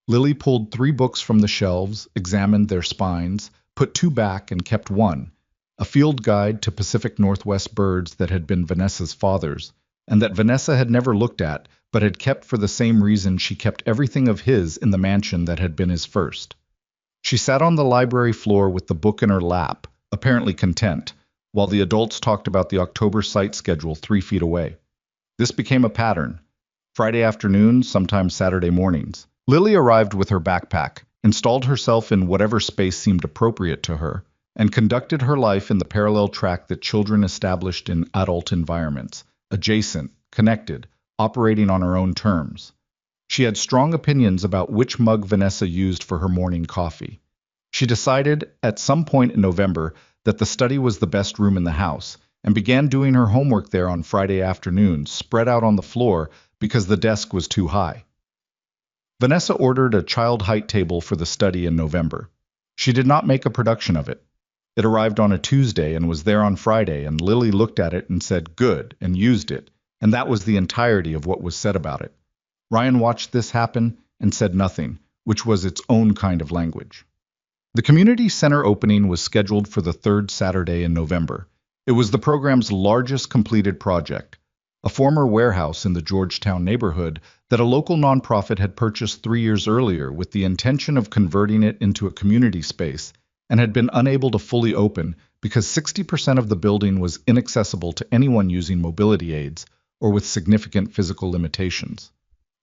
Lily pulled 3 books from the shelves, examined their spines, put 2 back and kept one, a field guide to Pacific Northwest birds that had been Vanessa's father's, and that Vanessa had never looked at, but had kept for the same reason she kept everything of his in the mansion that had been his first. She sat on the library floor with the book in her lap, apparently content, while the adults talked about the October site schedule 3 feet away. This became a pattern. Friday afternoons, sometimes Saturday mornings. Lily arrived with her backpack, installed herself in whatever space seemed appropriate to her, and conducted her life in the parallel track that children established in adult environments, adjacent, connected, operating on her own terms. She had strong opinions about which mug Vanessa used for her morning coffee. She decided, at some point in November, that the study was the best room in the house, and began doing her homework there on Friday afternoons, spread out on the floor because the desk was too high. Vanessa ordered a child height table for the study in November. She did not make a production of it. It arrived on a Tuesday and was there on Friday, and Lily looked at it and said good and used it, and that was the entirety of what was said about it. Ryan watched this happen and said nothing, which was its own kind of language. The community center opening was scheduled for the third Saturday in November. It was the program's largest completed project, a former warehouse in the Georgetown neighborhood that a local nonprofit had purchased 3 years earlier with the intention of converting it into a community space, and had been unable to fully open because 60% of the building was inaccessible to anyone using mobility aids or with significant physical limitations.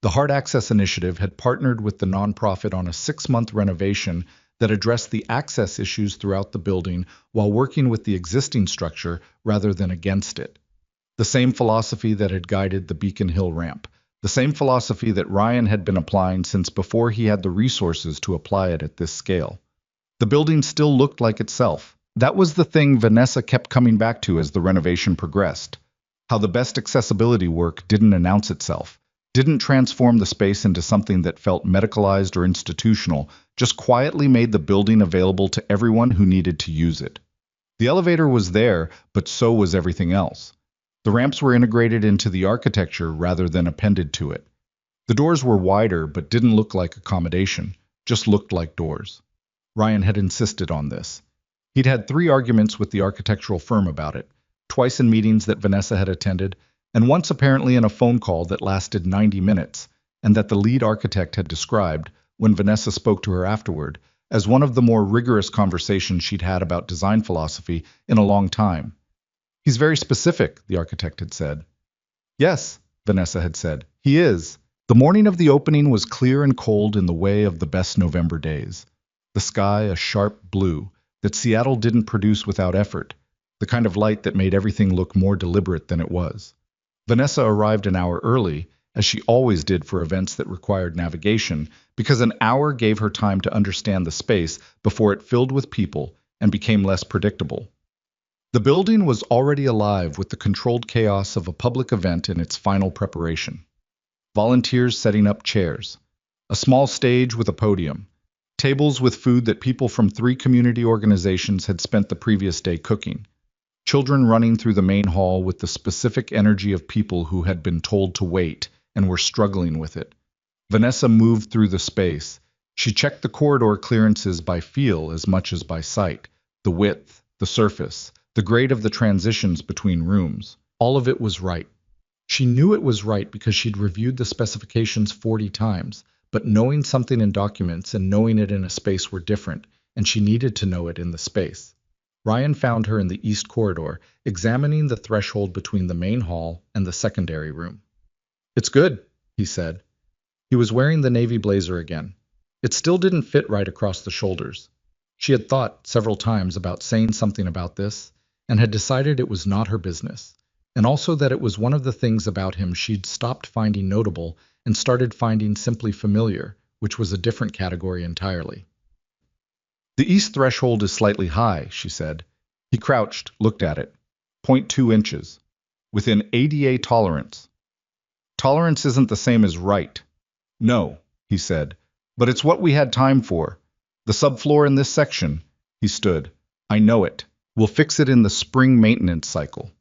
The Hard Access Initiative had partnered with the nonprofit on a 6-month renovation that addressed the access issues throughout the building while working with the existing structure rather than against it. The same philosophy that had guided the Beacon Hill ramp, the same philosophy that Ryan had been applying since before he had the resources to apply it at this scale. The building still looked like itself. That was the thing Vanessa kept coming back to as the renovation progressed. How the best accessibility work didn't announce itself, didn't transform the space into something that felt medicalized or institutional, just quietly made the building available to everyone who needed to use it. The elevator was there, but so was everything else. The ramps were integrated into the architecture rather than appended to it. The doors were wider but didn't look like accommodation, just looked like doors. Ryan had insisted on this. He'd had 3 arguments with the architectural firm about it, twice in meetings that Vanessa had attended, and once apparently in a phone call that lasted 90 minutes, and that the lead architect had described, when Vanessa spoke to her afterward, as one of the more rigorous conversations she'd had about design philosophy in a long time. "He's very specific," the architect had said. "Yes," Vanessa had said, "he is." The morning of the opening was clear and cold in the way of the best November days. The sky a sharp blue that Seattle didn't produce without effort, the kind of light that made everything look more deliberate than it was. Vanessa arrived an hour early, as she always did for events that required navigation, because an hour gave her time to understand the space before it filled with people and became less predictable. The building was already alive with the controlled chaos of a public event in its final preparation. Volunteers setting up chairs, a small stage with a podium, tables with food that people from 3 community organizations had spent the previous day cooking, children running through the main hall with the specific energy of people who had been told to wait and were struggling with it. Vanessa moved through the space. She checked the corridor clearances by feel as much as by sight, the width, the surface, the grade of the transitions between rooms. All of it was right. She knew it was right because she'd reviewed the specifications 40 times, but knowing something in documents and knowing it in a space were different, and she needed to know it in the space. Ryan found her in the east corridor, examining the threshold between the main hall and the secondary room. "It's good," he said. He was wearing the navy blazer again. It still didn't fit right across the shoulders. She had thought several times about saying something about this, and had decided it was not her business, and also that it was one of the things about him she'd stopped finding notable and started finding simply familiar, which was a different category entirely. "The east threshold is slightly high," she said. He crouched, looked at it. 0.2 inches. Within ADA tolerance. "Tolerance isn't the same as right." "No," he said, "but it's what we had time for. The subfloor in this section." He stood. "I know it. We'll fix it in the spring maintenance cycle."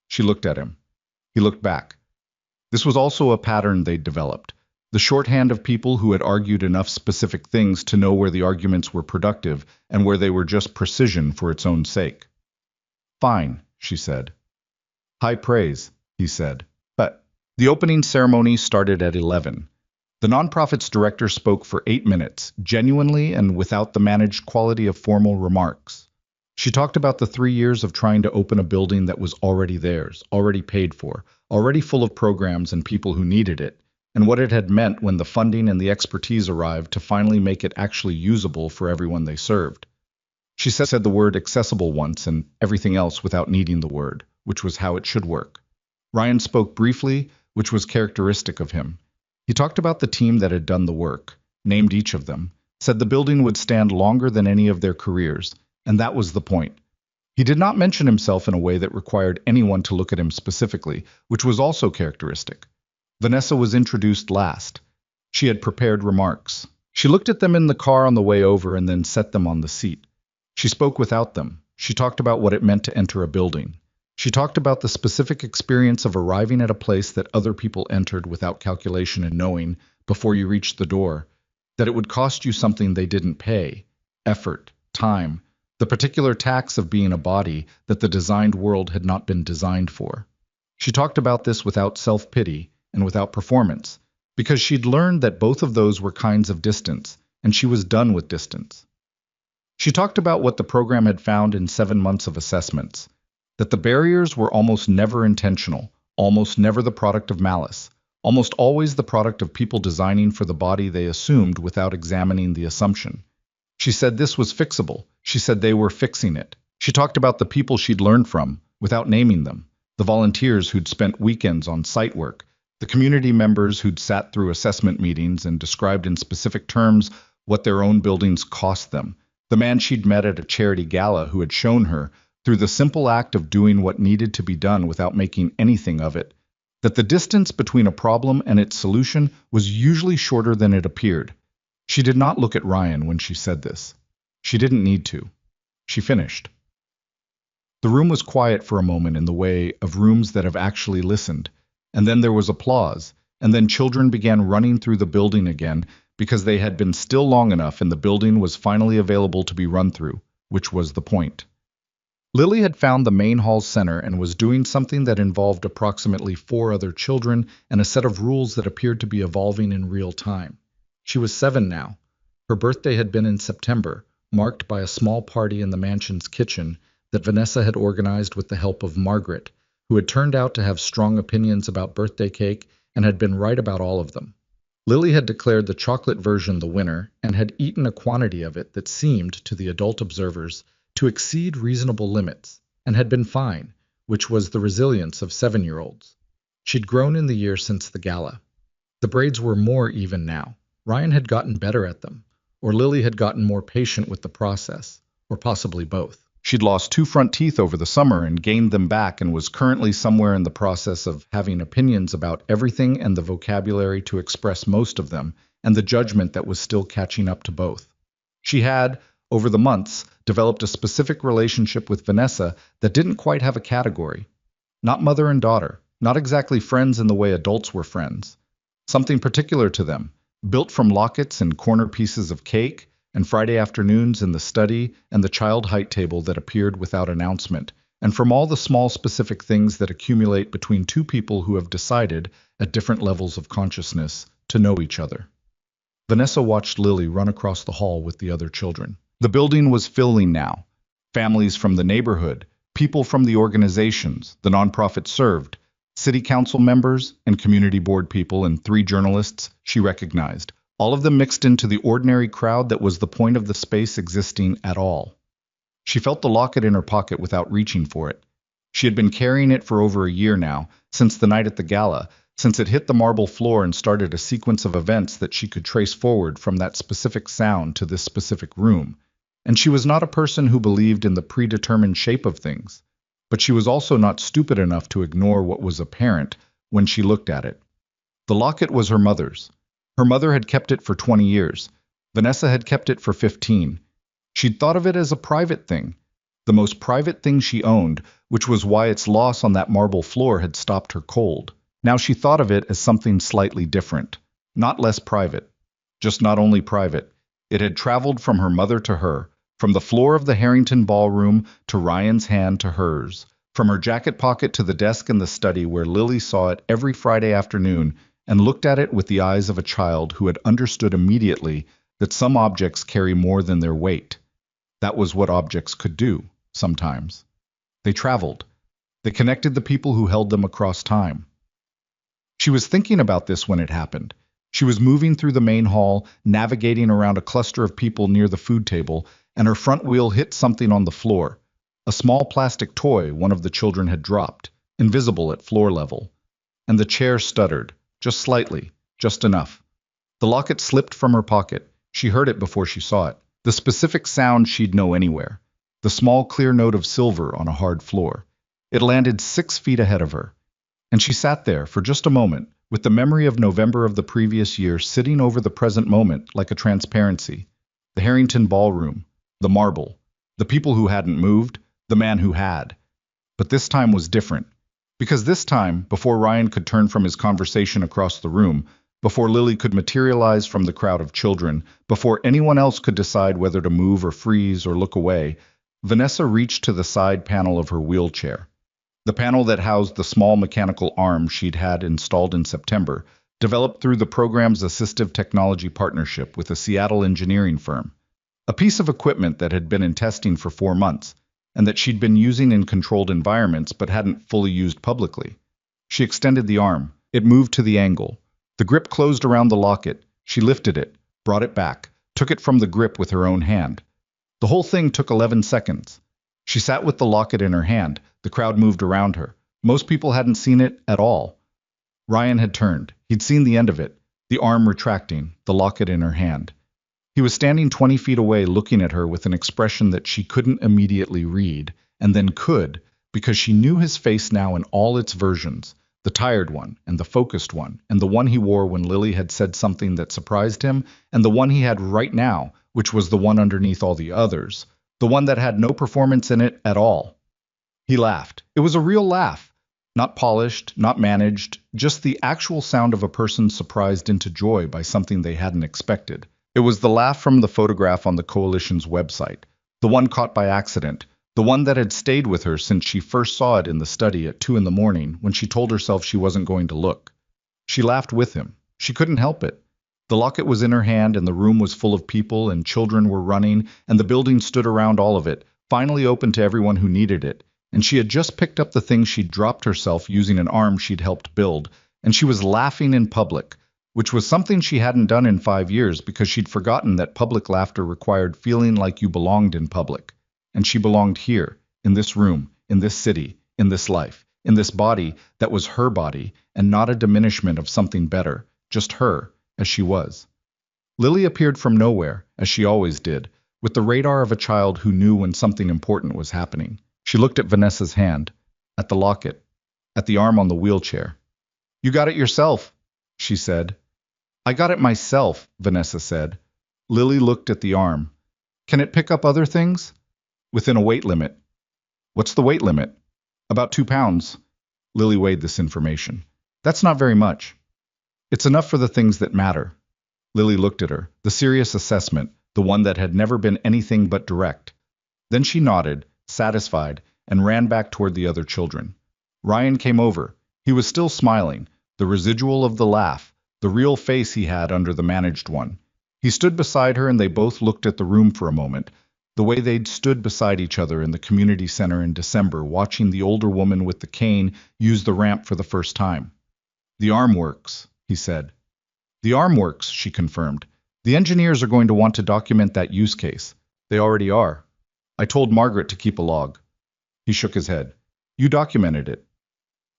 She looked at him. He looked back. This was also a pattern they'd developed, the shorthand of people who had argued enough specific things to know where the arguments were productive and where they were just precision for its own sake. "Fine," she said. "High praise," he said. But the opening ceremony started at 11. The nonprofit's director spoke for 8 minutes, genuinely and without the managed quality of formal remarks. She talked about the 3 years of trying to open a building that was already theirs, already paid for, already full of programs and people who needed it, and what it had meant when the funding and the expertise arrived to finally make it actually usable for everyone they served. She said the word accessible once and everything else without needing the word, which was how it should work. Ryan spoke briefly, which was characteristic of him. He talked about the team that had done the work, named each of them, said the building would stand longer than any of their careers, and that was the point. He did not mention himself in a way that required anyone to look at him specifically, which was also characteristic. Vanessa was introduced last. She had prepared remarks. She looked at them in the car on the way over and then set them on the seat. She spoke without them. She talked about what it meant to enter a building. She talked about the specific experience of arriving at a place that other people entered without calculation and knowing, before you reached the door, that it would cost you something they didn't pay, effort, time, the particular tax of being a body that the designed world had not been designed for. She talked about this without self-pity and without performance, because she'd learned that both of those were kinds of distance, and she was done with distance. She talked about what the program had found in 7 months of assessments, that the barriers were almost never intentional, almost never the product of malice, almost always the product of people designing for the body they assumed without examining the assumption. She said this was fixable. She said they were fixing it. She talked about the people she'd learned from, without naming them, the volunteers who'd spent weekends on site work, the community members who'd sat through assessment meetings and described in specific terms what their own buildings cost them, the man she'd met at a charity gala who had shown her, through the simple act of doing what needed to be done without making anything of it, that the distance between a problem and its solution was usually shorter than it appeared. She did not look at Ryan when she said this. She didn't need to. She finished. The room was quiet for a moment in the way of rooms that have actually listened, and then there was applause, and then children began running through the building again because they had been still long enough and the building was finally available to be run through, which was the point. Lily had found the main hall center and was doing something that involved approximately 4 other children and a set of rules that appeared to be evolving in real time. She was 7 now. Her birthday had been in September, marked by a small party in the mansion's kitchen that Vanessa had organized with the help of Margaret, who had turned out to have strong opinions about birthday cake and had been right about all of them. Lily had declared the chocolate version the winner and had eaten a quantity of it that seemed, to the adult observers, to exceed reasonable limits, and had been fine, which was the resilience of 7-year-olds. She'd grown in the year since the gala. The braids were more even now. Ryan had gotten better at them, or Lily had gotten more patient with the process, or possibly both. She'd lost 2 front teeth over the summer and gained them back and was currently somewhere in the process of having opinions about everything and the vocabulary to express most of them, and the judgment that was still catching up to both. She had, over the months, developed a specific relationship with Vanessa that didn't quite have a category. Not mother and daughter, not exactly friends in the way adults were friends. Something particular to them, built from lockets and corner pieces of cake, and Friday afternoons in the study and the child height table that appeared without announcement, and from all the small specific things that accumulate between 2 people who have decided, at different levels of consciousness, to know each other. Vanessa watched Lily run across the hall with the other children. The building was filling now. Families from the neighborhood, people from the organizations the nonprofit served, city council members and community board people and 3 journalists she recognized, all of them mixed into the ordinary crowd that was the point of the space existing at all. She felt the locket in her pocket without reaching for it. She had been carrying it for over a year now, since the night at the gala, since it hit the marble floor and started a sequence of events that she could trace forward from that specific sound to this specific room. And she was not a person who believed in the predetermined shape of things, but she was also not stupid enough to ignore what was apparent when she looked at it. The locket was her mother's. Her mother had kept it for 20 years. Vanessa had kept it for 15. She'd thought of it as a private thing, the most private thing she owned, which was why its loss on that marble floor had stopped her cold. Now she thought of it as something slightly different, not less private, just not only private. It had traveled from her mother to her, from the floor of the Harrington ballroom to Ryan's hand to hers, from her jacket pocket to the desk in the study where Lily saw it every Friday afternoon, and looked at it with the eyes of a child who had understood immediately that some objects carry more than their weight. That was what objects could do, sometimes. They traveled. They connected the people who held them across time. She was thinking about this when it happened. She was moving through the main hall, navigating around a cluster of people near the food table, and her front wheel hit something on the floor. A small plastic toy one of the children had dropped, invisible at floor level. And the chair stuttered, just slightly, just enough. The locket slipped from her pocket. She heard it before she saw it. The specific sound she'd know anywhere. The small clear note of silver on a hard floor. It landed 6 feet ahead of her. And she sat there for just a moment, with the memory of November of the previous year sitting over the present moment like a transparency. The Harrington ballroom, the marble, the people who hadn't moved, the man who had. But this time was different. Because this time, before Ryan could turn from his conversation across the room, before Lily could materialize from the crowd of children, before anyone else could decide whether to move or freeze or look away, Vanessa reached to the side panel of her wheelchair. The panel that housed the small mechanical arm she'd had installed in September, developed through the program's assistive technology partnership with a Seattle engineering firm. A piece of equipment that had been in testing for 4 months, and that she'd been using in controlled environments but hadn't fully used publicly. She extended the arm. It moved to the angle. The grip closed around the locket. She lifted it, brought it back, took it from the grip with her own hand. The whole thing took 11 seconds. She sat with the locket in her hand. The crowd moved around her. Most people hadn't seen it at all. Ryan had turned. He'd seen the end of it, the arm retracting, the locket in her hand. He was standing 20 feet away looking at her with an expression that she couldn't immediately read, and then could, because she knew his face now in all its versions, the tired one, and the focused one, and the one he wore when Lily had said something that surprised him, and the one he had right now, which was the one underneath all the others, the one that had no performance in it at all. He laughed. It was a real laugh. Not polished, not managed, just the actual sound of a person surprised into joy by something they hadn't expected. It was the laugh from the photograph on the Coalition's website, the one caught by accident, the one that had stayed with her since she first saw it in the study at 2 a.m. when she told herself she wasn't going to look. She laughed with him. She couldn't help it. The locket was in her hand and the room was full of people and children were running and the building stood around all of it, finally open to everyone who needed it. And she had just picked up the thing she'd dropped herself using an arm she'd helped build, and she was laughing in public, which was something she hadn't done in 5 years because she'd forgotten that public laughter required feeling like you belonged in public. And she belonged here, in this room, in this city, in this life, in this body that was her body, and not a diminishment of something better, just her, as she was. Lily appeared from nowhere, as she always did, with the radar of a child who knew when something important was happening. She looked at Vanessa's hand, at the locket, at the arm on the wheelchair. "You got it yourself," she said. "I got it myself," Vanessa said. Lily looked at the arm. "Can it pick up other things?" "Within a weight limit." "What's the weight limit?" "About 2 pounds." Lily weighed this information. "That's not very much." "It's enough for the things that matter." Lily looked at her, the serious assessment, the one that had never been anything but direct. Then she nodded, satisfied, and ran back toward the other children. Ryan came over. He was still smiling, the residual of the laugh, the real face he had under the managed one. He stood beside her and they both looked at the room for a moment, the way they'd stood beside each other in the community center in December watching the older woman with the cane use the ramp for the first time. "The arm works," he said. "The arm works," she confirmed. "The engineers are going to want to document that use case. They already are. I told Margaret to keep a log." He shook his head. "You documented it."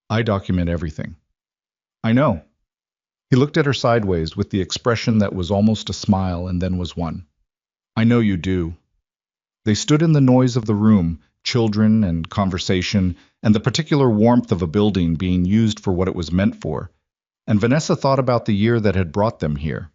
"I document everything." "I know." He looked at her sideways with the expression that was almost a smile and then was one. "I know you do." They stood in the noise of the room, children and conversation, and the particular warmth of a building being used for what it was meant for. And Vanessa thought about the year that had brought them here.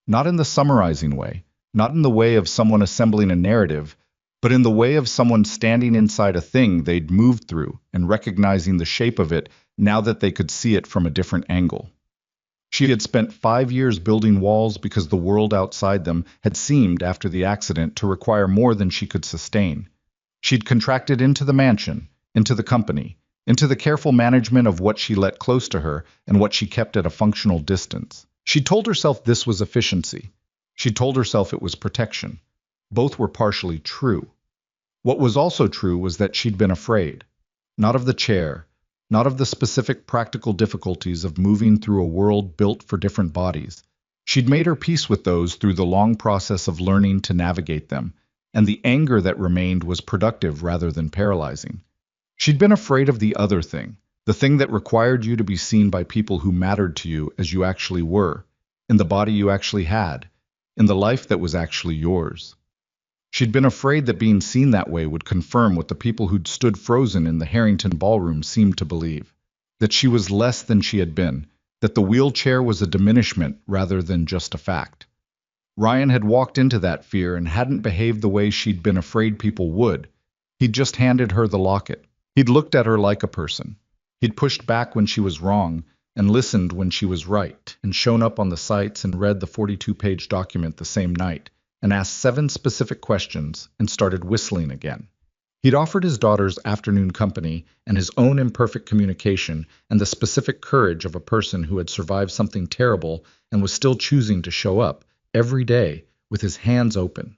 Not in the summarizing way, not in the way of someone assembling a narrative, but in the way of someone standing inside a thing they'd moved through and recognizing the shape of it now that they could see it from a different angle. She had spent 5 years building walls because the world outside them had seemed, after the accident, to require more than she could sustain. She'd contracted into the mansion, into the company, into the careful management of what she let close to her and what she kept at a functional distance. She told herself this was efficiency. She told herself it was protection. Both were partially true. What was also true was that she'd been afraid. Not of the chair, not of the specific practical difficulties of moving through a world built for different bodies. She'd made her peace with those through the long process of learning to navigate them, and the anger that remained was productive rather than paralyzing. She'd been afraid of the other thing, the thing that required you to be seen by people who mattered to you as you actually were, in the body you actually had, in the life that was actually yours. She'd been afraid that being seen that way would confirm what the people who'd stood frozen in the Harrington ballroom seemed to believe, that she was less than she had been, that the wheelchair was a diminishment rather than just a fact. Ryan had walked into that fear and hadn't behaved the way she'd been afraid people would. He'd just handed her the locket. He'd looked at her like a person. He'd pushed back when she was wrong and listened when she was right, and shown up on the sites and read the 42-page document the same night, and asked 7 specific questions and started whistling again. He'd offered his daughter's afternoon company and his own imperfect communication and the specific courage of a person who had survived something terrible and was still choosing to show up every day with his hands open.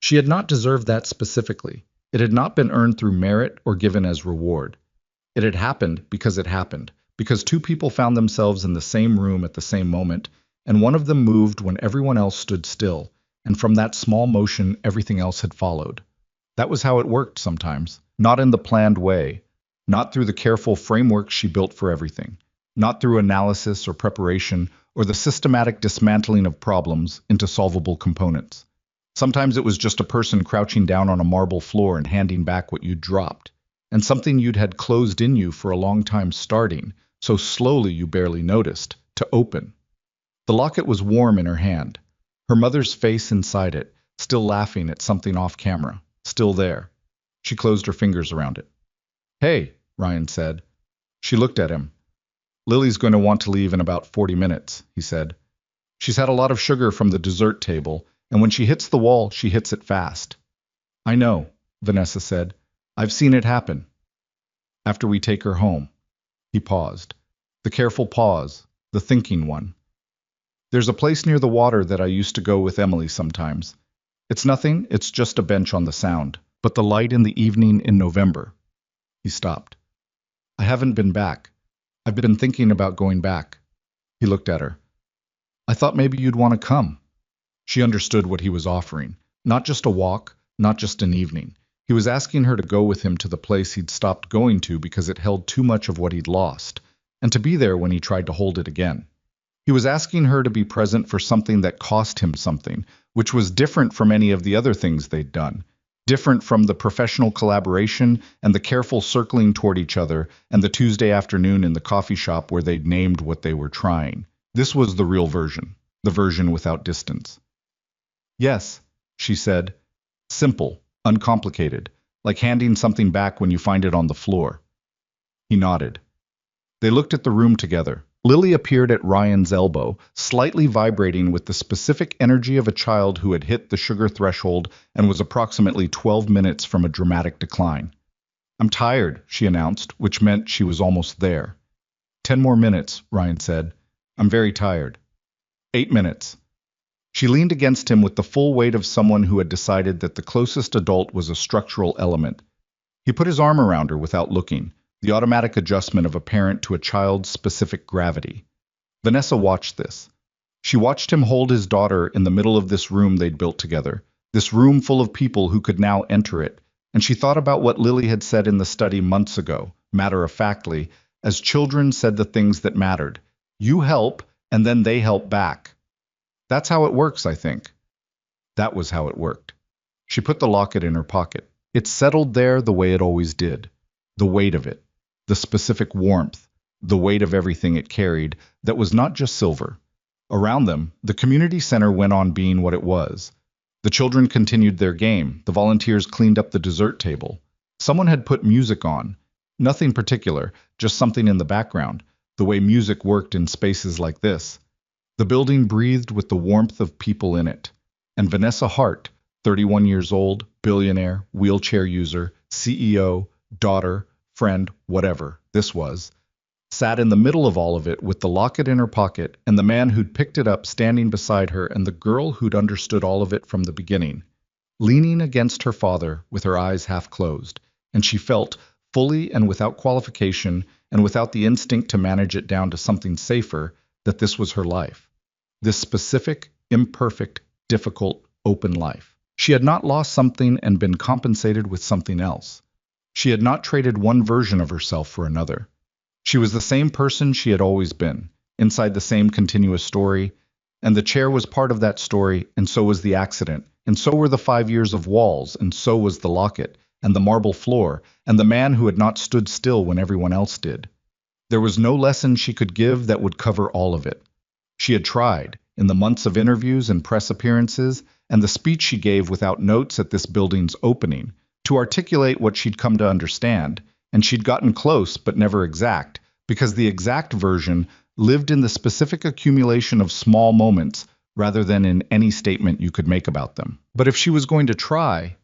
She had not deserved that specifically. It had not been earned through merit or given as reward. It had happened, because 2 people found themselves in the same room at the same moment, and one of them moved when everyone else stood still, and from that small motion everything else had followed. That was how it worked sometimes, not in the planned way, not through the careful framework she built for everything, not through analysis or preparation or the systematic dismantling of problems into solvable components. Sometimes it was just a person crouching down on a marble floor and handing back what you'd dropped, and something you'd had closed in you for a long time starting, so slowly you barely noticed, to open. The locket was warm in her hand, her mother's face inside it, still laughing at something off camera, still there. She closed her fingers around it. "Hey," Ryan said. She looked at him. "Lily's going to want to leave in about 40 minutes, he said. "She's had a lot of sugar from the dessert table, and when she hits the wall, she hits it fast." "I know," Vanessa said. "I've seen it happen." "After we take her home." He paused. The careful pause, the thinking one. "There's a place near the water that I used to go with Emily sometimes. It's nothing, it's just a bench on the Sound, but the light in the evening in November." He stopped. "I haven't been back. I've been thinking about going back." He looked at her. "I thought maybe you'd want to come." She understood what he was offering. Not just a walk, not just an evening. He was asking her to go with him to the place he'd stopped going to because it held too much of what he'd lost, and to be there when he tried to hold it again. He was asking her to be present for something that cost him something, which was different from any of the other things they'd done, different from the professional collaboration and the careful circling toward each other and the Tuesday afternoon in the coffee shop where they'd named what they were trying. This was the real version, the version without distance. "Yes," she said. Simple, uncomplicated, like handing something back when you find it on the floor. He nodded. They looked at the room together. Lily appeared at Ryan's elbow, slightly vibrating with the specific energy of a child who had hit the sugar threshold and was approximately 12 minutes from a dramatic decline. "I'm tired," she announced, which meant she was almost there. 10 more minutes, Ryan said. "I'm very tired." 8 minutes. She leaned against him with the full weight of someone who had decided that the closest adult was a structural element. He put his arm around her without looking, the automatic adjustment of a parent to a child's specific gravity. Vanessa watched this. She watched him hold his daughter in the middle of this room they'd built together, this room full of people who could now enter it, and she thought about what Lily had said in the study months ago, matter-of-factly, as children said the things that mattered. You help, and then they help back. That's how it works, I think. That was how it worked. She put the locket in her pocket. It settled there the way it always did. The weight of it, the specific warmth, the weight of everything it carried that was not just silver. Around them, the community center went on being what it was. The children continued their game. The volunteers cleaned up the dessert table. Someone had put music on. Nothing particular, just something in the background, the way music worked in spaces like this. The building breathed with the warmth of people in it. And Vanessa Hart, 31 years old, billionaire, wheelchair user, CEO, daughter, friend, whatever this was, sat in the middle of all of it with the locket in her pocket and the man who'd picked it up standing beside her and the girl who'd understood all of it from the beginning, leaning against her father with her eyes half closed, and she felt, fully and without qualification and without the instinct to manage it down to something safer, that this was her life. This specific, imperfect, difficult, open life. She had not lost something and been compensated with something else. She had not traded one version of herself for another. She was the same person she had always been, inside the same continuous story, and the chair was part of that story, and so was the accident, and so were the 5 years of walls, and so was the locket, and the marble floor, and the man who had not stood still when everyone else did. There was no lesson she could give that would cover all of it. She had tried, in the months of interviews and press appearances, and the speech she gave without notes at this building's opening, to articulate what she'd come to understand, and she'd gotten close but never exact, because the exact version lived in the specific accumulation of small moments rather than in any statement you could make about them. But if she was going to try,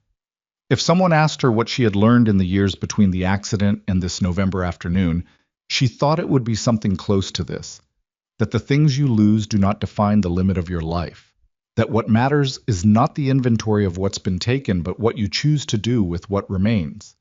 if someone asked her what she had learned in the years between the accident and this November afternoon, she thought it would be something close to this, that the things you lose do not define the limit of your life, that what matters is not the inventory of what's been taken, but what you choose to do with what remains.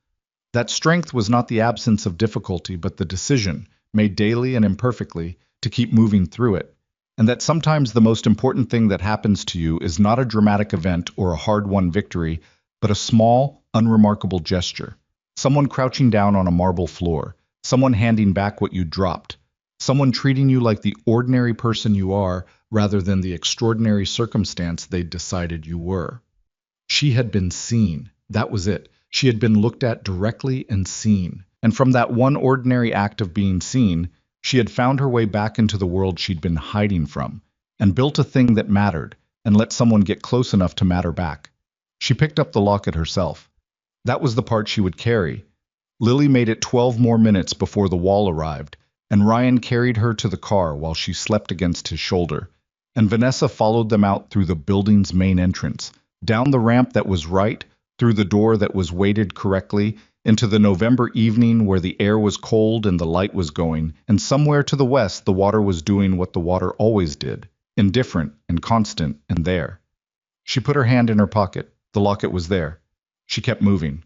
That strength was not the absence of difficulty, but the decision, made daily and imperfectly, to keep moving through it, and that sometimes the most important thing that happens to you is not a dramatic event or a hard-won victory, but a small, unremarkable gesture. Someone crouching down on a marble floor, someone handing back what you dropped, someone treating you like the ordinary person you are rather than the extraordinary circumstance they'd decided you were. She had been seen. That was it. She had been looked at directly and seen. And from that one ordinary act of being seen, she had found her way back into the world she'd been hiding from, and built a thing that mattered, and let someone get close enough to matter back. She picked up the locket herself. That was the part she would carry. Lily made it 12 more minutes before the wall arrived, and Ryan carried her to the car while she slept against his shoulder, and Vanessa followed them out through the building's main entrance, down the ramp that was right, through the door that was weighted correctly, into the November evening where the air was cold and the light was going, and somewhere to the west the water was doing what the water always did, indifferent and constant and there. She put her hand in her pocket. The locket was there. She kept moving.